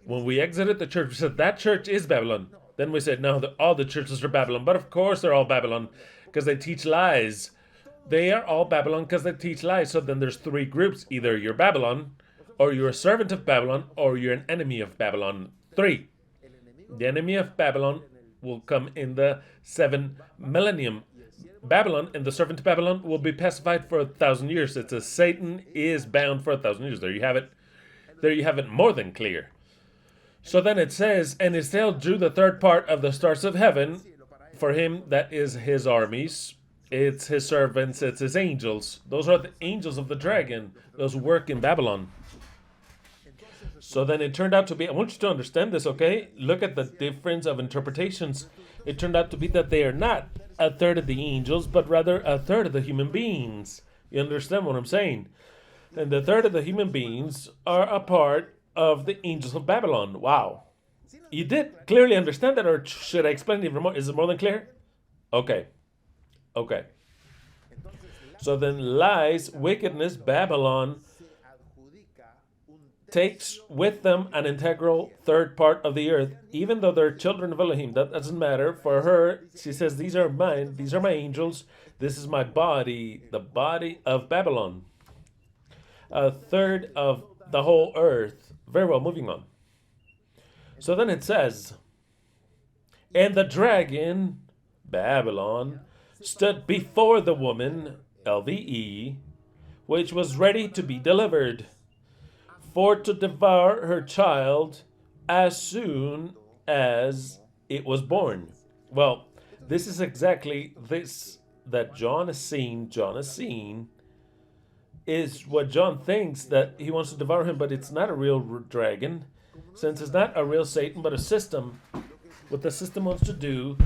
When we exited the church, we said, that church is Babylon. Then we said, no, all the churches are Babylon. But of course they're all Babylon because they teach lies. They are all Babylon because they teach lies. So then there's 3 groups. Either you're Babylon, or you're a servant of Babylon, or you're an enemy of Babylon. 3. The enemy of Babylon will come in the 7th millennium. Babylon and the servant of Babylon will be pacified for 1,000 years. It says Satan is bound for 1,000 years. There you have it. There you have it, more than clear. So then it says, and his tail drew the third part of the stars of heaven. For him, that is his armies. It's his servants. It's his angels. Those are the angels of the dragon. Those who work in Babylon. So then it turned out to be, I want you to understand this, okay? Look at the difference of interpretations. It turned out to be that they are not 1/3 of the angels, but rather 1/3 of the human beings. You understand what I'm saying? And the 1/3 of the human beings are a part of the angels of Babylon. Wow. You did clearly understand that, or should I explain it even more? Is it more than clear? Okay. So then lies, wickedness, Babylon takes with them an integral third part of the earth, even though they're children of Elohim. That doesn't matter. For her, she says, these are mine, these are my angels, this is my body, the body of Babylon. 1/3 of the whole earth. Very well, moving on. So then it says, and the dragon, Babylon, stood before the woman, LVE, which was ready to be delivered, for to devour her child as soon as it was born. Well, this is exactly this that John is seeing. Is what John thinks, that he wants to devour him, but it's not a real dragon, since it's not a real Satan, but a system. What the system wants to do,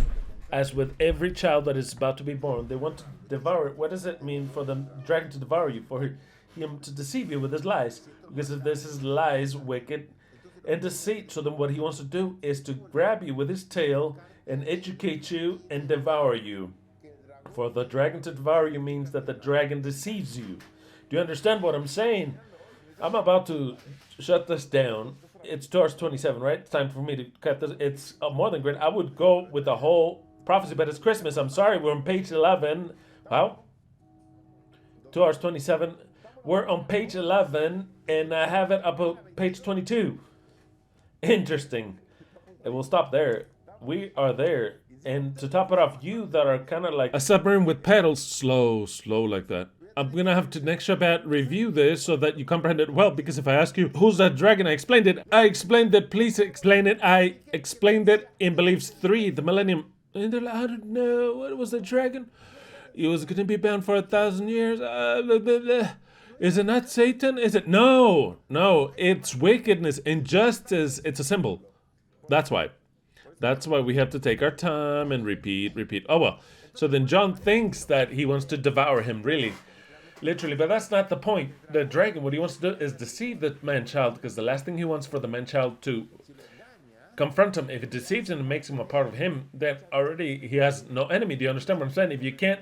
as with every child that is about to be born, they want to devour it. What does it mean for the dragon to devour you? For him to deceive you with his lies. Because if this is lies, wicked, and deceit, so then what he wants to do is to grab you with his tail and educate you and devour you. For the dragon to devour you means that the dragon deceives you. Do you understand what I'm saying? I'm about to shut this down. It's 2 hours 27, right? It's time for me to cut this. It's more than great. I would go with the whole prophecy, but it's Christmas. I'm sorry, we're on page 11. Wow. 2 hours 27. We're on page 11, and I have it up at page 22. Interesting. And we'll stop there. We are there. And to top it off, you that are kind of like a submarine with pedals, slow like that. I'm going to have to next Shabbat review this so that you comprehend it well, because if I ask you, who's that dragon? I explained it. Please explain it. I explained it in Beliefs 3, the Millennium. And they're like, I don't know. What was the dragon? It was going to be bound for 1,000 years. Blah, blah, blah. Is it not Satan? Is it? No. It's wickedness. Injustice. It's a symbol. That's why. That's why we have to take our time and repeat. Oh, well. So then John thinks that he wants to devour him, really. Literally. But that's not the point. The dragon, what he wants to do is deceive the man-child, because the last thing he wants for the man-child to confront him. If it deceives him and makes him a part of him, then already he has no enemy. Do you understand what I'm saying? If you can't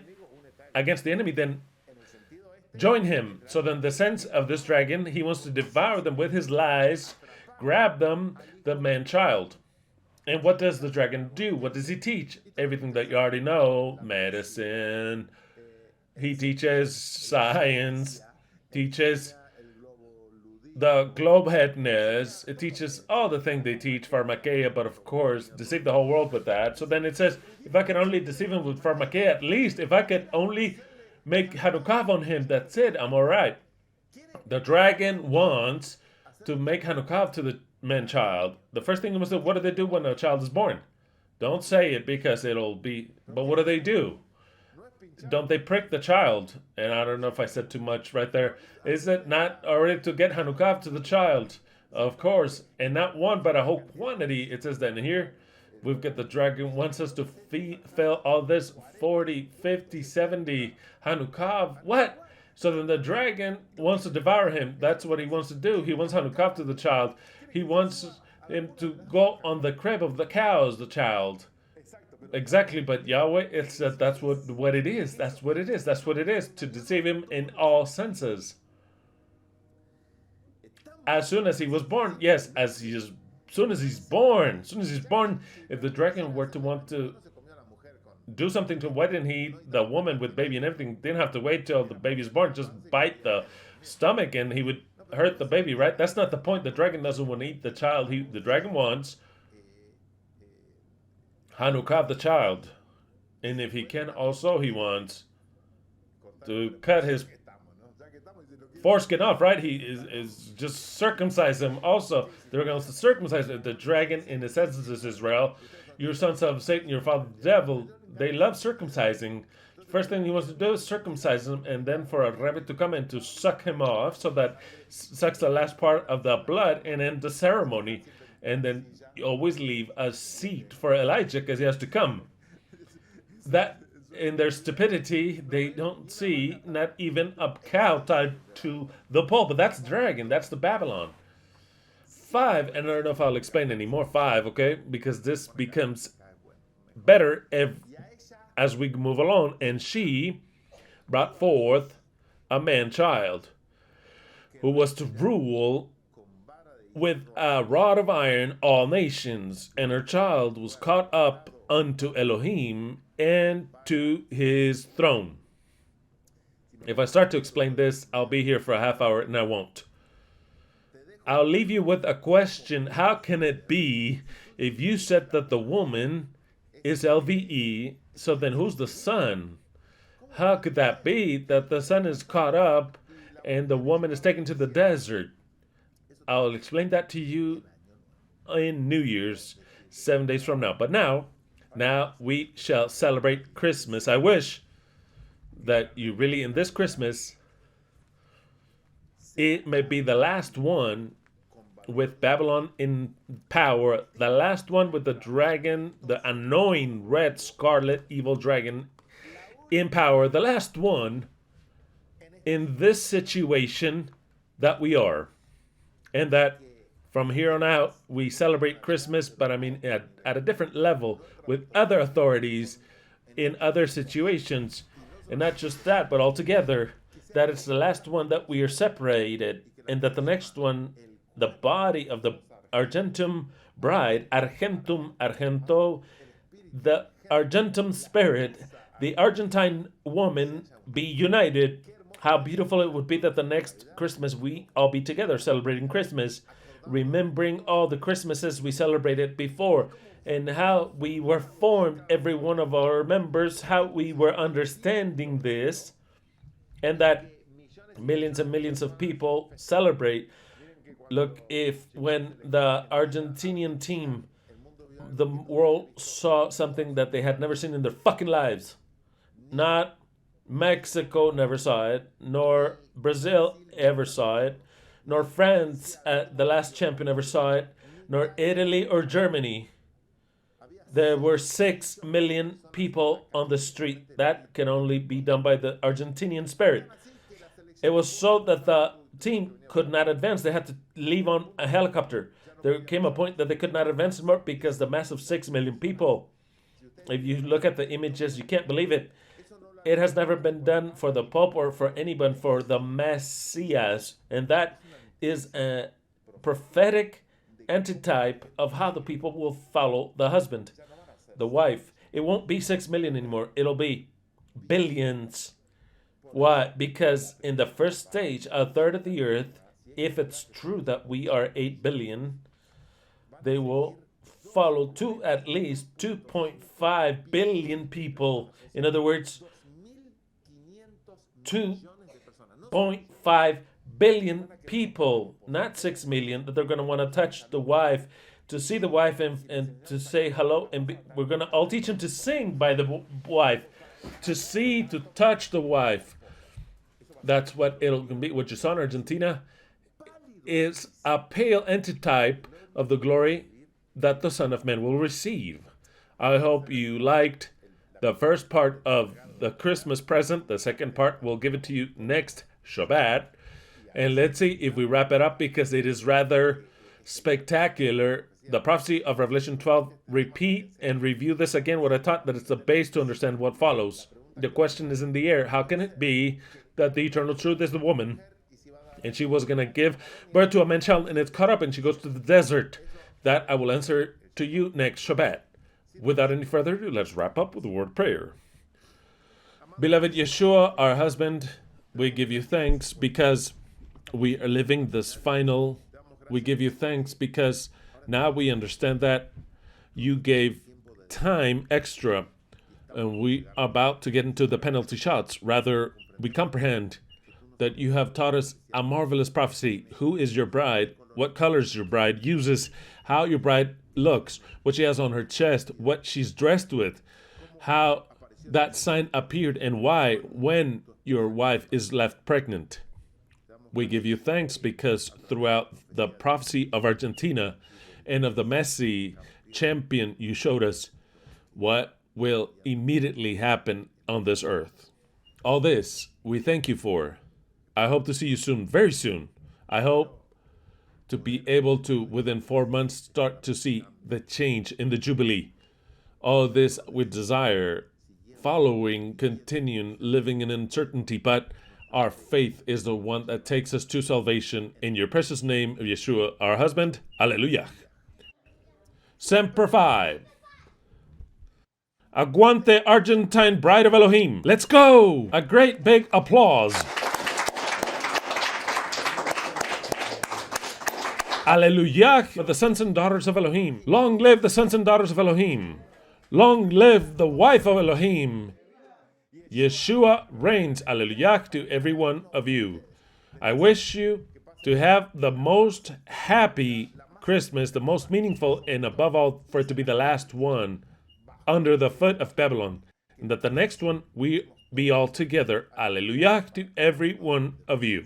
against the enemy, then join him. So then the sense of this dragon, he wants to devour them with his lies, grab them, the man-child. And what does the dragon do? What does he teach? Everything that you already know. Medicine. He teaches science. Teaches the globe-headness. It teaches all the things they teach, pharmakeia, but of course, deceive the whole world with that. So then it says, if I can only deceive him with pharmakeia, at least, if I could only make Hanukkah on him, that's it, I'm all right. The dragon wants to make Hanukkah to the man-child. The first thing you must do, what do they do when a child is born? Don't say it because it'll be, but what do? Don't they prick the child? And I don't know if I said too much right there. Is it not already to get Hanukkah to the child? Of course. And not one, but a whole quantity. It says that in here. We've got the dragon wants us to fill all this 40, 50, 70 Hanukkah. What? So then the dragon wants to devour him. That's what he wants to do. He wants Hanukkah to the child. He wants him to go on the crib of the cows, the child. Exactly, but Yahweh, it's that's what it is. That's what it is, to deceive him in all senses. As soon as he was born, yes, as soon as he's born, if the dragon were to want to do something to him, why didn't he eat the woman with baby and everything? Didn't have to wait till the baby's born, just bite the stomach and he would hurt the baby, right? That's not the point. The dragon doesn't want to eat the child. The dragon wants Hanukkah the child. And if he can also, he wants to cut his foreskin off, right? He is just circumcise him also. They're going to circumcise the dragon, in the sense is Israel. Your sons of Satan, your father the devil. They love circumcising. First thing he wants to do is circumcise him, and then for a rabbit to come in to suck him off, so that sucks the last part of the blood and end the ceremony. And then you always leave a seat for Elijah because he has to come. That, in their stupidity, they don't see not even a cow tied to the pole. But that's the dragon. That's the Babylon. 5, and I don't know if I'll explain anymore. 5, okay? Because this becomes better as we move along. And she brought forth a man-child who was to rule with a rod of iron all nations. And her child was caught up unto Elohim and to his throne. If I start to explain this, I'll be here for a half hour, and I won't. I'll leave you with a question. How can it be if you said that the woman is LVE, so then who's the son? How could that be that the son is caught up and the woman is taken to the desert? I'll explain that to you in New Year's, 7 days from now. But now we shall celebrate Christmas. I wish that you really, in this Christmas, it may be the last one with Babylon in power, the last one with the dragon, the annoying red scarlet evil dragon in power, the last one in this situation that we are. And that from here on out, we celebrate Christmas, but I mean at a different level with other authorities in other situations. And not just that, but altogether, that it's the last one that we are separated, and that the next one, the body of the Argentum bride, Argentum, Argento, the Argentum spirit, the Argentine woman be united. How beautiful it would be that the next Christmas we all be together celebrating Christmas, remembering all the Christmases we celebrated before, and how we were formed, every one of our members, how we were understanding this, and that millions and millions of people celebrate. Look, if when the Argentinian team, the world saw something that they had never seen in their fucking lives. Not Mexico never saw it, nor Brazil ever saw it, nor France, the last champion, ever saw it, nor Italy or Germany. There were 6 million people on the street. That can only be done by the Argentinian spirit. It was so that the team could not advance. They had to leave on a helicopter. There came a point that they could not advance anymore because the mass of 6 million people. If you look at the images, you can't believe it. It has never been done for the Pope or for anyone, for the Messias. And that is a prophetic antitype of how the people will follow the husband, the wife. It won't be 6 million anymore. It'll be billions. Why? Because in the first stage, a third of the earth, if it's true that we are 8 billion, they will follow at least 2.5 billion people. In other words, 2.5 billion people, not 6 million, that they're going to want to touch the wife, to see the wife and to say hello. And we're going to, I'll teach them to sing by the wife, to see, to touch the wife. That's what it'll be. What you saw in Argentina is a pale antitype of the glory that the Son of Man will receive. I hope you liked the first part of the Christmas present. The second part, we'll give it to you next Shabbat. And let's see if we wrap it up, because it is rather spectacular. The prophecy of Revelation 12, repeat and review this again, what I taught, that it's the base to understand what follows. The question is in the air. How can it be that the eternal truth is the woman, and she was going to give birth to a man child, and it's caught up, and she goes to the desert? That I will answer to you next Shabbat. Without any further ado, let's wrap up with a word prayer. Beloved Yeshua, our husband, we give you thanks because we are living this final. We give you thanks because now we understand that you gave time extra, and we are about to get into the penalty shots. Rather, we comprehend that you have taught us a marvelous prophecy. Who is your bride? What colors your bride uses? How your bride looks? What she has on her chest? What she's dressed with? How that sign appeared, and why when your wife is left pregnant. We give you thanks because throughout the prophecy of Argentina and of the Messi champion, you showed us what will immediately happen on this earth. All this we thank you for. I hope to see you soon, very soon. I hope to be able to, within 4 months, start to see the change in the Jubilee. All this with desire, following, continuing, living in uncertainty, but our faith is the one that takes us to salvation. In your precious name of Yeshua, our husband. Hallelujah. Semper Fi. Aguante Argentine Bride of Elohim. Let's go! A great big applause. Hallelujah for the sons and daughters of Elohim. Long live the sons and daughters of Elohim. Long live the wife of Elohim. Yeshua reigns. Hallelujah to every one of you. I wish you to have the most happy Christmas, the most meaningful, and above all, for it to be the last one under the foot of Babylon. And that the next one we be all together. Hallelujah to every one of you.